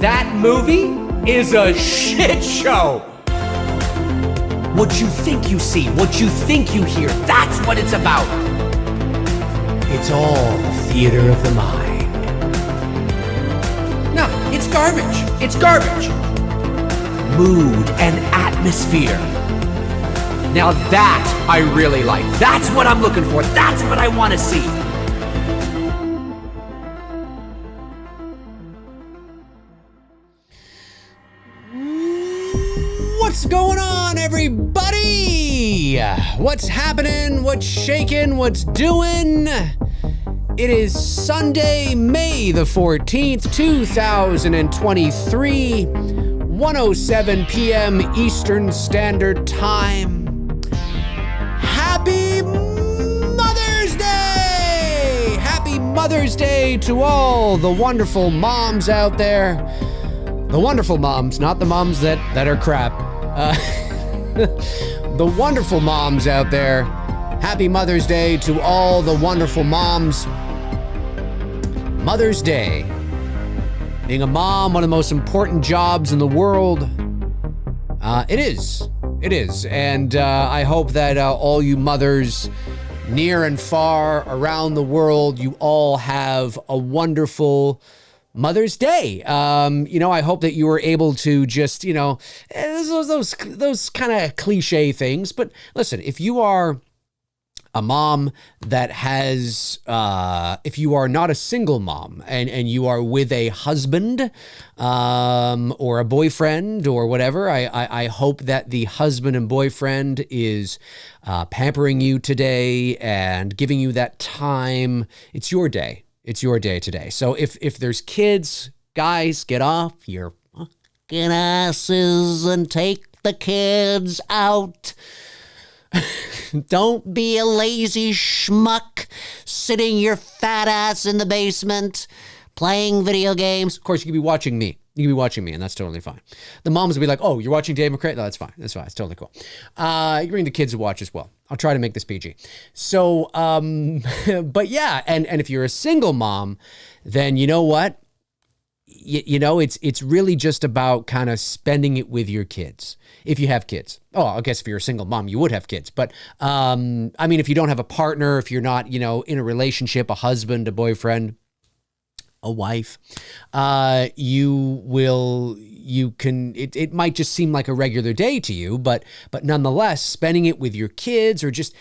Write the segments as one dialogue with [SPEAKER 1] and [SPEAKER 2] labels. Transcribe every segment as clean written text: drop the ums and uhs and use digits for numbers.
[SPEAKER 1] That movie is a shit show. What you think you see, what you think you hear, that's what it's about. It's all the theater of the mind. No, it's garbage. It's garbage. Mood and atmosphere. Now that I really like. That's what I'm looking for. That's what I want to see. What's going on, everybody? What's happening? What's shaking? What's doing? It is Sunday, May the 14th, 2023, 1:07 p.m. Eastern Standard Time. Happy Mother's Day! Happy Mother's Day to all the wonderful moms out there. The wonderful moms, not the moms that are crap. The wonderful moms out there. Happy Mother's Day to all the wonderful moms. Mother's Day. Being a mom, one of the most important jobs in the world. It is. It is. And I hope that all you mothers near and far around the world, you all have a wonderful Mother's Day. I hope that you were able to just, those kind of cliche things. But listen, if you are a mom that has, if you are not a single mom and you are with a husband or a boyfriend or whatever, I hope that the husband and boyfriend is pampering you today and giving you that time. It's your day. It's your day today. So if there's kids, guys, get off your fucking asses and take the kids out. Don't be a lazy schmuck sitting your fat ass in the basement playing video games. Of course, you could be watching me. You can be watching me, and that's totally fine. The moms will be like, oh, you're watching Dave McCray? No, that's fine. That's fine. It's totally cool. You bring the kids to watch as well. I'll try to make this PG. So, but yeah, and if you're a single mom, then you know what? It's really just about kind of spending it with your kids. If you have kids. Oh, I guess if you're a single mom, you would have kids. But, if you don't have a partner, if you're not, in a relationship, a husband, a boyfriend, a wife, it might just seem like a regular day to you, but nonetheless, spending it with your kids or just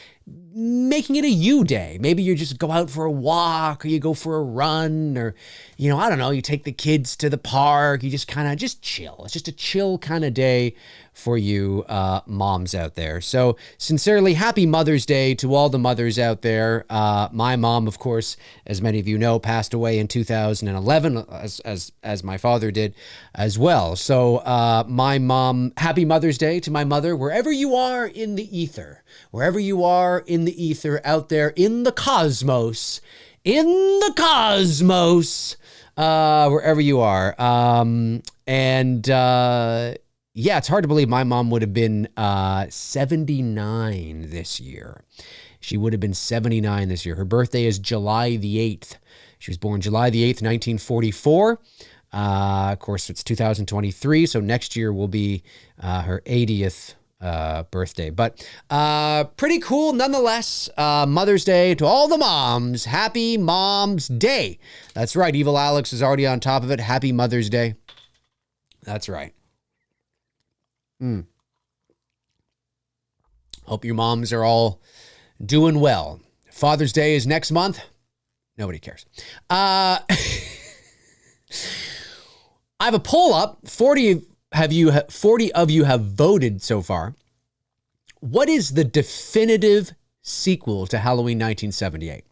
[SPEAKER 1] making it a you day. Maybe you just go out for a walk or you go for a run or, I don't know, you take the kids to the park, you just kind of just chill. It's just a chill kind of day for you moms out there. So sincerely, happy Mother's Day to all the mothers out there. My mom, of course, as many of you know, passed away in 2011, as my father did as well. So my mom, happy Mother's Day to my mother, wherever you are in the ether, wherever you are in the ether out there in the cosmos, wherever you are. Yeah, it's hard to believe my mom would have been 79 this year. She would have been 79 this year. Her birthday is July the 8th. She was born July the 8th, 1944. Of course, it's 2023, so next year will be her 80th birthday. But pretty cool nonetheless. Mother's Day to all the moms. Happy Mom's Day. That's right. Evil Alex is already on top of it. Happy Mother's Day. That's right. Hope your moms are all doing well. Father's Day is next month. Nobody cares. I have a poll up. 40 of you have voted so far. What is the definitive sequel to Halloween 1978?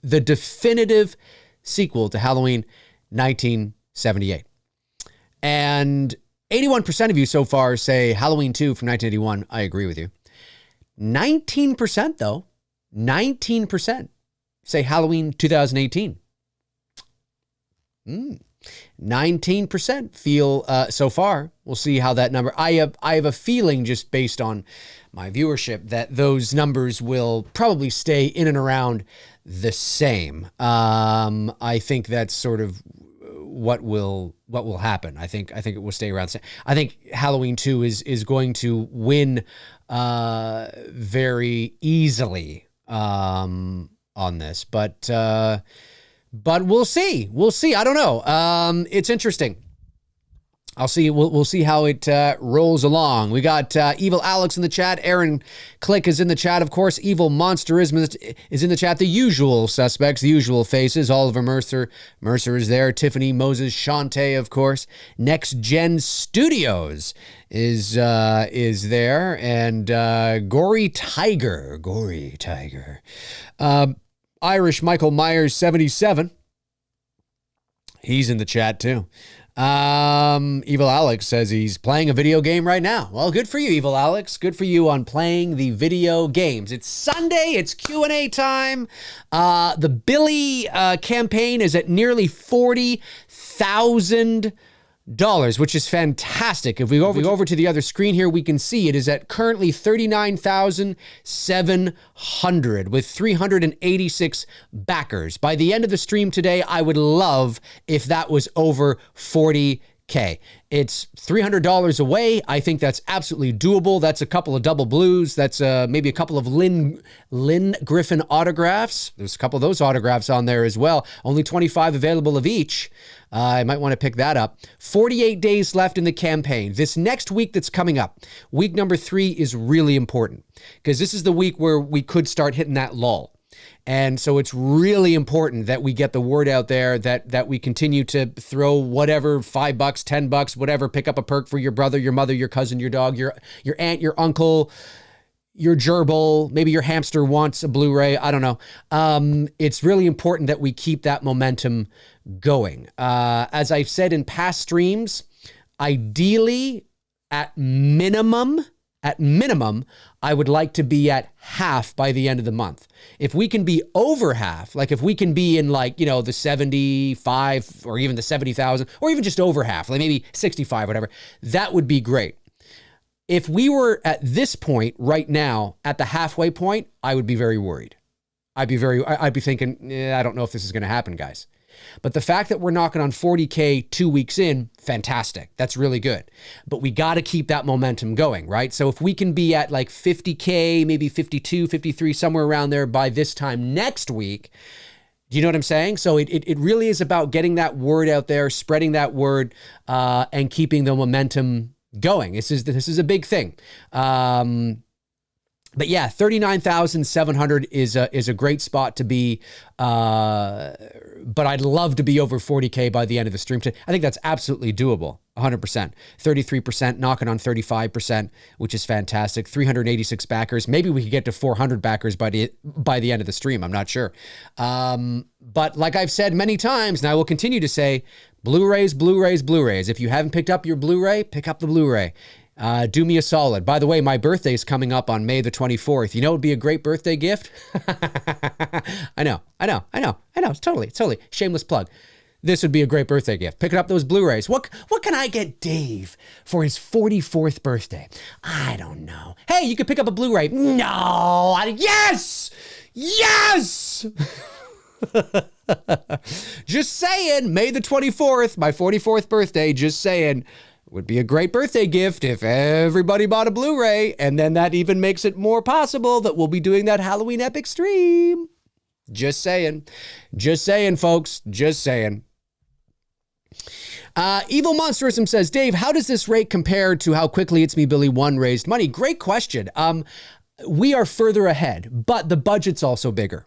[SPEAKER 1] The definitive sequel to Halloween 1978. And 81% of you so far say Halloween 2 from 1981. I agree with you. 19% though, 19% say Halloween 2018. 19% feel so far. We'll see how that number. I have a feeling just based on my viewership that those numbers will probably stay in and around the same. I think that's sort of will happen. I think it will stay around. I think Halloween 2 is going to win very easily on this, but we'll see. I don't know. It's interesting. I'll see. We'll see how it rolls along. We got Evil Alex in the chat. Aaron Click is in the chat, of course. Evil Monsterism is in the chat. The usual suspects, the usual faces. Oliver Mercer is there. Tiffany Moses, Shantae, of course. Next Gen Studios is there, and Gory Tiger. Irish Michael Myers 77. He's in the chat too. Evil Alex says he's playing a video game right now. Well, good for you, Evil Alex. Good for you on playing the video games. It's Sunday. It's Q&A time. The Billy campaign is at nearly $40,000, which is fantastic. If we go over to the other screen here, we can see it is at currently $39,700 with 386 backers. By the end of the stream today, I would love if that was over 40K. It's $300 away. I think that's absolutely doable. That's a couple of double blues. That's maybe a couple of Lynn Griffin autographs. There's a couple of those autographs on there as well. Only 25 available of each. I might want to pick that up. 48 days left in the campaign. This next week that's coming up, week number 3, is really important because this is the week where we could start hitting that lull. And so it's really important that we get the word out there, that we continue to throw whatever, $5, $10, whatever, pick up a perk for your brother, your mother, your cousin, your dog, your aunt, your uncle, your gerbil, maybe your hamster wants a Blu-ray. I don't know. It's really important that we keep that momentum going. As I've said in past streams, ideally, at minimum, I would like to be at half by the end of the month. If we can be over half, like if we can be in the 75 or even the 70,000 or even just over half, like maybe 65, whatever, that would be great. If we were at this point right now, at the halfway point, I would be very worried. I'd be thinking, I don't know if this is going to happen, guys. But the fact that we're knocking on 40K 2 weeks in, fantastic. That's really good. But we got to keep that momentum going, right? So if we can be at like 50K, maybe 52, 53, somewhere around there by this time next week, do you know what I'm saying? So it really is about getting that word out there, spreading that word, and keeping the momentum going. This is a big thing. But yeah, 39,700 is a great spot to be. But I'd love to be over 40K by the end of the stream. I think that's absolutely doable. 100%, 33%, knocking on 35%, which is fantastic. 386 backers. Maybe we could get to 400 backers by the end of the stream. I'm not sure. But like I've said many times, and I will continue to say, Blu-rays. If you haven't picked up your Blu-ray, pick up the Blu-ray. Do me a solid. By the way, my birthday is coming up on May the 24th. You know, it'd be a great birthday gift. I know. It's totally shameless plug. This would be a great birthday gift. Picking up those Blu-rays. What can I get Dave for his 44th birthday? I don't know. Hey, you could pick up a Blu-ray. No. Yes. Just saying, May the 24th, my 44th birthday, just saying. Would be a great birthday gift if everybody bought a Blu-ray, and then that even makes it more possible that we'll be doing that Halloween epic stream. Just saying, folks, just saying. Evil Monsterism says, Dave, how does this rate compare to how quickly It's Me Billy 1 raised money? Great question. We are further ahead, but the budget's also bigger.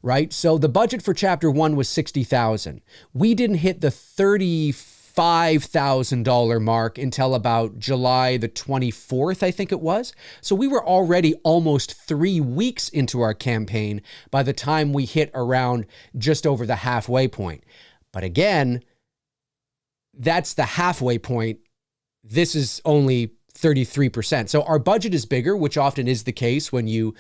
[SPEAKER 1] Right? So the budget for chapter 1 was $60,000. We didn't hit the $35,000 mark until about July the 24th, I think it was. So we were already almost 3 weeks into our campaign by the time we hit around just over the halfway point. But again, that's the halfway point. This is only 33%. So our budget is bigger, which often is the case when you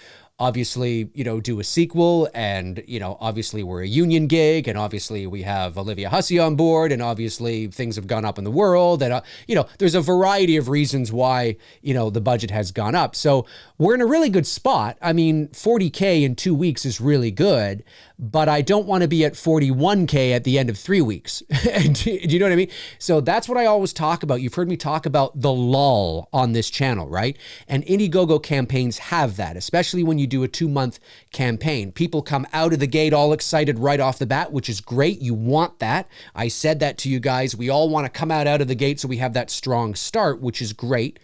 [SPEAKER 1] obviously, do a sequel, and, obviously we're a union gig, and obviously we have Olivia Hussey on board, and obviously things have gone up in the world, and, there's a variety of reasons why, the budget has gone up. So we're in a really good spot. I mean, $40K in 2 weeks is really good, but I don't want to be at $41K at the end of 3 weeks. Do you know what I mean? So that's what I always talk about. You've heard me talk about the lull on this channel, right? And Indiegogo campaigns have that, especially when you do a 2-month campaign. People come out of the gate all excited right off the bat, which is great. You want that. I said that to you guys. We all want to come out of the gate so we have that strong start, which is great.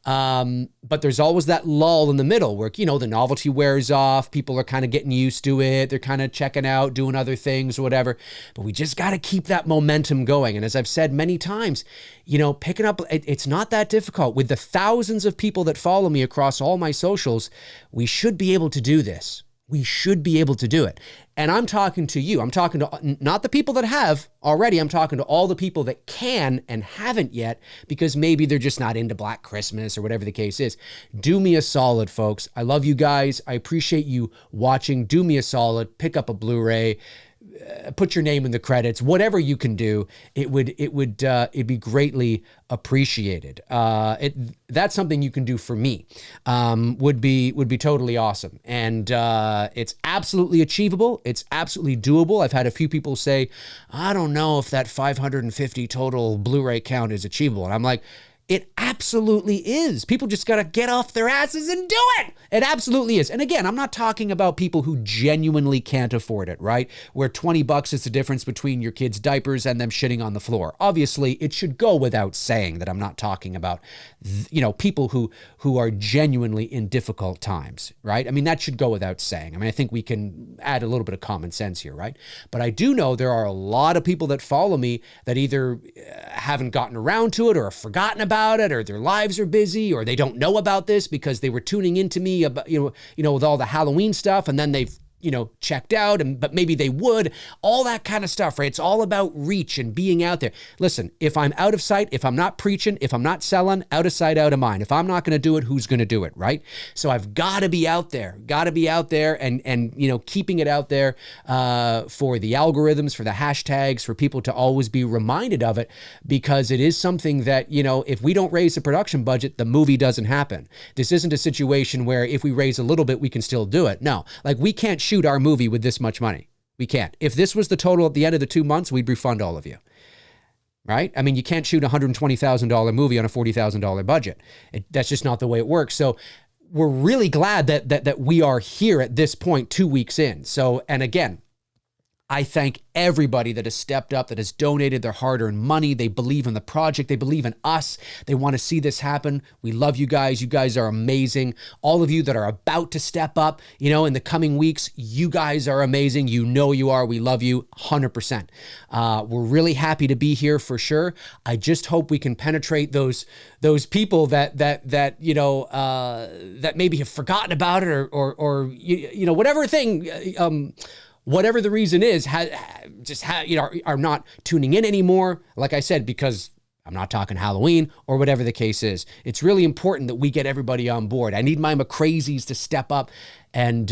[SPEAKER 1] But there's always that lull in the middle where, the novelty wears off. People are kind of getting used to it. They're kind of checking out, doing other things or whatever. But we just got to keep that momentum going. And as I've said many times, picking up, it's not that difficult. With the thousands of people that follow me across all my socials, we should be able to do this. We should be able to do it. And I'm talking to you. I'm talking to not the people that have already. I'm talking to all the people that can and haven't yet, because maybe they're just not into Black Christmas or whatever the case is. Do me a solid, folks. I love you guys. I appreciate you watching. Do me a solid. Pick up a Blu-ray. Put your name in the credits, whatever you can do, it'd be greatly appreciated. That's something you can do for me. Would be totally awesome. And it's absolutely achievable. It's absolutely doable. I've had a few people say, I don't know if that 550 total Blu-ray count is achievable. And I'm like, it absolutely is. People just got to get off their asses and do it. It absolutely is. And again, I'm not talking about people who genuinely can't afford it, right? Where $20 is the difference between your kids' diapers and them shitting on the floor. Obviously, it should go without saying that I'm not talking about, people who are genuinely in difficult times, right? I mean, that should go without saying. I mean, I think we can add a little bit of common sense here, right? But I do know there are a lot of people that follow me that either haven't gotten around to it or have forgotten about it, or their lives are busy, or they don't know about this because they were tuning into me about, with all the Halloween stuff, and then they've checked out, but maybe they would, all that kind of stuff, right? It's all about reach and being out there. Listen, if I'm out of sight, if I'm not preaching, if I'm not selling, out of sight, out of mind. If I'm not going to do it, who's going to do it, right? So I've got to be out there, and keeping it out there for the algorithms, for the hashtags, for people to always be reminded of it, because it is something that, if we don't raise the production budget, the movie doesn't happen. This isn't a situation where if we raise a little bit, we can still do it. No, like we can't shoot our movie with this much money. We can't. If this was the total at the end of the 2 months, we'd refund all of you. Right? I mean, you can't shoot a $120,000 movie on a $40,000 budget. That's just not the way it works. So we're really glad that we are here at this point 2 weeks in. So, and again, I thank everybody that has stepped up, that has donated their hard-earned money. They believe in the project. They believe in us. They want to see this happen. We love you guys. You guys are amazing. All of you that are about to step up, in the coming weeks, you guys are amazing. You are. We love you 100%. We're really happy to be here for sure. I just hope we can penetrate those people that maybe have forgotten about it or whatever thing. Whatever the reason is, are not tuning in anymore. Like I said, because I'm not talking Halloween or whatever the case is. It's really important that we get everybody on board. I need my McCrazies to step up and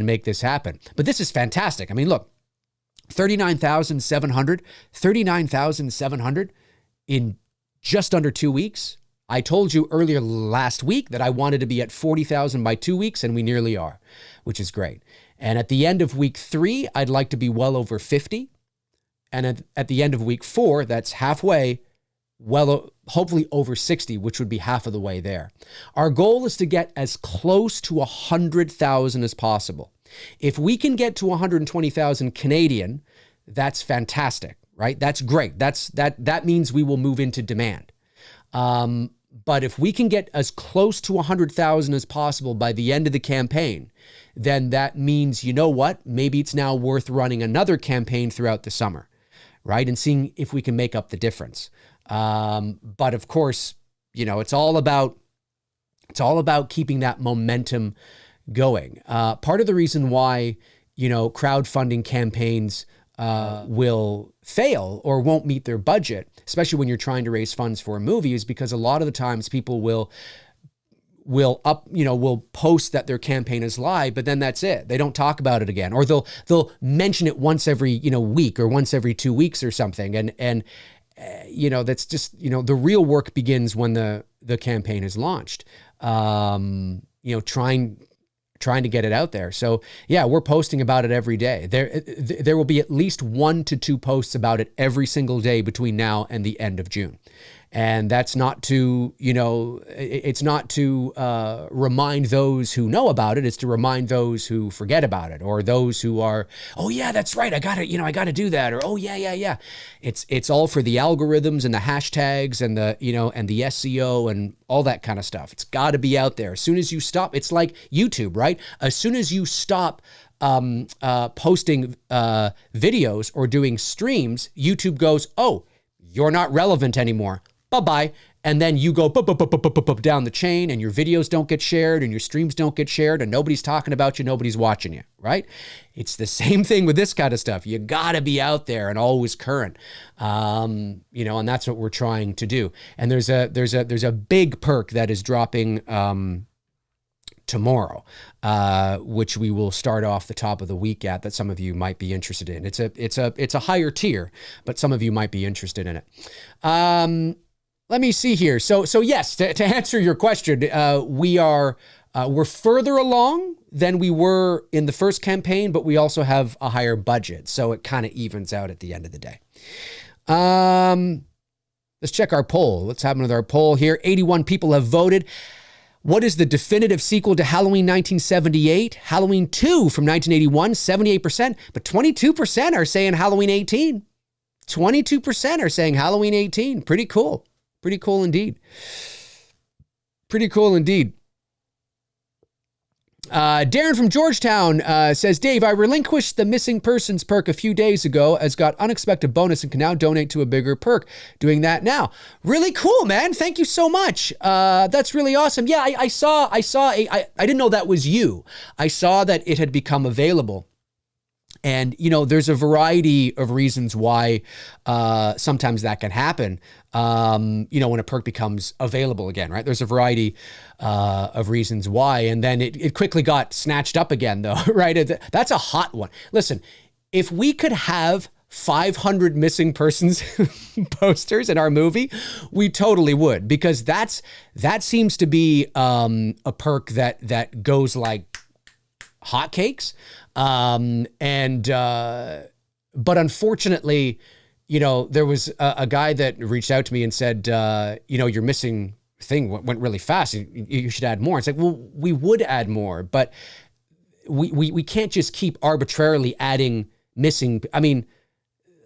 [SPEAKER 1] make this happen. But this is fantastic. I mean, look, 39,700 in just under 2 weeks. I told you earlier last week that I wanted to be at 40,000 by 2 weeks, and we nearly are, which is great. And at the end of week 3, I'd like to be well over 50. And at the end of week 4, that's halfway, hopefully over 60, which would be half of the way there. Our goal is to get as close to 100,000 as possible. If we can get to 120,000 Canadian, that's fantastic, right? That's great. That means we will move into demand. But if we can get as close to 100,000 as possible by the end of the campaign, then that means, you know what? Maybe it's now worth running another campaign throughout the summer, right? And seeing if we can make up the difference. But of course, it's all about keeping that momentum going. Part of the reason why, crowdfunding campaigns will fail or won't meet their budget, especially when you're trying to raise funds for a movie, is because a lot of the times people will will post that their campaign is live, but then that's it. They don't talk about it again, or they'll mention it once every week or once every 2 weeks or something. And that's just the real work begins when the campaign is launched. Trying to get it out there. So yeah, we're posting about it every day. There will be at least 1 to 2 posts about it every single day between now and the end of June. And that's not to, it's not to remind those who know about it. It's to remind those who forget about it, or those who are, oh yeah, that's right, I gotta do that, or oh yeah. It's all for the algorithms and the hashtags and the the SEO and all that kind of stuff. It's got to be out there. As soon as you stop, it's like YouTube, right? As soon as you stop posting videos or doing streams, YouTube goes, oh, you're not relevant anymore. Bye-bye. And then you go down the chain, and your videos don't get shared and your streams don't get shared, and nobody's talking about you, nobody's watching you, right? It's the same thing with this kind of stuff. You got to be out there and always current. And that's what we're trying to do. And there's a big perk that is dropping tomorrow, which we will start off the top of the week at, that some of you might be interested in. It's a higher tier, but some of you might be interested in it. Let me see here. So yes, to answer your question, we're further along than we were in the first campaign, but we also have a higher budget, so it kind of evens out at the end of the day. Let's check our poll. What's happening with our poll here? 81 people have voted. What is the definitive sequel to Halloween 1978? Halloween 2 from 1981, 78%, but 22% are saying Halloween 18. 22% are saying Halloween 18. Pretty cool. Pretty cool indeed. Pretty cool indeed. Darren from Georgetown says, Dave, I relinquished the missing persons perk a few days ago, as got unexpected bonus and can now donate to a bigger perk. Doing that now. Really cool, man. Thank you so much. That's really awesome. Yeah, I didn't know that was you. I saw that it had become available. And, there's a variety of reasons why sometimes that can happen, when a perk becomes available again, right? There's a variety of reasons why. And then it quickly got snatched up again, though, right? That's a hot one. Listen, if we could have 500 missing persons posters in our movie, we totally would, because that seems to be a perk that goes like hotcakes. But unfortunately, there was a guy that reached out to me and said, your missing thing went really fast. You should add more. It's like, well, we would add more, but we can't just keep arbitrarily adding missing. I mean,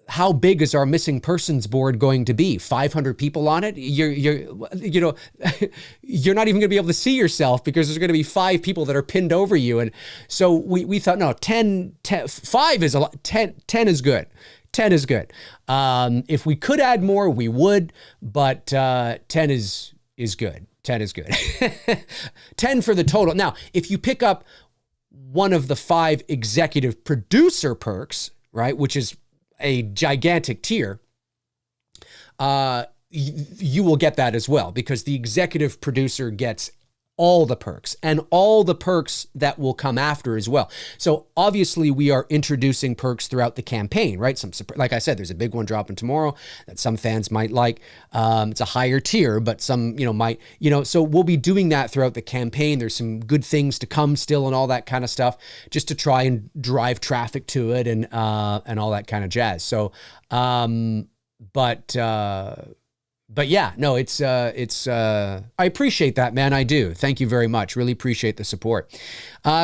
[SPEAKER 1] how big is our missing persons board going to be? 500 people on it? You're not even going to be able to see yourself, because there's going to be 5 people that are pinned over you. And so we thought, no, 5 is a lot. 10 is good. 10 is good. If we could add more, we would, but 10 is good. 10 is good. 10 for the total. Now, if you pick up one of the 5 executive producer perks, right, which is a gigantic tier, you will get that as well, because the executive producer gets all the perks and all the perks that will come after as well. So obviously we are introducing perks throughout the campaign, right? Like I said, there's a big one dropping tomorrow that some fans might like. It's a higher tier, but some, might, so we'll be doing that throughout the campaign. There's some good things to come still and all that kind of stuff, just to try and drive traffic to it and all that kind of jazz. So, but yeah, no, I appreciate that, man. I do. Thank you very much. Really appreciate the support.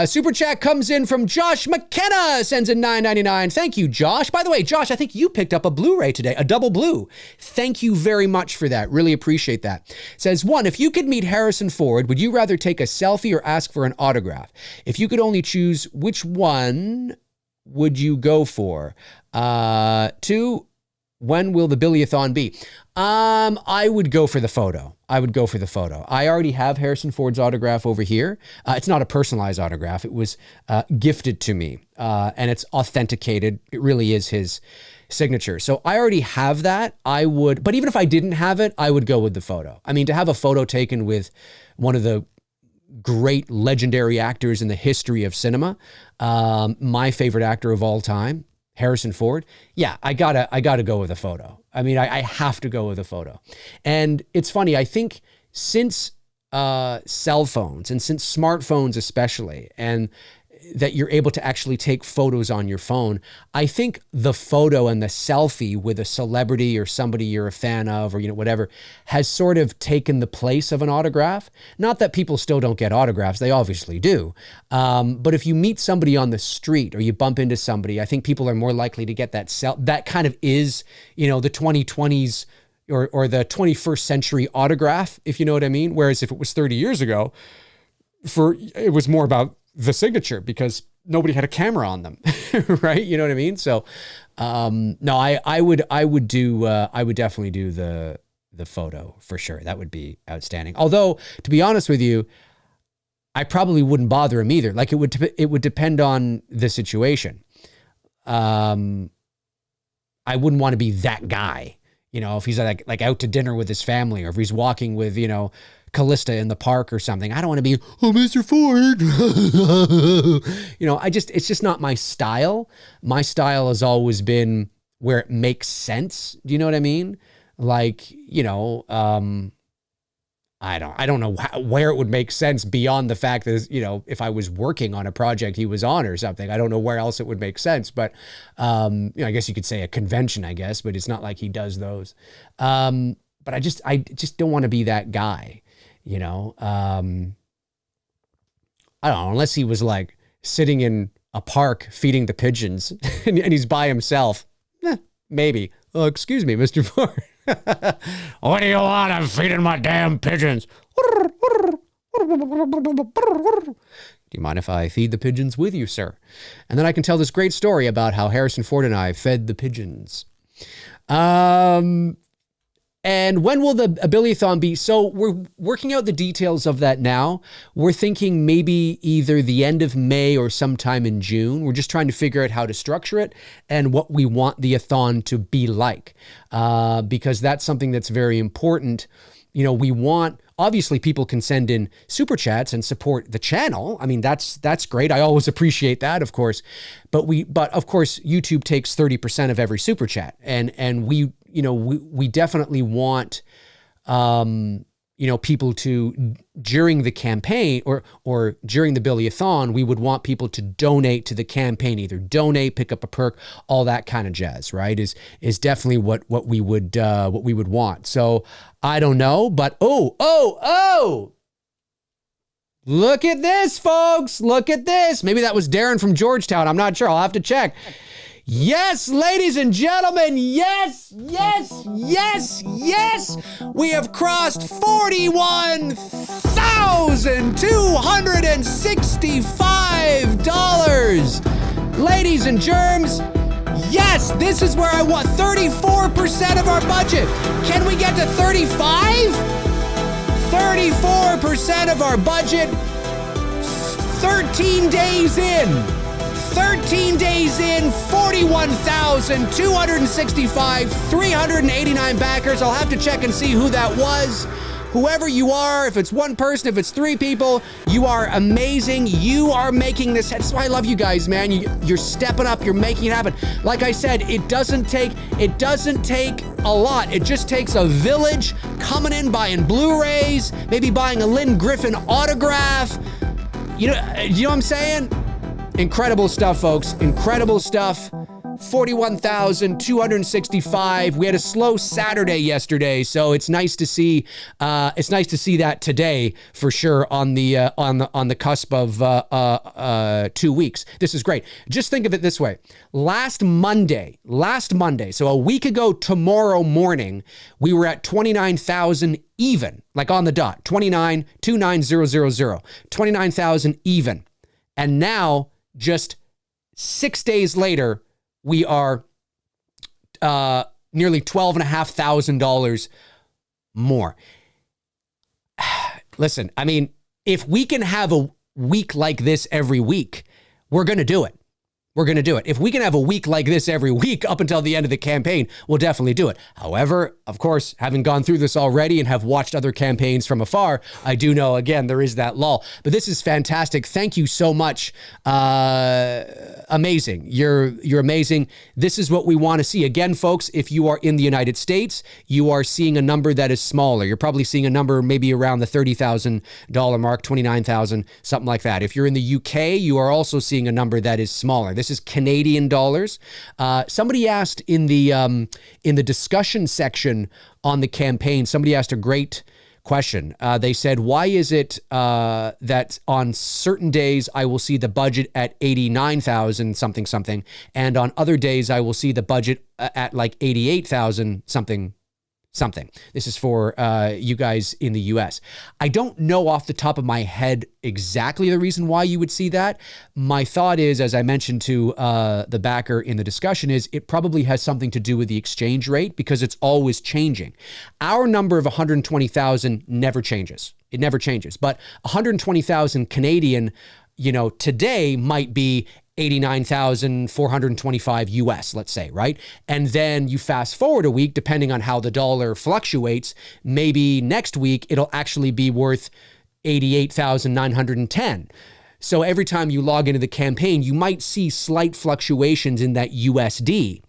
[SPEAKER 1] Super chat comes in from Josh McKenna, sends in $9.99. Thank you, Josh. By the way, Josh, I think you picked up a Blu-ray today, a double blue. Thank you very much for that. Really appreciate that. Says, 1, if you could meet Harrison Ford, would you rather take a selfie or ask for an autograph? If you could only choose, which one would you go for? 2, when will the Billy-a-thon be? I would go for the photo. I already have Harrison Ford's autograph over here. It's not a personalized autograph. It was gifted to me, and it's authenticated. It really is his signature. So I already have that. But even if I didn't have it, I would go with the photo. I mean, to have a photo taken with one of the great legendary actors in the history of cinema. My favorite actor of all time, Harrison Ford. Yeah, I gotta go with a photo. I mean, I have to go with a photo. And it's funny, I think since cell phones and since smartphones especially, and that you're able to actually take photos on your phone, I think the photo and the selfie with a celebrity or somebody you're a fan of, or, whatever, has sort of taken the place of an autograph. Not that people still don't get autographs, they obviously do. But if you meet somebody on the street or you bump into somebody, I think people are more likely to get that kind of is, the 2020s or the 21st century autograph, if you know what I mean. Whereas if it was 30 years ago, it was more about the signature because nobody had a camera on them, right? You know what I mean? So, no, I would definitely do the photo for sure. That would be outstanding. Although, to be honest with you, I probably wouldn't bother him either. Like it would depend on the situation. I wouldn't want to be that guy, if he's like out to dinner with his family, or if he's walking with, Callista in the park or something. I don't want to be, oh, Mr. Ford. It's just not my style. My style has always been where it makes sense. Do you know what I mean? Like, I don't know where it would make sense beyond the fact that, if I was working on a project he was on or something, I don't know where else it would make sense. But, I guess you could say a convention, but it's not like he does those. But I just don't want to be that guy. I don't know, unless he was like sitting in a park feeding the pigeons and he's by himself. Maybe. Oh, excuse me, Mr. Ford. What do you want? I'm feeding my damn pigeons. Do you mind if I feed the pigeons with you, sir? And then I can tell this great story about how Harrison Ford and I fed the pigeons. And when will the Abiliathon be? So we're working out the details of that now. We're thinking maybe either the end of May or sometime in June. We're just trying to figure out how to structure it and what we want the a-thon to be like, because that's something that's very important. We want, obviously people can send in super chats and support the channel. I mean, that's great. I always appreciate that, of course. But of course, YouTube takes 30% of every super chat. And we definitely want, people to, during the campaign or during the Billy-a-thon, we would want people to donate to the campaign, either donate, pick up a perk, all that kind of jazz, right? Is definitely what we would want. So I don't know, but oh, look at this, folks. Look at this. Maybe that was Darren from Georgetown. I'm not sure. I'll have to check. Yes, ladies and gentlemen, yes. We have crossed $41,265. Ladies and germs, yes, this is where I want 34% of our budget. Can we get to 35? 34% of our budget, 13 days in. 13 days in, 41,265, 389 backers. I'll have to check and see who that was. Whoever you are, if it's one person, if it's three people, you are amazing. You are making this. That's why I love you guys, man. You're stepping up. You're making it happen. Like I said, it doesn't take a lot. It just takes a village coming in, buying Blu-rays, maybe buying a Lynn Griffin autograph. You know what I'm saying? Incredible stuff, folks. Incredible stuff. 41,265. We had a slow Saturday yesterday, so it's nice to see. It's nice to see that today for sure on the cusp of 2 weeks. This is great. Just think of it this way: last Monday, so a week ago tomorrow morning, we were at 29,000 even, like on the dot. 29,29000. 29,000 even, and now just 6 days later, we are nearly $12,500 more. Listen, I mean, if we can have a week like this every week, we're going to do it. we're going to do it. If we can have a week like this every week up until the end of the campaign, we'll definitely do it. However, of course, having gone through this already and have watched other campaigns from afar, I do know, again, there is that lull. But this is fantastic. Thank you so much. Amazing. You're amazing. This is what we want to see. Again, folks, if you are in the United States, you are seeing a number that is smaller. You're probably seeing a number maybe around the $30,000 mark, 29,000, something like that. If you're in the UK, you are also seeing a number that is smaller. This is Canadian dollars. Somebody asked in the discussion section on the campaign, somebody asked a great question. They said, why is it that on certain days I will see the budget at 89,000 something something, and on other days I will see the budget at like 88,000 something something. This is for you guys in the US. I don't know off the top of my head exactly the reason why you would see that. My thought is, as I mentioned to the backer in the discussion, is it probably has something to do with the exchange rate because it's always changing. Our number of 120,000 never changes. It never changes. But 120,000 Canadian, today might be 89,425 US, let's say, right? And then you fast forward a week, depending on how the dollar fluctuates, maybe next week it'll actually be worth 88,910. So every time you log into the campaign, you might see slight fluctuations in that USD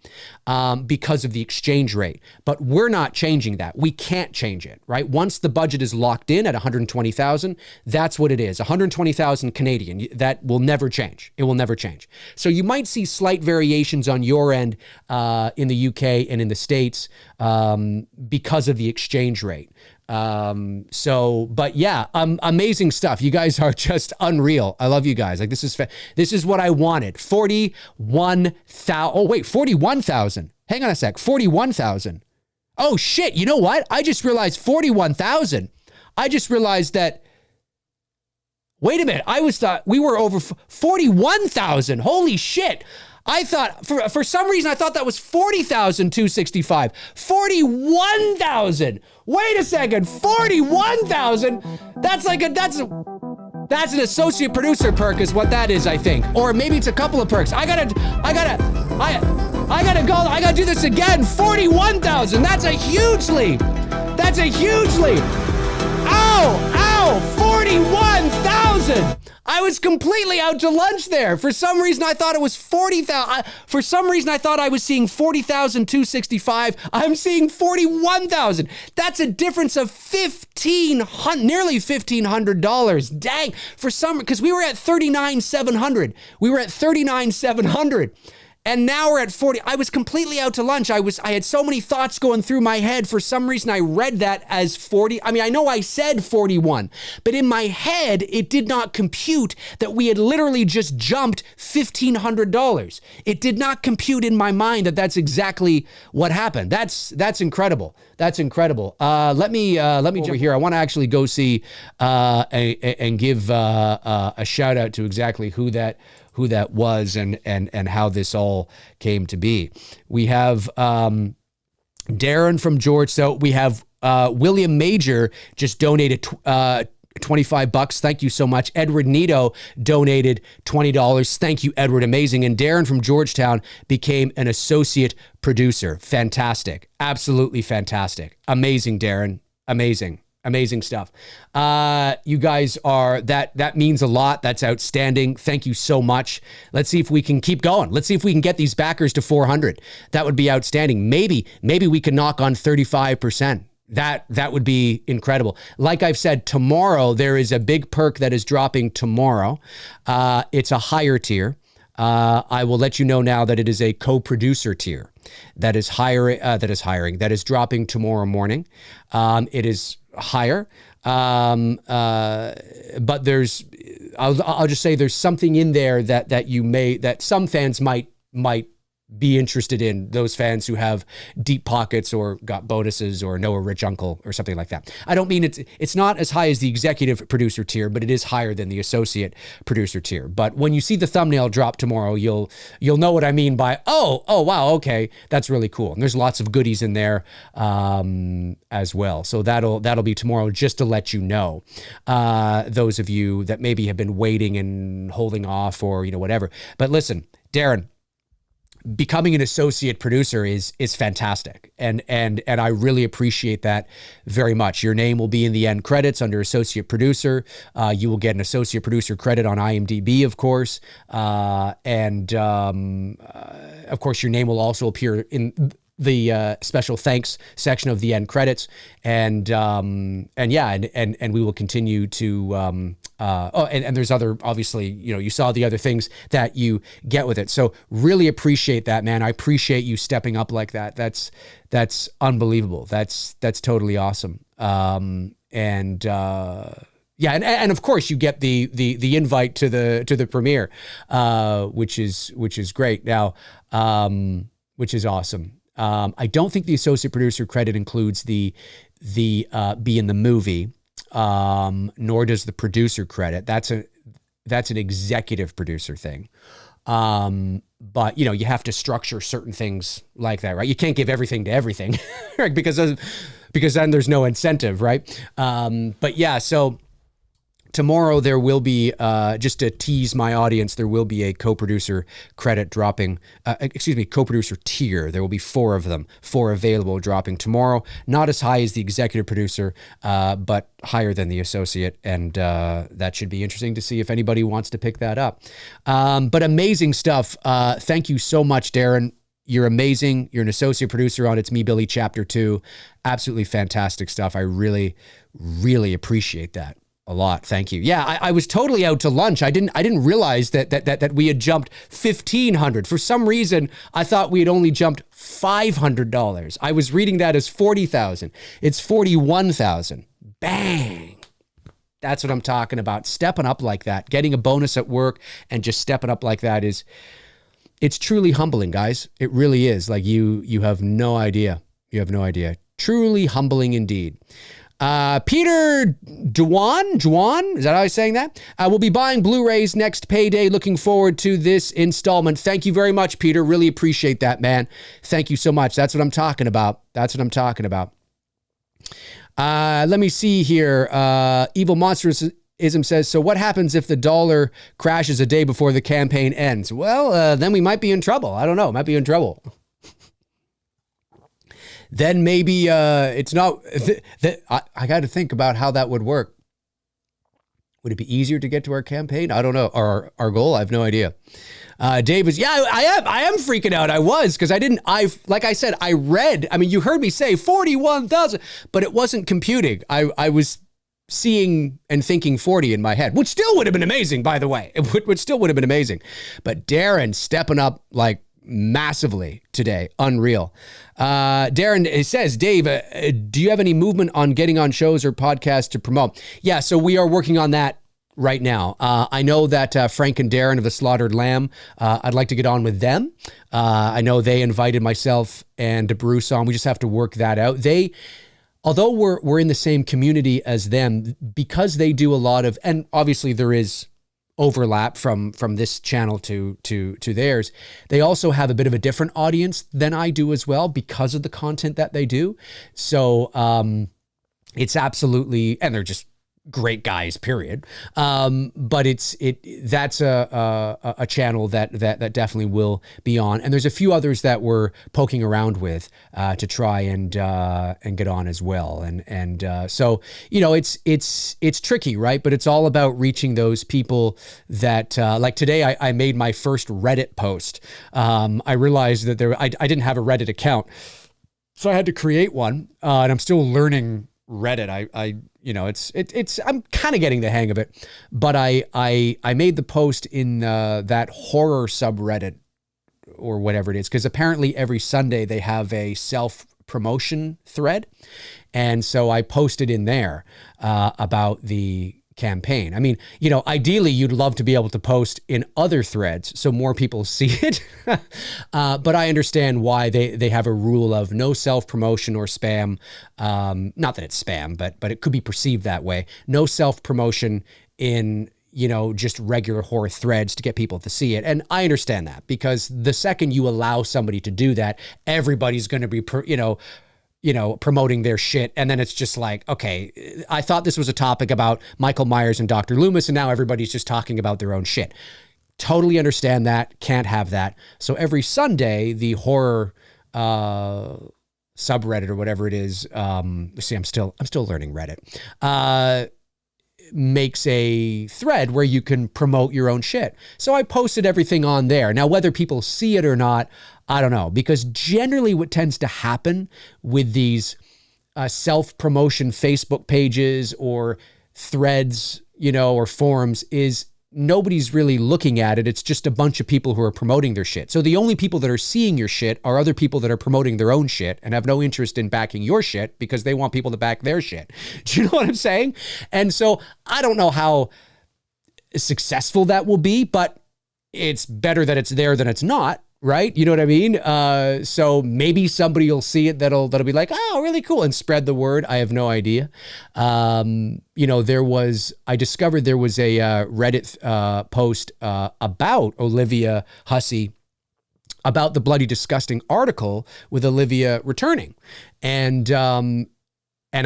[SPEAKER 1] because of the exchange rate. But we're not changing that. We can't change it, right? Once the budget is locked in at 120,000, that's what it is. 120,000 Canadian. That will never change. It will never change. So you might see slight variations on your end in the UK and in the States because of the exchange rate. But yeah, amazing stuff. You guys are just unreal. I love you guys. Like, this is what I wanted. 41,000. Hang on a sec. 41,000. Oh shit. You know what? I just realized 41,000. I just realized that, wait a minute. Thought we were over 41,000. Holy shit. I thought, for some reason, I thought that was 40,265. 41,000. Wait a second. 41,000. That's an associate producer perk is what that is, I think. Or maybe it's a couple of perks. I gotta do this again. 41,000. That's a huge leap. Ow, 41,000. I was completely out to lunch there. For some reason, I thought it was 40,000. For some reason, I thought I was seeing 40,265. I'm seeing 41,000. That's a difference of nearly $1,500. Dang. Because we were at 39,700. And now we're at 40. I was completely out to lunch. I had so many thoughts going through my head. For some reason, I read that as 40. I mean, I know I said 41, but in my head, it did not compute that we had literally just jumped $1,500. It did not compute in my mind that that's exactly what happened. That's incredible. That's incredible. Let me jump over here. I want to actually go see and give a shout out to exactly who that was and how this all came to be. We have Darren from George. So we have William Major just donated $25. Thank you so much. Edward Nito donated $20. Thank you, Edward. Amazing. And Darren from Georgetown became an associate producer. Fantastic. Absolutely fantastic. Amazing, Darren. Amazing. Amazing stuff. You guys that means a lot. That's outstanding. Thank you so much. Let's see if we can keep going. Let's see if we can get these backers to 400. That would be outstanding. Maybe we can knock on 35%. That would be incredible. Like I've said, tomorrow there is a big perk that is dropping tomorrow. It's a higher tier. I will let you know now that it is a co-producer tier that is dropping tomorrow morning. It is higher. But I'll just say there's something in there that some fans might be interested in, those fans who have deep pockets or got bonuses or know a rich uncle or something like that. I don't mean it's not as high as the executive producer tier, but it is higher than the associate producer tier. But when you see the thumbnail drop tomorrow, you'll know what I mean by, oh wow, okay, that's really cool. And there's lots of goodies in there as well. So that'll be tomorrow, just to let you know. Those of you that maybe have been waiting and holding off or whatever. But listen, Darren, becoming an associate producer is fantastic, and I really appreciate that very much. Your name will be in the end credits under associate producer. You will get an associate producer credit on IMDb, of course, and of course your name will also appear in the special thanks section of the end credits, and we will continue to. And there's other, obviously, you saw the other things that you get with it. So really appreciate that, man. I appreciate you stepping up like that. That's unbelievable. That's totally awesome. And of course you get the invite to the premiere, which is great now, which is awesome. I don't think the associate producer credit includes the be in the movie. Nor does the producer credit. That's an executive producer thing. But you have to structure certain things like that, right? You can't give everything to everything, right? Because then there's no incentive, right? But yeah, so tomorrow there will be, just to tease my audience, there will be a co-producer credit dropping, co-producer tier. There will be 4 of them, 4 available dropping tomorrow. Not as high as the executive producer, but higher than the associate. And that should be interesting to see if anybody wants to pick that up. But amazing stuff. Thank you so much, Darren. You're amazing. You're an associate producer on It's Me, Billy Chapter 2. Absolutely fantastic stuff. I really, really appreciate that a lot. Thank you. Yeah, I was totally out to lunch. I didn't realize that we had jumped $1,500. For some reason, I thought we had only jumped $500. I was reading that as 40,000. It's 41,000. Bang. That's what I'm talking about. Stepping up like that, getting a bonus at work and just stepping up like that it's truly humbling, guys. It really is. Like you have no idea. You have no idea. Truly humbling indeed. Peter Juan, is that how I'm saying that? We'll be buying Blu-rays next payday. Looking forward to this installment. Thank you very much, Peter. Really appreciate that, man. Thank you so much. That's what I'm talking about. Let me see here. Evil Monsterism says, so what happens if the dollar crashes a day before the campaign ends? Well, then we might be in trouble. I don't know. Might be in trouble. Then maybe it's not. I got to think about how that would work. Would it be easier to get to our campaign? I don't know. Our goal? I have no idea. Dave is, I am freaking out. I was, because like I said, I read, you heard me say 41,000, but it wasn't computing. I was seeing and thinking 40 in my head, which still would have been amazing, by the way. It still would have been amazing. But Darren stepping up like massively today. Unreal. Darren, it says, Dave, do you have any movement on getting on shows or podcasts to promote? Yeah, so we are working on that right now. I know that Frank and Darren of the Slaughtered Lamb, I'd like to get on with them. I know they invited myself and Bruce on. We just have to work that out. Although we're in the same community as them, because they do a lot of, and obviously there is overlap from this channel to theirs, they also have a bit of a different audience than I do as well because of the content that they do. So it's absolutely, and they're just great guys, period. But that's a channel that definitely will be on. And there's a few others that we're poking around with to try and get on as well. And so, it's tricky, right? But it's all about reaching those people that, like today, I made my first Reddit post. I realized that I didn't have a Reddit account, so I had to create one. And I'm still learning Reddit. I'm kind of getting the hang of it, but I made the post in that horror subreddit or whatever it is, because apparently every Sunday they have a self-promotion thread, and so I posted in there about the campaign. Ideally you'd love to be able to post in other threads so more people see it. But I understand why they have a rule of no self-promotion or spam. Not that it's spam, but it could be perceived that way. No self-promotion in, just regular horror threads to get people to see it. And I understand that, because the second you allow somebody to do that, everybody's going to be, promoting their shit. And then it's just like, okay, I thought this was a topic about Michael Myers and Dr. Loomis, and now everybody's just talking about their own shit. Totally understand that. Can't have that. So every Sunday, the horror subreddit or whatever it is, see, I'm still learning Reddit, makes a thread where you can promote your own shit. So I posted everything on there. Now, whether people see it or not, I don't know, because generally what tends to happen with these self-promotion Facebook pages or threads, or forums is nobody's really looking at it. It's just a bunch of people who are promoting their shit. So the only people that are seeing your shit are other people that are promoting their own shit and have no interest in backing your shit because they want people to back their shit. Do you know what I'm saying? And so I don't know how successful that will be, but it's better that it's there than it's not. Right? You know what I mean? So maybe somebody will see it that'll be like, oh, really cool, and spread the word. I have no idea. I discovered there was a Reddit post about Olivia Hussey, about the Bloody Disgusting article with Olivia returning. And I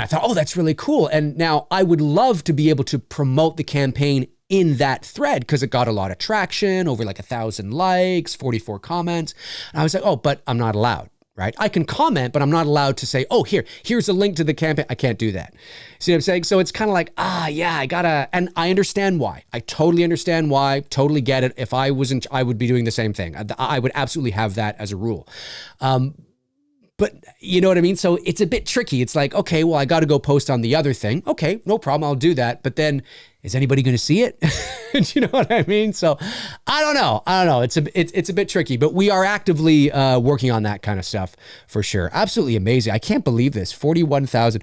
[SPEAKER 1] thought, oh, that's really cool. And now I would love to be able to promote the campaign in that thread because it got a lot of traction, over like 1,000 likes, 44 comments. And I was like, oh, but I'm not allowed, right? I can comment, but I'm not allowed to say, oh, here's a link to the campaign. I can't do that. See what I'm saying? So it's kind of like, I gotta, and I understand why. I totally understand why, totally get it. If I wasn't, I would be doing the same thing. I would absolutely have that as a rule. But you know what I mean? So it's a bit tricky. It's like, okay, well, I got to go post on the other thing. Okay, no problem. I'll do that. But then is anybody going to see it? Do you know what I mean? So I don't know. It's a bit tricky, but we are actively working on that kind of stuff for sure. Absolutely amazing. I can't believe this. 41,000.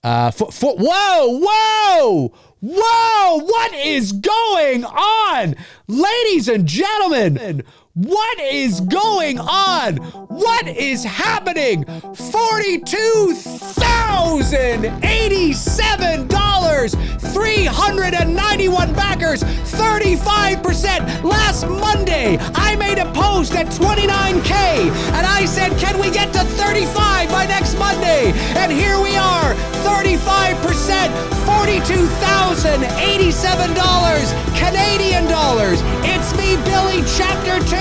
[SPEAKER 1] Whoa! What is going on? Ladies and gentlemen, what is going on? What is happening? $42,087, 391 backers, 35%. Last Monday, I made a post at 29K and I said, can we get to 35 by next Monday? And here we are, 35%, $42,087 Canadian dollars. It's me, Billy, Chapter 2.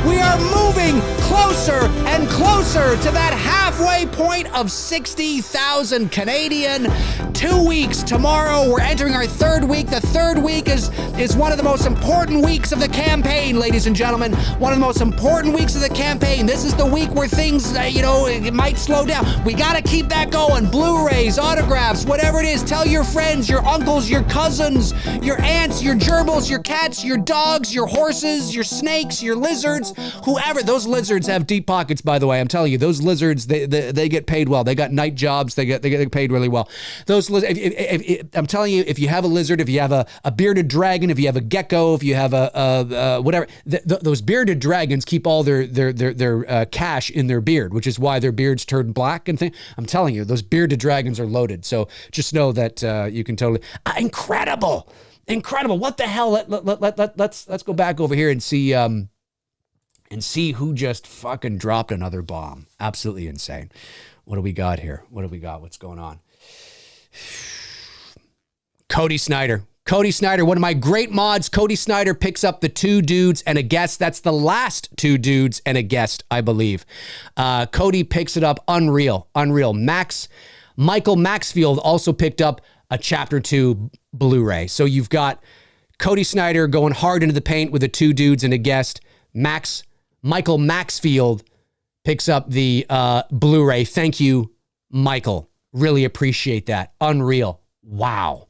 [SPEAKER 1] We are moving closer and closer to that halfway point of 60,000 Canadian. 2 weeks tomorrow. We're entering our third week. The third week is one of the most important weeks of the campaign, ladies and gentlemen. One of the most important weeks of the campaign. This is the week where things, it might slow down. We got to keep that going. Blu-rays, autographs, whatever it is. Tell your friends, your uncles, your cousins, your aunts, your gerbils, your cats, your dogs, your horses, your snakes, your lizards, whoever. Those lizards have deep pockets, by the way. I'm telling you, those lizards, they get paid well. They got night jobs. They get paid really well. Those lizards, I'm telling you, if you have a lizard, if you have a bearded dragon, if you have a gecko, if you have a whatever, those bearded dragons keep all their cash in their beard, which is why their beards turn black and things. I'm telling you, those bearded dragons are loaded. So just know that you can totally incredible. What the hell? Let's go back over here and see who just fucking dropped another bomb. Absolutely insane. What do we got here? What's going on? Cody Snyder, one of my great mods. Cody Snyder picks up the 2 dudes and a guest. That's the last 2 dudes and a guest, I believe. Cody picks it up. Unreal. Michael Maxfield also picked up a Chapter 2 Blu-ray. So you've got Cody Snyder going hard into the paint with the 2 dudes and a guest. Michael Maxfield picks up the Blu-ray. Thank you, Michael. Really appreciate that. Unreal. Wow.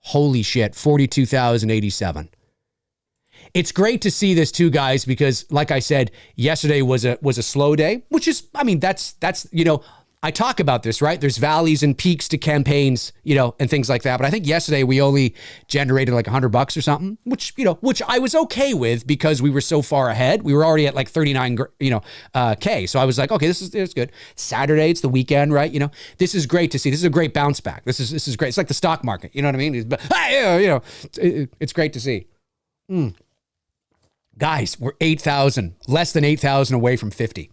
[SPEAKER 1] Holy shit. 42,087. It's great to see this too, guys, because like I said, yesterday was a slow day, which is, that's I talk about this, right? There's valleys and peaks to campaigns, and things like that. But I think yesterday we only generated like $100 or something, which I was okay with because we were so far ahead. We were already at like 39, K. So I was like, okay, this is good. Saturday, it's the weekend, right? This is great to see. This is a great bounce back. This is great. It's like the stock market. You know what I mean? It's great to see. Guys, we're 8,000, less than 8,000 away from 50.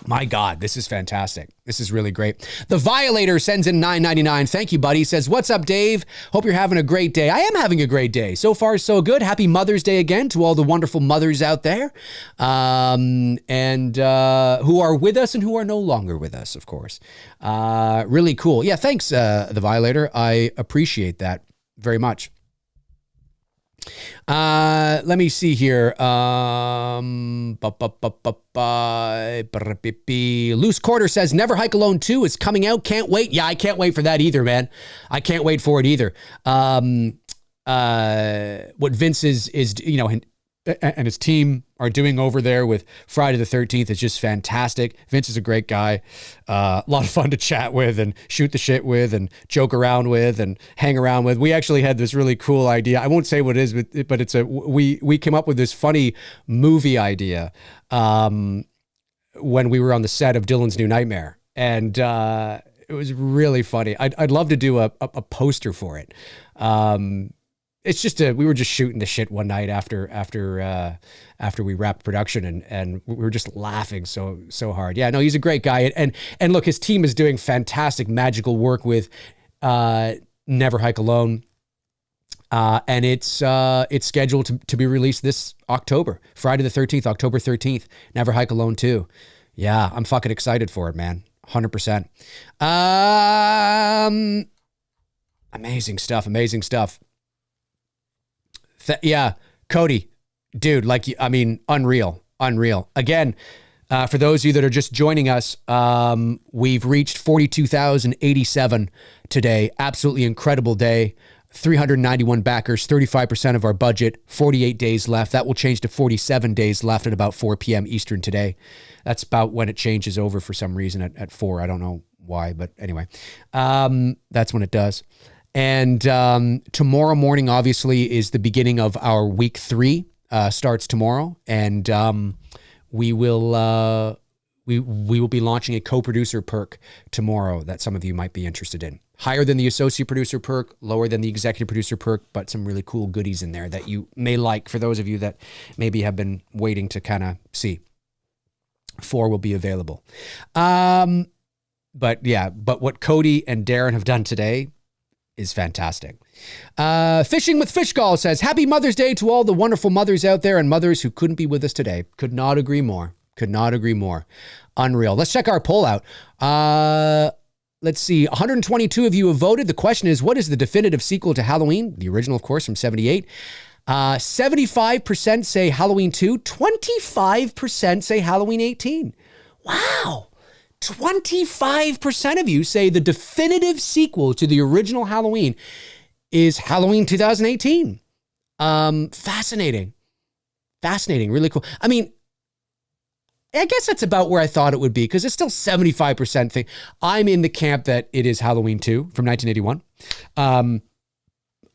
[SPEAKER 1] My God, this is fantastic. This is really great. The Violator sends in $9.99. Thank you, buddy. Says, what's up, Dave? Hope you're having a great day. I am having a great day. So far, so good. Happy Mother's Day again to all the wonderful mothers out there, and who are with us and who are no longer with us, of course. Really cool. Yeah, thanks, The Violator. I appreciate that very much. Let me see here. Loose Quarter says Never Hike Alone 2 is coming out. Can't wait. Yeah, I can't wait for that either, man. I can't wait for it either. What Vince is, you know, and his team are doing over there with Friday the 13th is just fantastic. Vince is a great guy. A lot of fun to chat with and shoot the shit with and joke around with and hang around with. We actually had this really cool idea. I won't say what it is, but it's we came up with this funny movie idea when we were on the set of Dylan's New Nightmare. And it was really funny. I'd love to do a poster for it. It's just we were just shooting the shit one night after we wrapped production, and we were just laughing so hard. Yeah, no, he's a great guy, and look, his team is doing fantastic magical work with Never Hike Alone, and it's scheduled to be released this October, Friday the 13th, October 13th. Never Hike Alone 2. Yeah, I'm fucking excited for it, man. 100%. Amazing stuff. Yeah, Cody, dude, unreal. Again, for those of you that are just joining us, we've reached 42,087 today. Absolutely incredible day. 391 backers, 35% of our budget, 48 days left. That will change to 47 days left at about 4 p.m. Eastern today. That's about when it changes over for some reason at 4. I don't know why, but anyway, that's when it does. And tomorrow morning, obviously, is the beginning of our week 3. Starts tomorrow, and we will be launching a co-producer perk tomorrow that some of you might be interested in. Higher than the associate producer perk, lower than the executive producer perk, but some really cool goodies in there that you may like for those of you that maybe have been waiting to kind of see. 4 will be available. But what Cody and Darren have done today is fantastic. Fishing with Fishgall says, Happy Mother's Day to all the wonderful mothers out there and mothers who couldn't be with us today. Could not agree more. Unreal. Let's check our poll out. Let's see. 122 of you have voted. The question is, what is the definitive sequel to Halloween? The original, of course, from 78. 75% say Halloween 2. 25% say Halloween 18. Wow. 25% of you say the definitive sequel to the original Halloween is Halloween 2018. Fascinating. Really cool. I mean, I guess that's about where I thought it would be because it's still 75% thing. I'm in the camp that it is Halloween 2 from 1981.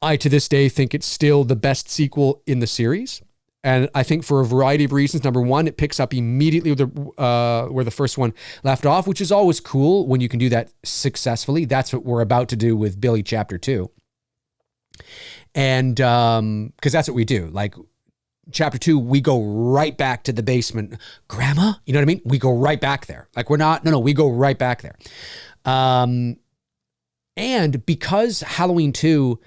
[SPEAKER 1] I, to this day, think it's still the best sequel in the series. And I think for a variety of reasons. Number one, it picks up immediately where the first one left off, which is always cool when you can do that successfully. That's what we're about to do with Billy Chapter 2. And because that's what we do. Like Chapter 2, we go right back to the basement. Grandma? You know what I mean? We go right back there. Like we go right back there. And because Halloween 2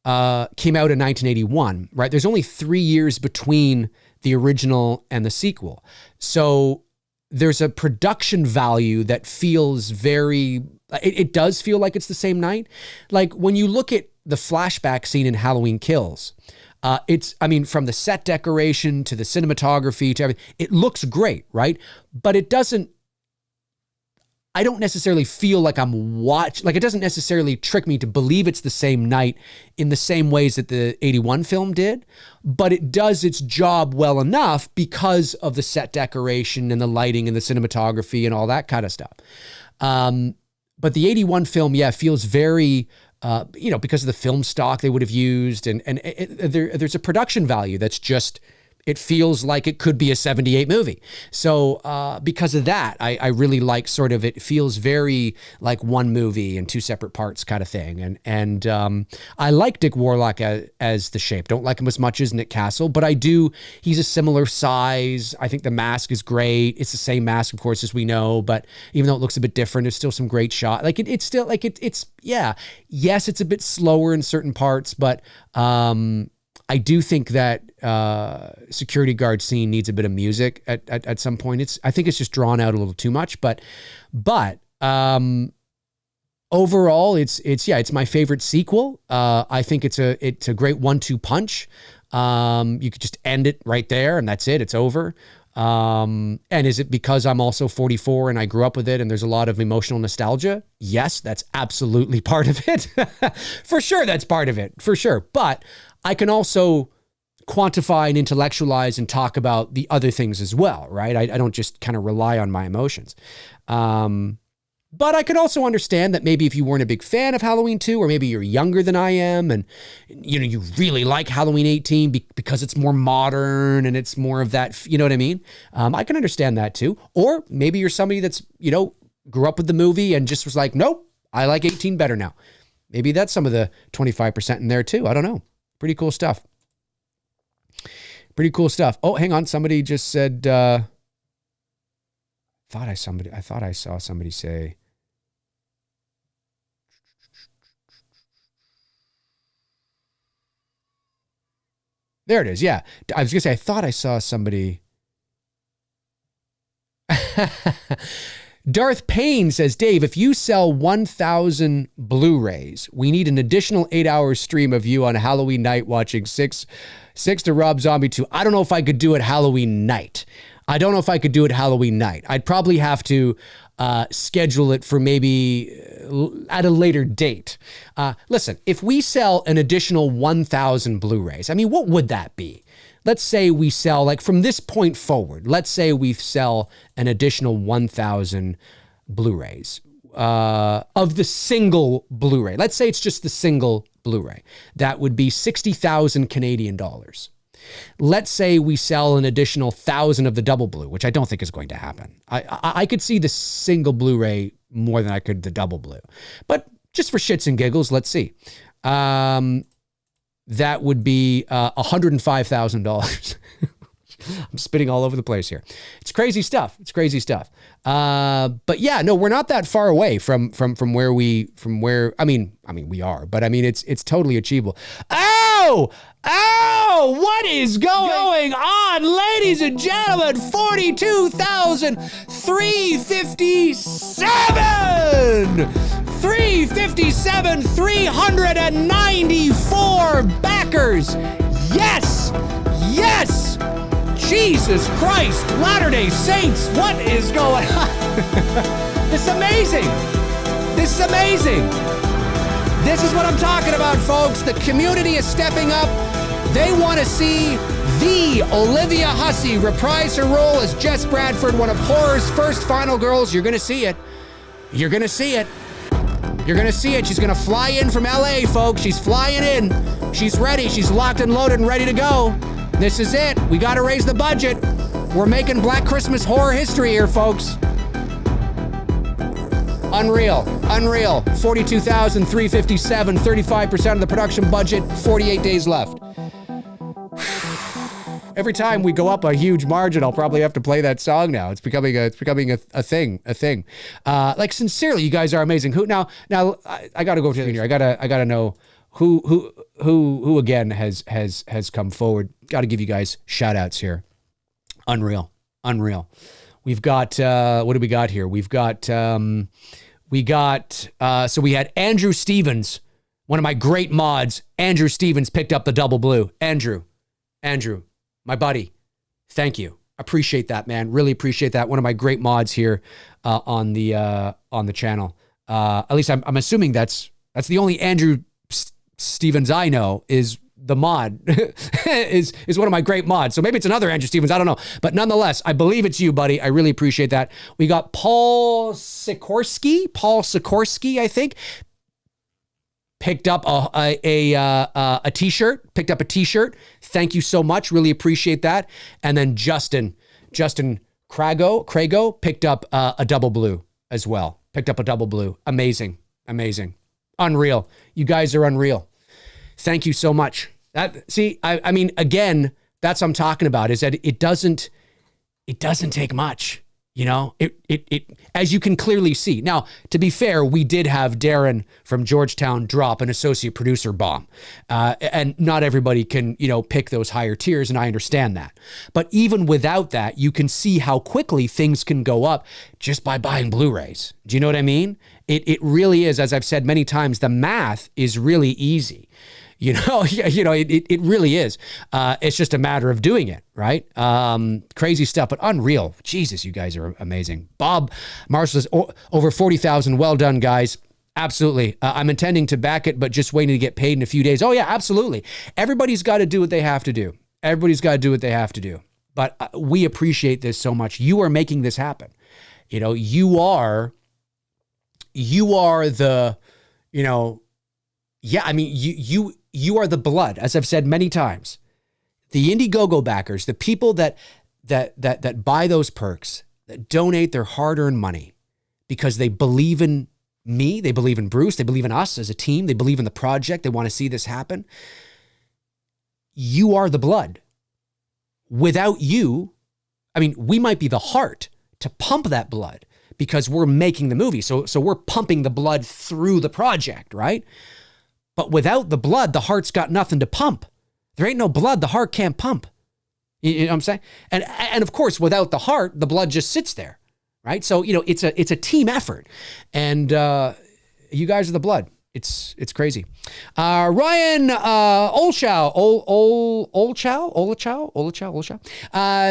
[SPEAKER 1] came out in 1981, right? There's only 3 years between the original and the sequel. So there's a production value that feels it does feel like it's the same night. Like when you look at the flashback scene in Halloween Kills, from the set decoration to the cinematography to everything, it looks great, right? But I don't necessarily feel like it doesn't necessarily trick me to believe it's the same night in the same ways that the 81 film did, but it does its job well enough because of the set decoration and the lighting and the cinematography and all that kind of stuff. But the 81 film, feels very, because of the film stock they would have used, and there's a production value that's just It feels like it could be a 78 movie. So because of that, I really like sort of, it feels very like one movie and two separate parts kind of thing. And I like Dick Warlock as the Shape. Don't like him as much as Nick Castle, but I do. He's a similar size. I think the mask is great. It's the same mask, of course, as we know, but even though it looks a bit different, there's still some great shot. Like it's still like it's yeah. Yes, it's a bit slower in certain parts, but I do think that security guard scene needs a bit of music at some point. I think it's just drawn out a little too much, but overall, it's my favorite sequel. I think it's a great 1-2 punch. You could just end it right there and that's it. It's over. And is it because I'm also 44 and I grew up with it and there's a lot of emotional nostalgia? Yes, that's absolutely part of it. For sure, that's part of it. For sure. But I can also quantify and intellectualize and talk about the other things as well, right? I don't just kind of rely on my emotions. But I can also understand that maybe if you weren't a big fan of Halloween 2, or maybe you're younger than I am, and you really like Halloween 18 because it's more modern and it's more of that, you know what I mean? I can understand that too. Or maybe you're somebody that's, grew up with the movie and just was like, nope, I like 18 better now. Maybe that's some of the 25% in there too. I don't know. Pretty cool stuff. Pretty cool stuff. Oh, hang on. Somebody just said, I thought I saw somebody say, there it is. Yeah. I was going to say, I thought I saw somebody. Darth Payne says, Dave, if you sell 1,000 Blu-rays, we need an additional 8-hour stream of you on Halloween night watching six to Rob Zombie 2. I don't know if I could do it Halloween night. I'd probably have to schedule it for maybe at a later date. Listen, if we sell an additional 1,000 Blu-rays, I mean, what would that be? Let's say we sell, like from this point forward, let's say we sell an additional 1,000 Blu-rays of the single Blu-ray. Let's say it's just the single Blu-ray. That would be 60,000 Canadian dollars. Let's say we sell an additional 1,000 of the double blue, which I don't think is going to happen. I could see the single Blu-ray more than I could the double blue. But just for shits and giggles, let's see. That would be $105,000. I'm spitting all over the place here. It's crazy stuff. But yeah, no, we're not that far away from where I mean, we are, but I mean, it's totally achievable. Oh, what is going on, ladies and gentlemen? 42,357! 394 backers. Yes. Jesus Christ, Latter-day Saints, what is going on? This is amazing. This is what I'm talking about, folks. The community is stepping up. They want to see the Olivia Hussey reprise her role as Jess Bradford, one of horror's first final girls. You're going to see it. She's going to fly in from LA, folks. She's flying in. She's ready. She's locked and loaded and ready to go. This is it. We got to raise the budget. We're making Black Christmas horror history here, folks. Unreal. 42,357, 35% of the production budget, 48 days left. Every time we go up a huge margin, I'll probably have to play that song now. It's becoming a thing. Like, sincerely, you guys are amazing. Now I got to go to the here. I got to know who again has come forward. Got to give you guys shout outs here. Unreal. We've got, what do we got here? We've got, so we had Andrew Stevens, one of my great mods. Andrew Stevens picked up the double blue. Andrew, my buddy, thank you. Appreciate that, man. Really appreciate that. One of my great mods here on the channel. At least I'm assuming that's the only Andrew Stevens I know is the mod is one of my great mods. So maybe it's another Andrew Stevens. I don't know. But nonetheless, I believe it's you, buddy. I really appreciate that. We got Paul Sikorsky, I think. picked up a t-shirt, Thank you so much. Really appreciate that. And then Justin Crago picked up a double blue as well. Amazing. Unreal. You guys are unreal. Thank you so much. I mean, again, that's what I'm talking about, is that it doesn't take much. It as you can clearly see. Now, to be fair, we did have Darren from Georgetown drop an associate producer bomb. And not everybody can, pick those higher tiers, and I understand that. But even without that, you can see how quickly things can go up just by buying Blu-rays. Do you know what I mean? It really is, as I've said many times, the math is really easy. It really is. It's just a matter of doing it, right? Crazy stuff, but unreal. Jesus, you guys are amazing. Bob Marshall says, over 40,000. Well done, guys. Absolutely. I'm intending to back it, but just waiting to get paid in a few days. Oh yeah, absolutely. Everybody's got to do what they have to do. But we appreciate this so much. You are making this happen. You are the, you are the blood, as I've said many times. The Indiegogo backers, the people that buy those perks, that donate their hard-earned money because they believe in me, they believe in Bruce, they believe in us as a team, they believe in the project, they want to see this happen. You are the blood. Without you, we might be the heart to pump that blood because we're making the movie. So we're pumping the blood through the project, right? But without the blood, the heart's got nothing to pump. There ain't no blood, the heart can't pump. You know what I'm saying? And of course, without the heart, the blood just sits there, right? So, it's a team effort. And you guys are the blood. It's crazy. Ryan Olchow.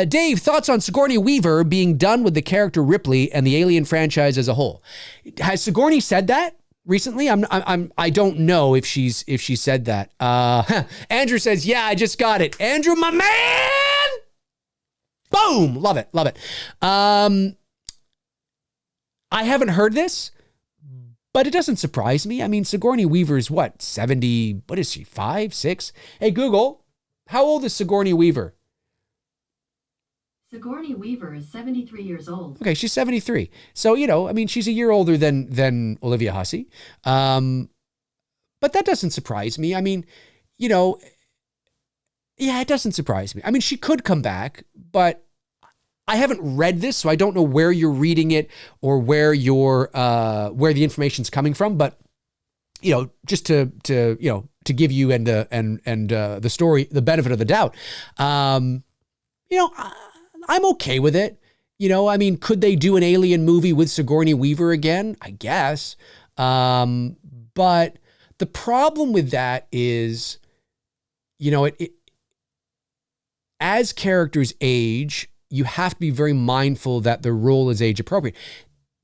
[SPEAKER 1] Dave, thoughts on Sigourney Weaver being done with the character Ripley and the Alien franchise as a whole? Has Sigourney said that recently? I don't know if she said that. Andrew says, yeah, I just got it. Andrew, my man. Boom. Love it. I haven't heard this, but it doesn't surprise me. Sigourney Weaver is what, 70, what is she, 5, 6? Hey, Google, how old is Sigourney Weaver?
[SPEAKER 2] Sigourney Weaver is 73 years old.
[SPEAKER 1] Okay, she's 73. So, she's a year older than Olivia Hussey. But that doesn't surprise me. Yeah, it doesn't surprise me. She could come back, but I haven't read this, so I don't know where you're reading it or where the information's coming from. But just to give you and the story the benefit of the doubt, I'm okay with it. Could they do an Alien movie with Sigourney Weaver again? I guess. But the problem with that is, as characters age, you have to be very mindful that the role is age appropriate.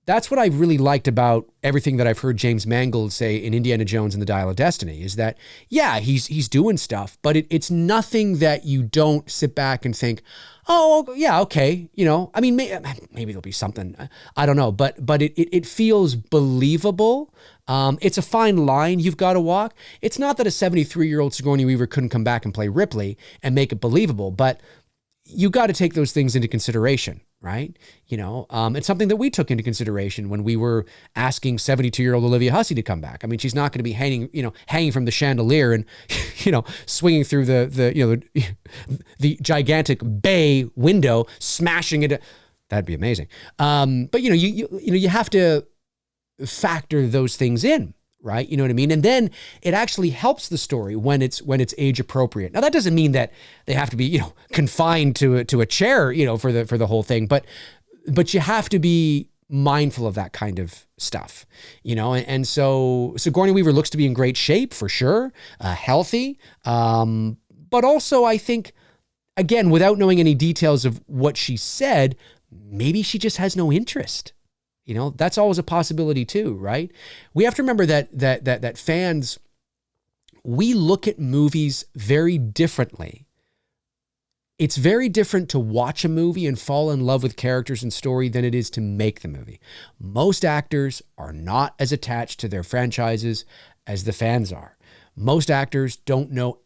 [SPEAKER 1] That's what I really liked about everything that I've heard James Mangold say in Indiana Jones and the Dial of Destiny, is that, yeah, he's doing stuff, but it's nothing that you don't sit back and think, oh, yeah, okay. Maybe there'll be something, I don't know, but it feels believable. It's a fine line you've got to walk. It's not that a 73-year-old Sigourney Weaver couldn't come back and play Ripley and make it believable, but you got to take those things into consideration, right? It's something that we took into consideration when we were asking 72-year-old Olivia Hussey to come back. She's not going to be hanging from the chandelier and, swinging through the gigantic bay window, smashing it. That'd be amazing. But you have to factor those things in, right? You know what I mean? And then it actually helps the story when it's age appropriate. Now that doesn't mean that they have to be, confined to a chair, for the whole thing, but you have to be mindful of that kind of stuff, and so Sigourney Weaver looks to be in great shape for sure, healthy. But also I think, again, without knowing any details of what she said, maybe she just has no interest. That's always a possibility too, right? We have to remember that fans, we look at movies very differently. It's very different to watch a movie and fall in love with characters and story than it is to make the movie. Most actors are not as attached to their franchises as the fans are. Most actors don't know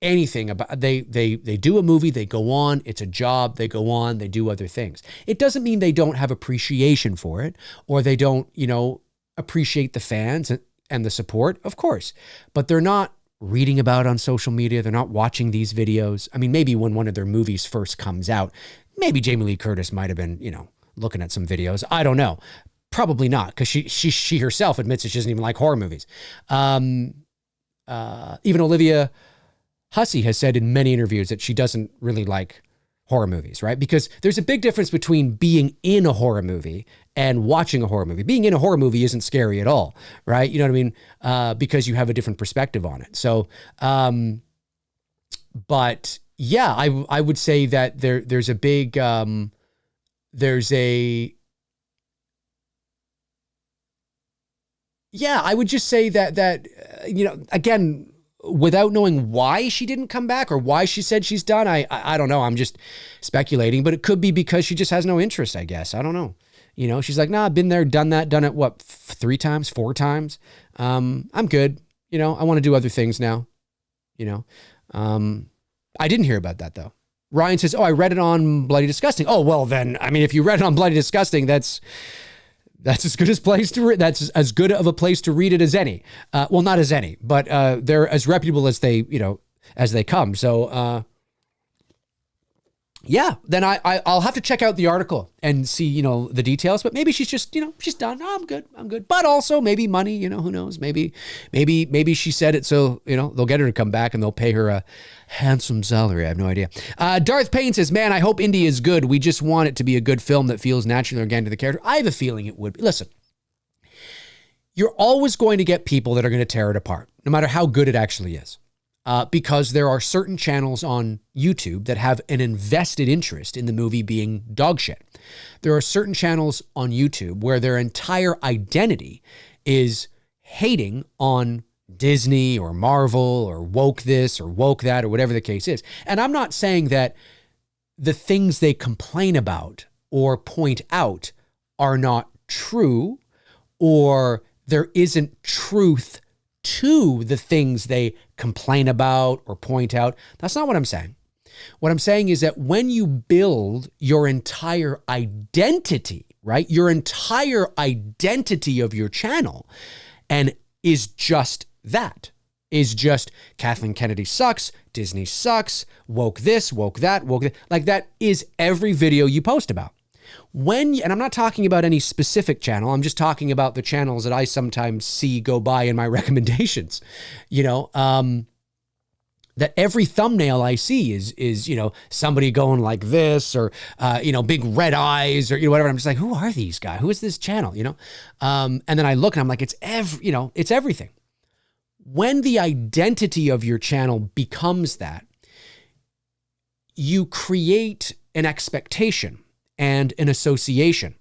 [SPEAKER 1] anything about, they do a movie, they go on, it's a job, they go on, they do other things. It doesn't mean they don't have appreciation for it, or they don't, appreciate the fans and the support, of course, but they're not reading about it on social media. They're not watching these videos. I mean, maybe when one of their movies first comes out, maybe Jamie Lee Curtis might have been, looking at some videos. I don't know. Probably not, because she herself admits that she doesn't even like horror movies. Even Olivia Hussey has said in many interviews that she doesn't really like horror movies, right? Because there's a big difference between being in a horror movie and watching a horror movie. Being in a horror movie isn't scary at all, right? You know what I mean? Because you have a different perspective on it. So, but yeah, I would say that there's a big, yeah, I would just say that again, without knowing why she didn't come back or why she said she's done, I don't know. I'm just speculating, but it could be because she just has no interest, I guess. I don't know. She's like, nah, I've been there, done that, done it, what, 3 times, 4 times? I'm good. I want to do other things now. I didn't hear about that though. Ryan says, oh, I read it on Bloody Disgusting. Oh, well then, I mean, if you read it on Bloody Disgusting, that's as good as place to read. That's as good of a place to read it as any. Well, not as any, but they're as reputable as they come. So yeah, then I'll have to check out the article and see the details. But maybe she's just she's done. Oh, I'm good. But also maybe money. Who knows? Maybe she said it so they'll get her to come back and they'll pay her a handsome salary. I have no idea. Darth Payne says, man, I hope Indie is good. We just want it to be a good film that feels naturally organic to the character. I have a feeling it would be. Listen, you're always going to get people that are going to tear it apart, no matter how good it actually is. Because there are certain channels on YouTube that have an invested interest in the movie being dog shit. There are certain channels on YouTube where their entire identity is hating on Disney or Marvel or woke this or woke that or whatever the case is. And I'm not saying that the things they complain about or point out are not true, or there isn't truth to the things they complain about or point out. That's not what I'm saying. What I'm saying is that when you build your entire identity, right? Your entire identity of your channel and is just that, is just Kathleen Kennedy sucks, Disney sucks, woke this, woke that, woke that. Like that is every video you post about. And I'm not talking about any specific channel. I'm just talking about the channels that I sometimes see go by in my recommendations, that every thumbnail I see is somebody going like this or, big red eyes or, whatever. I'm just like, who are these guys? Who is this channel? And then I look and I'm like, it's everything. When the identity of your channel becomes that, you create an expectation and an association.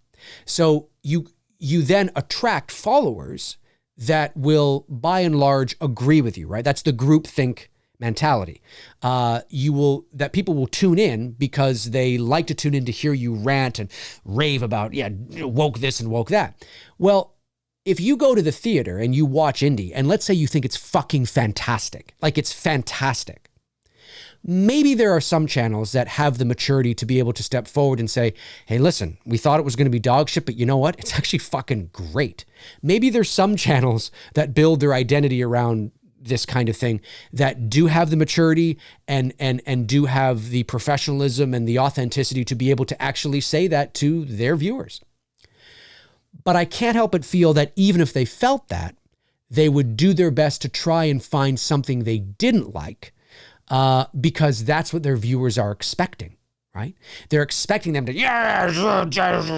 [SPEAKER 1] So you then attract followers that will, by and large, agree with you, right? That's the groupthink mentality. That people will tune in because they like to tune in to hear you rant and rave about, woke this and woke that. Well, if you go to the theater and you watch Indie, and let's say you think it's fucking fantastic, like it's fantastic, maybe there are some channels that have the maturity to be able to step forward and say, hey, listen, we thought it was going to be dog shit, but you know what? It's actually fucking great. Maybe there's some channels that build their identity around this kind of thing that do have the maturity and do have the professionalism and the authenticity to be able to actually say that to their viewers. But I can't help but feel that even if they felt that, they would do their best to try and find something they didn't like, because that's what their viewers are expecting, right? They're expecting them to,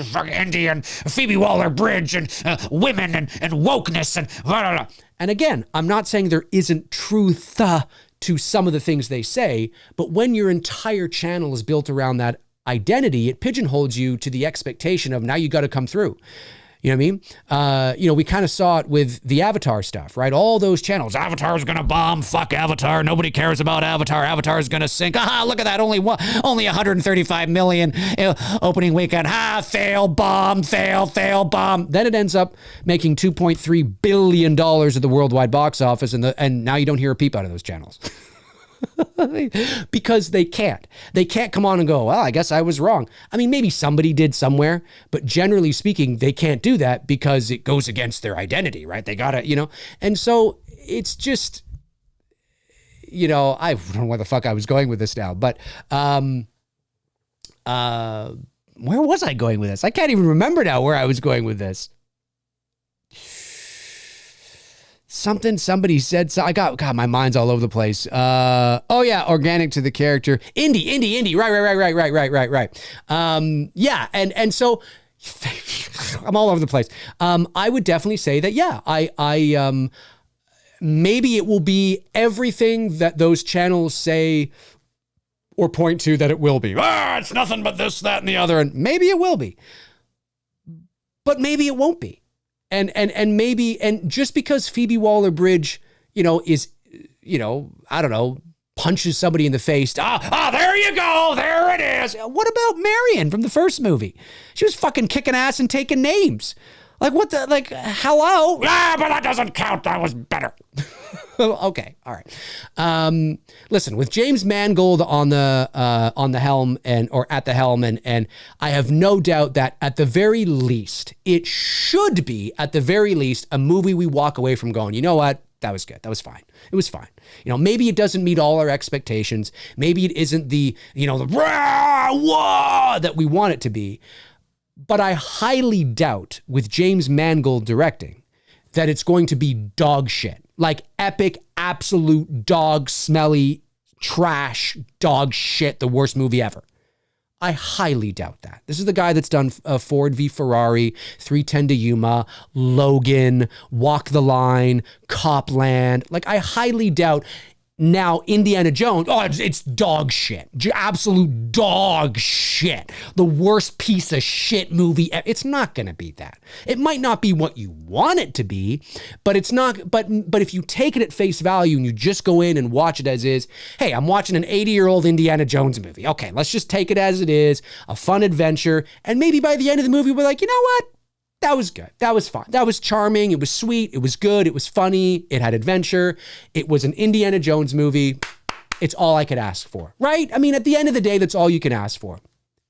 [SPEAKER 1] fucking Indy and Phoebe Waller-Bridge and women and wokeness and blah, blah, blah. And again, I'm not saying there isn't truth to some of the things they say, but when your entire channel is built around that identity, it pigeonholes you to the expectation of now you got to come through. You know what I mean? We kind of saw it with the Avatar stuff, right? All those channels. Avatar's going to bomb. Fuck Avatar. Nobody cares about Avatar. Avatar's going to sink. Look at that. Only 135 million opening weekend. Fail, bomb, fail, bomb. Then it ends up making $2.3 billion at the worldwide box office. And now you don't hear a peep out of those channels. Because they can't come on and go, well, I guess I was wrong. I mean, maybe somebody did somewhere, but generally speaking, they can't do that because it goes against their identity, right? They gotta, and so it's just, I don't know where the fuck I was going with this now, but, where was I going with this? I can't even remember now where I was going with this. Somebody said, so God, my mind's all over the place. Organic to the character. Indie. Right. And so I'm all over the place. I would definitely say that, maybe it will be everything that those channels say or point to that it will be. It's nothing but this, that, and the other. And maybe it will be, but maybe it won't be. And maybe, and just because Phoebe Waller-Bridge, is, I don't know, punches somebody in the face. There you go. There it is. What about Marion from the first movie? She was fucking kicking ass and taking names. Hello? But that doesn't count. That was better. Okay. All right. Listen, with James Mangold on the helm or at the helm, and I have no doubt that at the very least, it should be at the very least a movie we walk away from going, you know what? That was good. That was fine. It was fine. Maybe it doesn't meet all our expectations. Maybe it isn't the rah, wah, that we want it to be. But I highly doubt with James Mangold directing that it's going to be dog shit. Like epic, absolute dog, smelly, trash, dog shit, the worst movie ever. I highly doubt that. This is the guy that's done Ford v Ferrari, 310 to Yuma, Logan, Walk the Line, Copland. I highly doubt. Now, Indiana Jones, it's dog shit. Absolute dog shit. The worst piece of shit movie. It's not going to be that. It might not be what you want it to be, but it's not. But if you take it at face value and you just go in and watch it as is, hey, I'm watching an 80-year-old Indiana Jones movie. Okay, let's just take it as it is, a fun adventure. And maybe by the end of the movie, we're like, you know what? That was good. That was fun. That was charming. It was sweet. It was good. It was funny. It had adventure. It was an Indiana Jones movie. It's all I could ask for, right? I mean, at the end of the day, that's all you can ask for,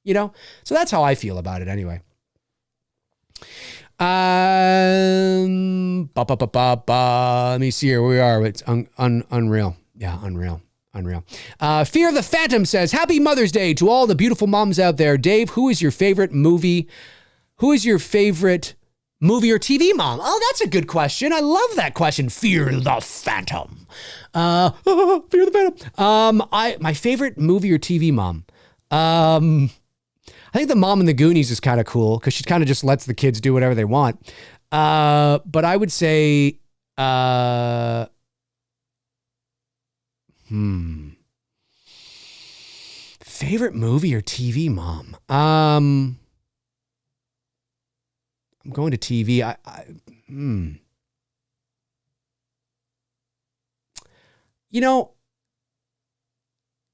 [SPEAKER 1] So that's how I feel about it anyway. Let me see here. Where we are. It's unreal. Yeah, unreal. Fear of the Phantom says, Happy Mother's Day to all the beautiful moms out there. Dave, who is your favorite movie? Who is your favorite movie or TV mom? Oh, that's a good question. I love that question. Fear the Phantom. Fear the Phantom. My favorite movie or TV mom. I think the mom in the Goonies is kind of cool because she kind of just lets the kids do whatever they want. But I would say, favorite movie or TV mom. I'm going to TV.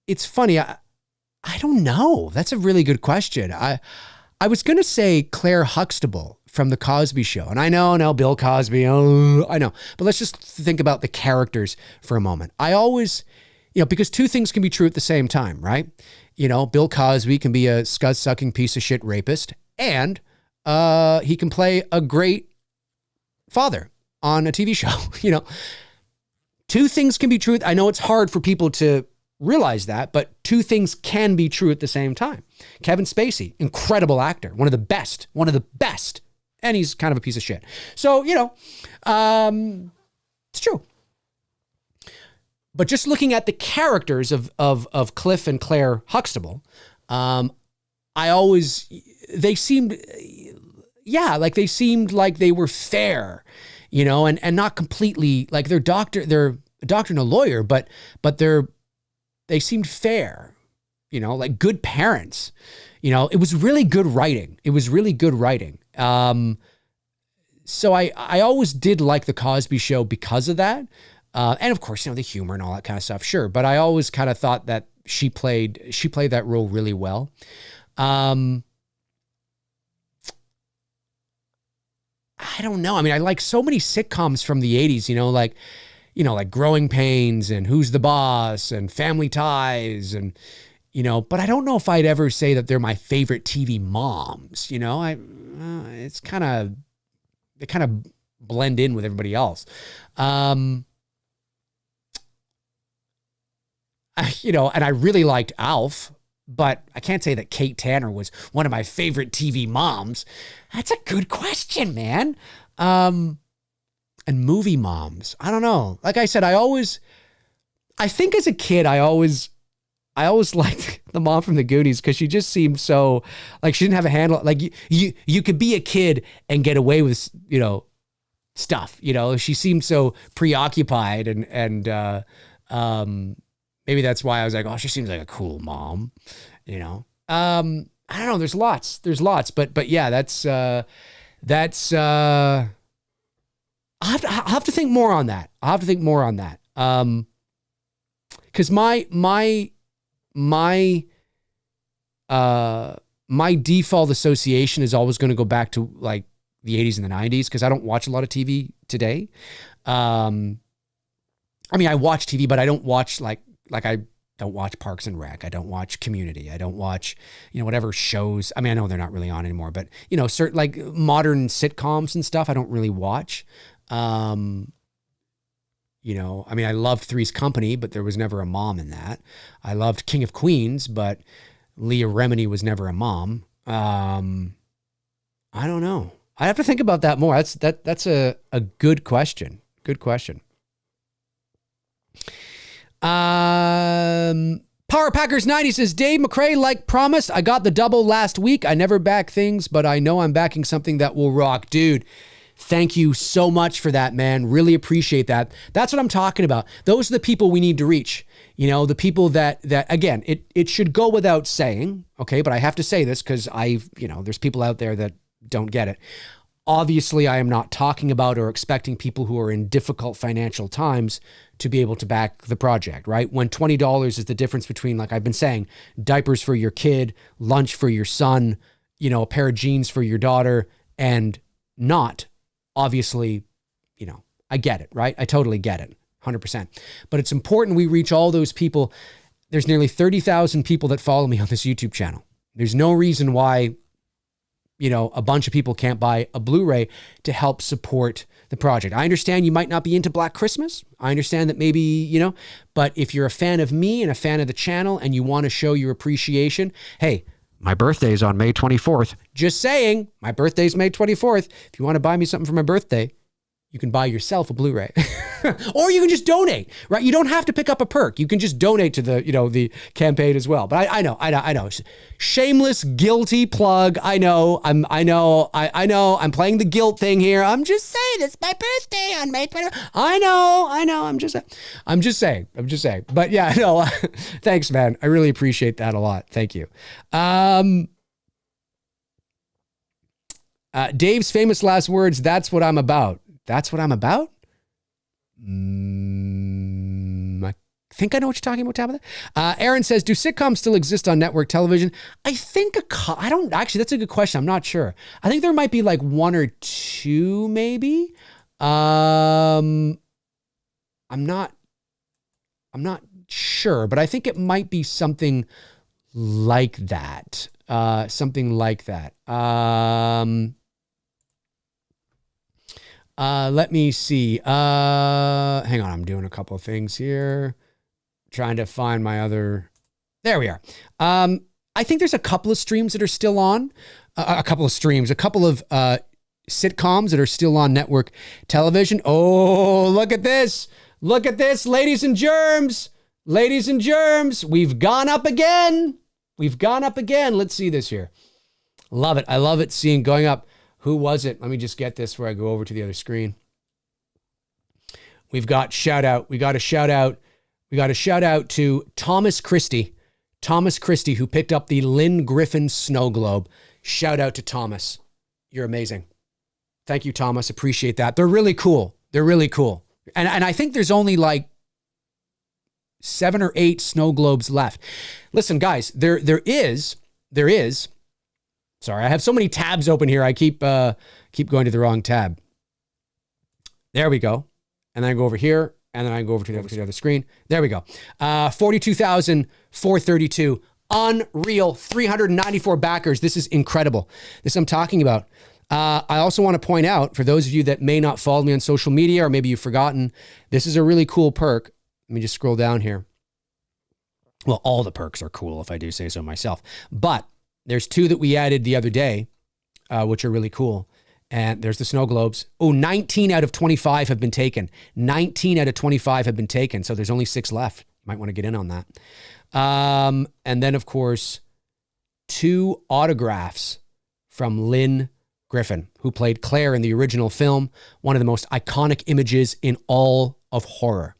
[SPEAKER 1] It's funny. I don't know. That's a really good question. I was going to say Claire Huxtable from The Cosby Show. And I know, Bill Cosby. I know. But let's just think about the characters for a moment. I always, because two things can be true at the same time, right? Bill Cosby can be a scud-sucking piece of shit rapist, and he can play a great father on a TV show. Two things can be true. I know it's hard for people to realize that, but two things can be true at the same time. Kevin Spacey, incredible actor, one of the best, and he's kind of a piece of shit. So, it's true. But just looking at the characters of Cliff and Claire Huxtable, they seemed like they were fair, and not completely like they're a doctor and a lawyer, but they seemed fair, like good parents. It was really good writing. so I always did like the Cosby Show because of that. And of course, the humor and all that kind of stuff. Sure. But I always kind of thought that she played that role really well. I don't know. I mean, I like so many sitcoms from the 80s, like Growing Pains and Who's the Boss and Family Ties and, but I don't know if I'd ever say that they're my favorite TV moms. It's they kind of blend in with everybody else. And I really liked Alf, but I can't say that Kate Tanner was one of my favorite TV moms. That's a good question, man. And movie moms, I don't know. Like I said, I think as a kid, I always liked the mom from the Goonies because she just seemed so, like, she didn't have a handle. Like you could be a kid and get away with, stuff, she seemed so preoccupied and maybe that's why I was like, oh, she seems like a cool mom, I don't know. There's lots, but yeah, that's I'll have to think more on that. Cause my default association is always going to go back to like the 80s and the 90s because I don't watch a lot of TV today. I mean, I watch TV, but I don't watch like I don't watch Parks and Rec. I don't watch Community. I don't watch, whatever shows. I mean, I know they're not really on anymore, but certain like modern sitcoms and stuff, I don't really watch. I mean, I loved Three's Company, but there was never a mom in that. I loved King of Queens, but Leah Remini was never a mom. I don't know. I have to think about that more. That's a good question. Good question. Power Packers 90 says, Dave McCrae, like promised, I got the double last week. I never back things, but I know I'm backing something that will rock. Dude, thank you so much for that, man. Really appreciate that. That's what I'm talking about. Those are the people we need to reach. The people that again, it should go without saying, okay, but I have to say this because there's people out there that don't get it. Obviously, I am not talking about or expecting people who are in difficult financial times to be able to back the project, right? When $20 is the difference between, like I've been saying, diapers for your kid, lunch for your son, a pair of jeans for your daughter, and not, obviously, I get it, right? I totally get it, 100%. But it's important we reach all those people. There's nearly 30,000 people that follow me on this YouTube channel. There's no reason why a bunch of people can't buy a Blu-ray to help support the project. I understand you might not be into Black Christmas. I understand that maybe, but if you're a fan of me and a fan of the channel and you want to show your appreciation, hey, my birthday's on May 24th. Just saying, my birthday's May 24th. If you want to buy me something for my birthday, you can buy yourself a Blu-ray. Or you can just donate, right? You don't have to pick up a perk. You can just donate to the, the campaign as well. But I know. Shameless, guilty plug. I know. I'm playing the guilt thing here. I'm just saying it's my birthday on May 20th. I know. I'm just saying. But yeah, no, thanks, man. I really appreciate that a lot. Thank you. Dave's famous last words. That's what I'm about. That's what I'm about? I think I know what you're talking about, Tabitha. Aaron says, do sitcoms still exist on network television? I think I don't actually, that's a good question. I'm not sure. I think there might be like one or two, maybe. I'm not sure, but I think it might be something like that. Let me see. Hang on. I'm doing a couple of things here. Trying to find my other. There we are. I think there's a couple of streams that are still on. A couple of sitcoms that are still on network television. Oh, look at this. Look at this, ladies and germs. We've gone up again. Let's see this here. Love it. I love it seeing going up. Who was it? Let me just get this where I go over to the other screen. We got a shout out to Thomas Christie, who picked up the Lynn Griffin Snow Globe. Shout out to Thomas. You're amazing. Thank you, Thomas. Appreciate that. They're really cool. They're really cool. And I think there's only like 7 or 8 snow globes left. Listen, guys, there is. Sorry, I have so many tabs open here. I keep going to the wrong tab. There we go. And then I go over here, and then I go over to the other screen. There we go. 42,432. Unreal. 394 backers. This is incredible. This I'm talking about. I also want to point out, for those of you that may not follow me on social media, or maybe you've forgotten, this is a really cool perk. Let me just scroll down here. Well, all the perks are cool, if I do say so myself. But there's 2 that we added the other day, which are really cool. And there's the snow globes. Oh, 19 out of 25 have been taken. 19 out of 25 have been taken. So there's only 6 left. You might want to get in on that. And then, of course, 2 autographs from Lynn Griffin, who played Claire in the original film, one of the most iconic images in all of horror.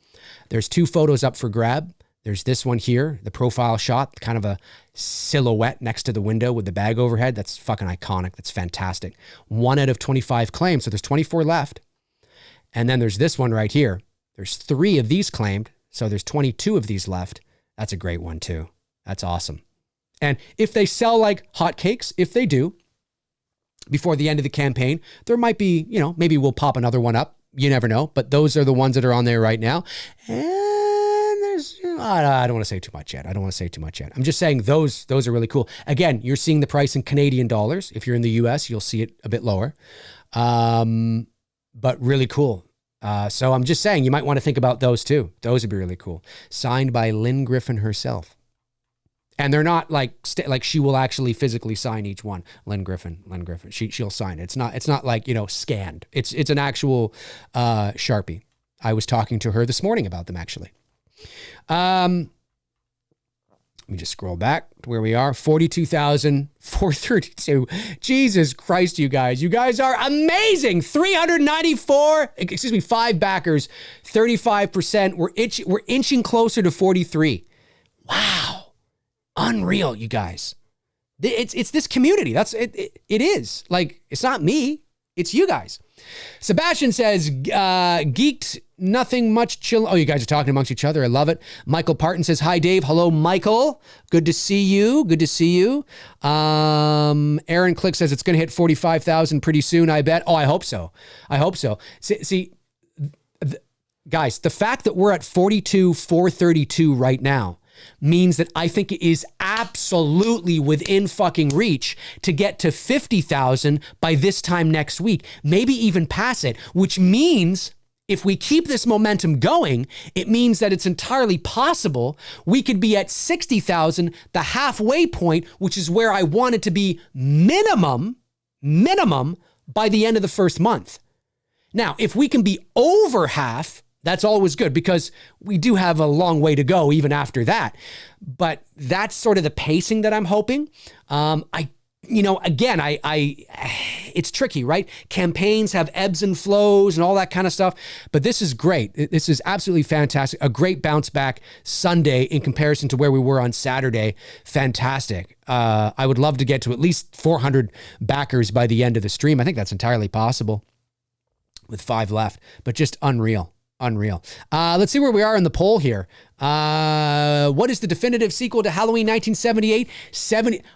[SPEAKER 1] There's 2 photos up for grab. There's this one here, the profile shot, kind of a silhouette next to the window with the bag overhead. That's fucking iconic. That's fantastic. 1 out of 25 claimed, so there's 24 left. And then there's this one right here. There's 3 of these claimed, so there's 22 of these left. That's a great one too. That's awesome. And if they sell like hotcakes, if they do, before the end of the campaign, there might be, maybe we'll pop another one up. You never know. But those are the ones that are on there right now. And there's, I don't want to say too much yet. I'm just saying those are really cool. Again, you're seeing the price in Canadian dollars. If you're in the US, you'll see it a bit lower. But really cool. So I'm just saying you might want to think about those too. Those would be really cool. Signed by Lynn Griffin herself. And they're not like she will actually physically sign each one. Lynn Griffin. She'll sign it. It's not like, scanned. It's an actual Sharpie. I was talking to her this morning about them actually. Let me just scroll back to where we are. 42,432. Jesus Christ, you guys. You guys are amazing. 5 backers, 35%. We're inching closer to 43. Wow. Unreal, you guys. It's this community. That's it is. Like, it's not me. It's you guys. Sebastian says, geeked, nothing much chill. Oh, you guys are talking amongst each other. I love it. Michael Parton says, hi, Dave. Hello, Michael. Good to see you. Aaron Click says it's going to hit 45,000 pretty soon, I bet. Oh, I hope so. See, guys, the fact that we're at 42,432 right now means that I think it is absolutely within fucking reach to get to 50,000 by this time next week, maybe even pass it, which means if we keep this momentum going, it means that it's entirely possible we could be at 60,000, the halfway point, which is where I want it to be minimum by the end of the first month. Now, if we can be over half, that's always good because we do have a long way to go even after that. But that's sort of the pacing that I'm hoping. It's tricky, right? Campaigns have ebbs and flows and all that kind of stuff. But this is great. This is absolutely fantastic. A great bounce back Sunday in comparison to where we were on Saturday. Fantastic. I would love to get to at least 400 backers by the end of the stream. I think that's entirely possible with 5 left, but just unreal. Let's see where we are in the poll here. What is the definitive sequel to Halloween 1978?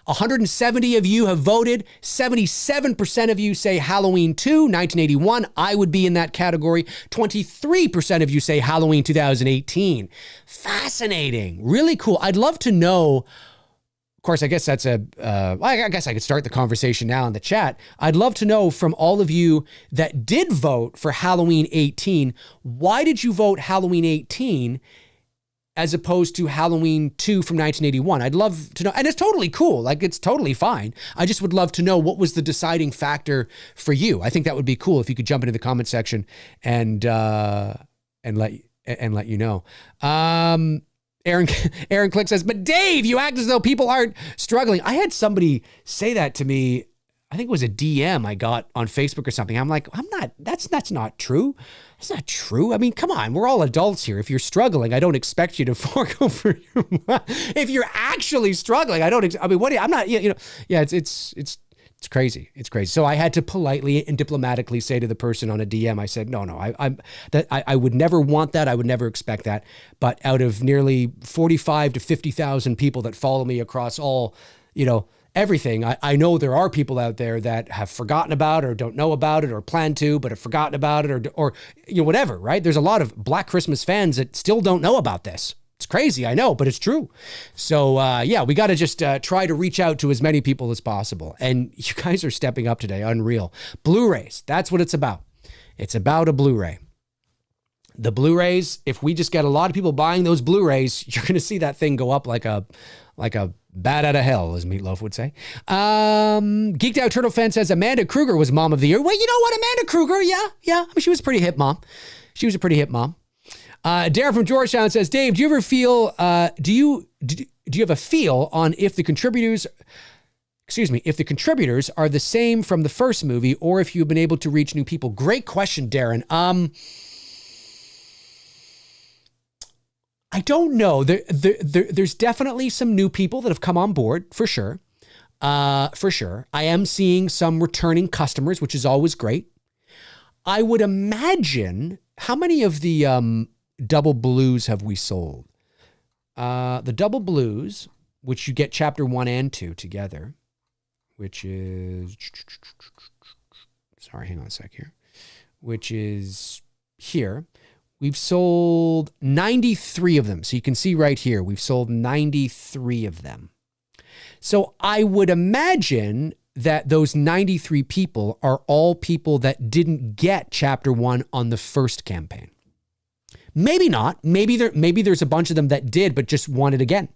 [SPEAKER 1] 170 of you have voted. 77% of you say Halloween 2, 1981. I would be in that category. 23% of you say Halloween 2018. Fascinating. Really cool. I'd love to know. Of course, I guess I guess I could start the conversation now in the chat. I'd love to know from all of you that did vote for Halloween 18, why did you vote Halloween 18 as opposed to Halloween 2 from 1981? I'd love to know. And it's totally cool. Like, it's totally fine. I just would love to know what was the deciding factor for you. I think that would be cool if you could jump into the comment section and let you know. Aaron Click says, but Dave, you act as though people aren't struggling. I had somebody say that to me. I think it was a DM I got on Facebook or something. I'm like, that's not true. It's not true. I mean, come on, we're all adults here. If you're struggling, I don't expect you to fork over your If you're actually struggling, I'm not, it's It's crazy. It's crazy. So I had to politely and diplomatically say to the person on a DM, I said, no, I would never want that. I would never expect that. But out of nearly 45 to 50,000 people that follow me across all, everything, I know there are people out there that have forgotten about it or don't know about it or plan to, but have forgotten about it or whatever, right? There's a lot of Black Christmas fans that still don't know about this. It's crazy, I know, but it's true. So, we got to just try to reach out to as many people as possible. And you guys are stepping up today. Unreal. Blu-rays, that's what it's about. It's about a Blu-ray. The Blu-rays, if we just get a lot of people buying those Blu-rays, you're going to see that thing go up like a bat out of hell, as Meatloaf would say. Geeked Out Turtle Fan says Amanda Kruger was Mom of the Year. Well, you know what, Amanda Kruger? Yeah. I mean, she was a pretty hip mom. Darren from Georgetown says, Dave, do you ever feel, do you have a feel on if the contributors are the same from the first movie or if you've been able to reach new people? Great question, Darren. I don't know. There's definitely some new people that have come on board for sure. I am seeing some returning customers, which is always great. I would imagine, how many of the, double blues have we sold? The double blues, which you get chapter 1 and 2 together, which is, sorry, hang on a sec here, which is here. We've sold 93 of them. So you can see right here, we've sold 93 of them. So I would imagine that those 93 people are all people that didn't get chapter 1 on the first campaign. Maybe not. Maybe there's a bunch of them that did, but just want it again.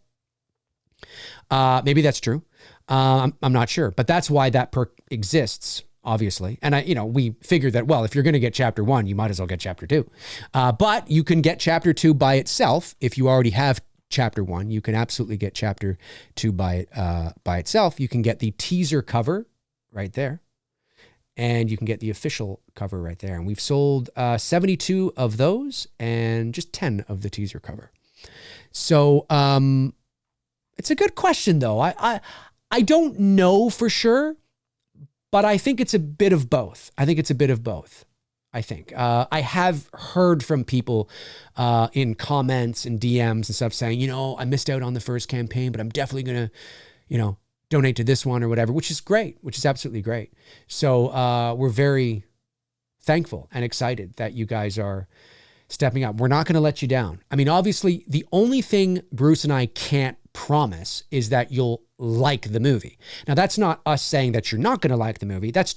[SPEAKER 1] Maybe that's true. I'm not sure, but that's why that perk exists, obviously. And we figured that, well, if you're going to get chapter 1, you might as well get chapter 2. But you can get chapter 2 by itself. If you already have chapter 1, you can absolutely get chapter 2 by itself. You can get the teaser cover right there. And you can get the official cover right there. And we've sold 72 of those and just 10 of the teaser cover. So it's a good question, though. I don't know for sure, but I think it's a bit of both. I have heard from people in comments and DMs and stuff saying, I missed out on the first campaign, but I'm definitely going to, donate to this one or whatever, which is great, which is absolutely great. So we're very thankful and excited that you guys are stepping up. We're not going to let you down. I mean, obviously, the only thing Bruce and I can't promise is that you'll like the movie. Now, that's not us saying that you're not going to like the movie. That's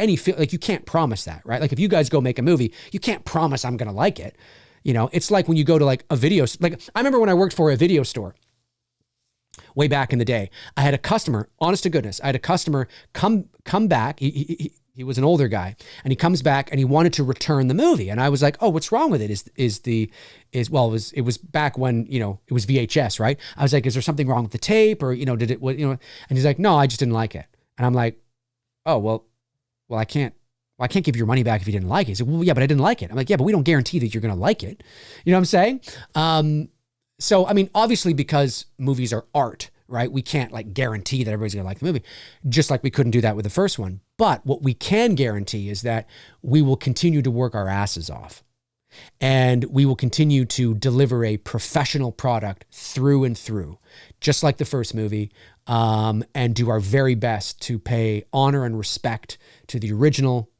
[SPEAKER 1] any feel, like you can't promise that, right? Like if you guys go make a movie, you can't promise I'm going to like it. It's like when you go to like a video, like I remember when I worked for a video store way back in the day, I had a customer, honest to goodness, come back. He was an older guy and he comes back and he wanted to return the movie. And I was like, oh, what's wrong with it? It was back when, it was VHS, right? I was like, is there something wrong with the tape or, did it, and he's like, no, I just didn't like it. And I'm like, oh, well, I can't give you your money back if you didn't like it. He's like, well, yeah, but I didn't like it. I'm like, yeah, but we don't guarantee that you're going to like it. You know what I'm saying? So, I mean, obviously because movies are art, right? We can't like guarantee that everybody's going to like the movie, just like we couldn't do that with the first one. But what we can guarantee is that we will continue to work our asses off and we will continue to deliver a professional product through and through, just like the first movie, and do our very best to pay honor and respect to the original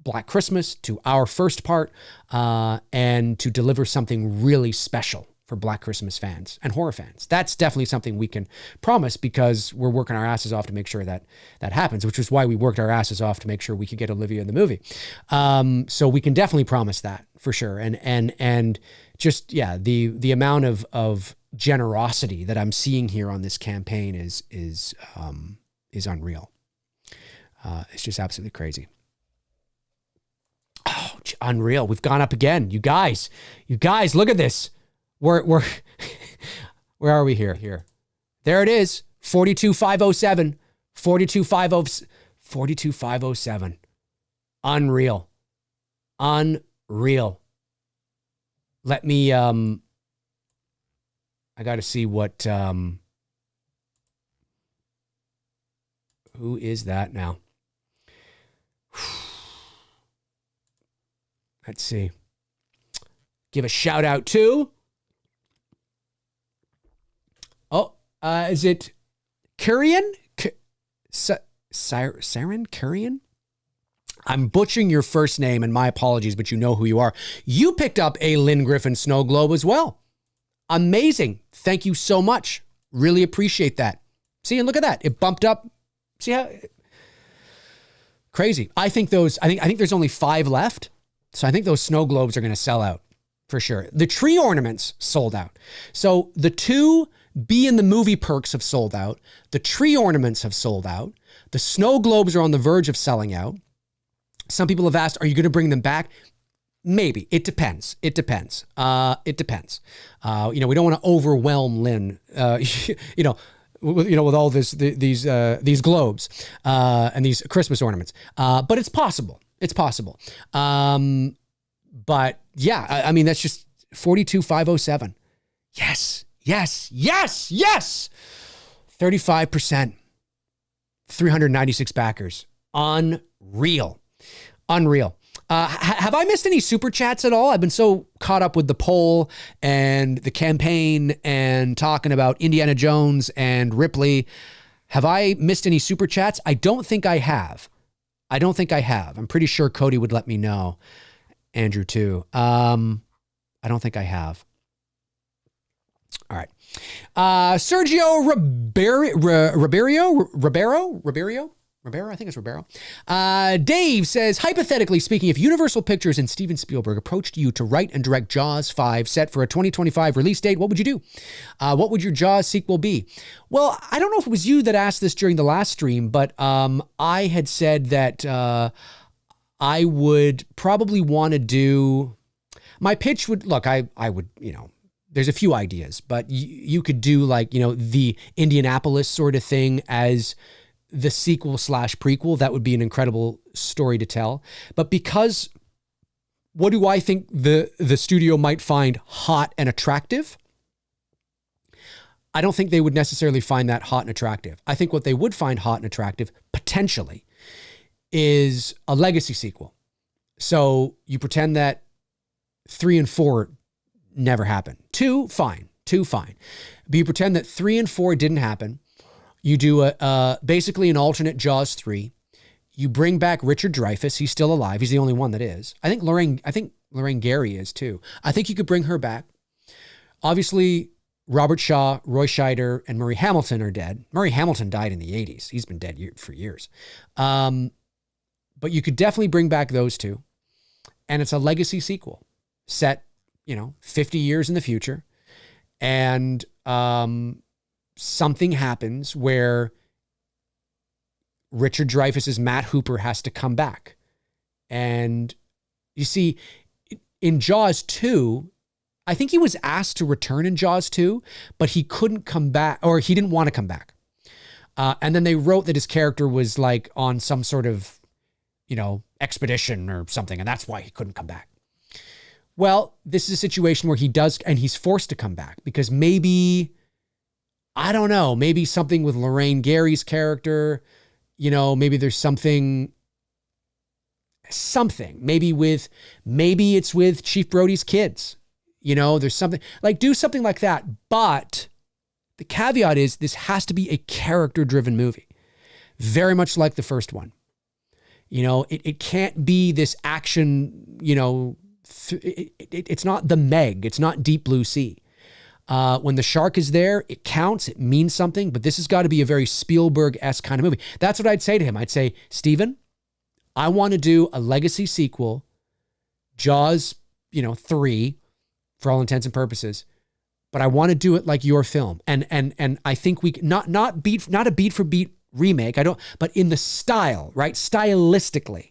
[SPEAKER 1] Black Christmas, to our first part, and to deliver something really special for Black Christmas fans and horror fans. That's definitely something we can promise because we're working our asses off to make sure that that happens, which is why we worked our asses off to make sure we could get Olivia in the movie. So we can definitely promise that for sure. And just, yeah, the amount of generosity that I'm seeing here on this campaign is unreal. It's just absolutely crazy. Oh, unreal. We've gone up again. You guys, look at this. We're where are we here? Here. There it is. 42,507. 42,507. Unreal. Let me I got to see what Who is that now? Let's see. Give a shout out to. Is it Kurian? Saren Kurian? I'm butchering your first name, and my apologies, but you know who you are. You picked up a Lynn Griffin Snow Globe as well. Amazing. Thank you so much. Really appreciate that. See, and look at that. It bumped up. See how crazy. I think there's only 5 left. So I think those snow globes are going to sell out for sure. The tree ornaments sold out. So the 2 Be in the Movie perks have sold out. The tree ornaments have sold out. The snow globes are on the verge of selling out. Some people have asked, are you going to bring them back? Maybe. It depends. It depends. We don't want to overwhelm Lynn, with all these globes and these Christmas ornaments. But it's possible. It's possible. But yeah, I mean, that's just 42,507. Yes. 35%. 396 backers. Unreal. Have I missed any super chats at all? I've been so caught up with the poll and the campaign and talking about Indiana Jones and Ripley. Have I missed any super chats? I don't think I have. I'm pretty sure Cody would let me know. Andrew too. I don't think I have. All right. Sergio Ribeiro, I think it's Ribeiro. Dave says, hypothetically speaking, if Universal Pictures and Steven Spielberg approached you to write and direct Jaws 5 set for a 2025 release date, what would you do? What would your Jaws sequel be? Well, I don't know if it was you that asked this during the last stream, but I had said that I would probably want to do, my pitch would, look, I would, there's a few ideas, but you could do like, the Indianapolis sort of thing as the sequel / prequel. That would be an incredible story to tell. But because what do I think the studio might find hot and attractive? I don't think they would necessarily find that hot and attractive. I think what they would find hot and attractive, potentially, is a legacy sequel. So you pretend that 3 and 4 never happened. 2, fine. But you pretend that 3 and 4 didn't happen. You do basically an alternate Jaws 3. You bring back Richard Dreyfuss. He's still alive. He's the only one that is. I think Lorraine Gary is too. I think you could bring her back. Obviously, Robert Shaw, Roy Scheider, and Murray Hamilton are dead. Murray Hamilton died in the 80s. He's been dead for years. But you could definitely bring back those 2. And it's a legacy sequel set, 50 years in the future. And something happens where Richard Dreyfuss's Matt Hooper has to come back. And you see, in Jaws 2, I think he was asked to return in Jaws 2, but he couldn't come back, or he didn't want to come back. And then they wrote that his character was like on some sort of, expedition or something, and that's why he couldn't come back. Well, this is a situation where he does, and he's forced to come back because maybe, I don't know, maybe something with Lorraine Gary's character, maybe there's something, maybe it's with Chief Brody's kids, there's something, like do something like that. But the caveat is this has to be a character-driven movie, very much like the first one. It can't be this action, it's not The Meg, it's not Deep Blue Sea. When the shark is there, it counts, it means something, but this has got to be a very Spielberg-esque kind of movie. That's what I'd say to him. I'd say, Steven, I want to do a legacy sequel, Jaws, 3, for all intents and purposes, but I want to do it like your film. And I think we not a beat for beat remake, but in the style, right? Stylistically,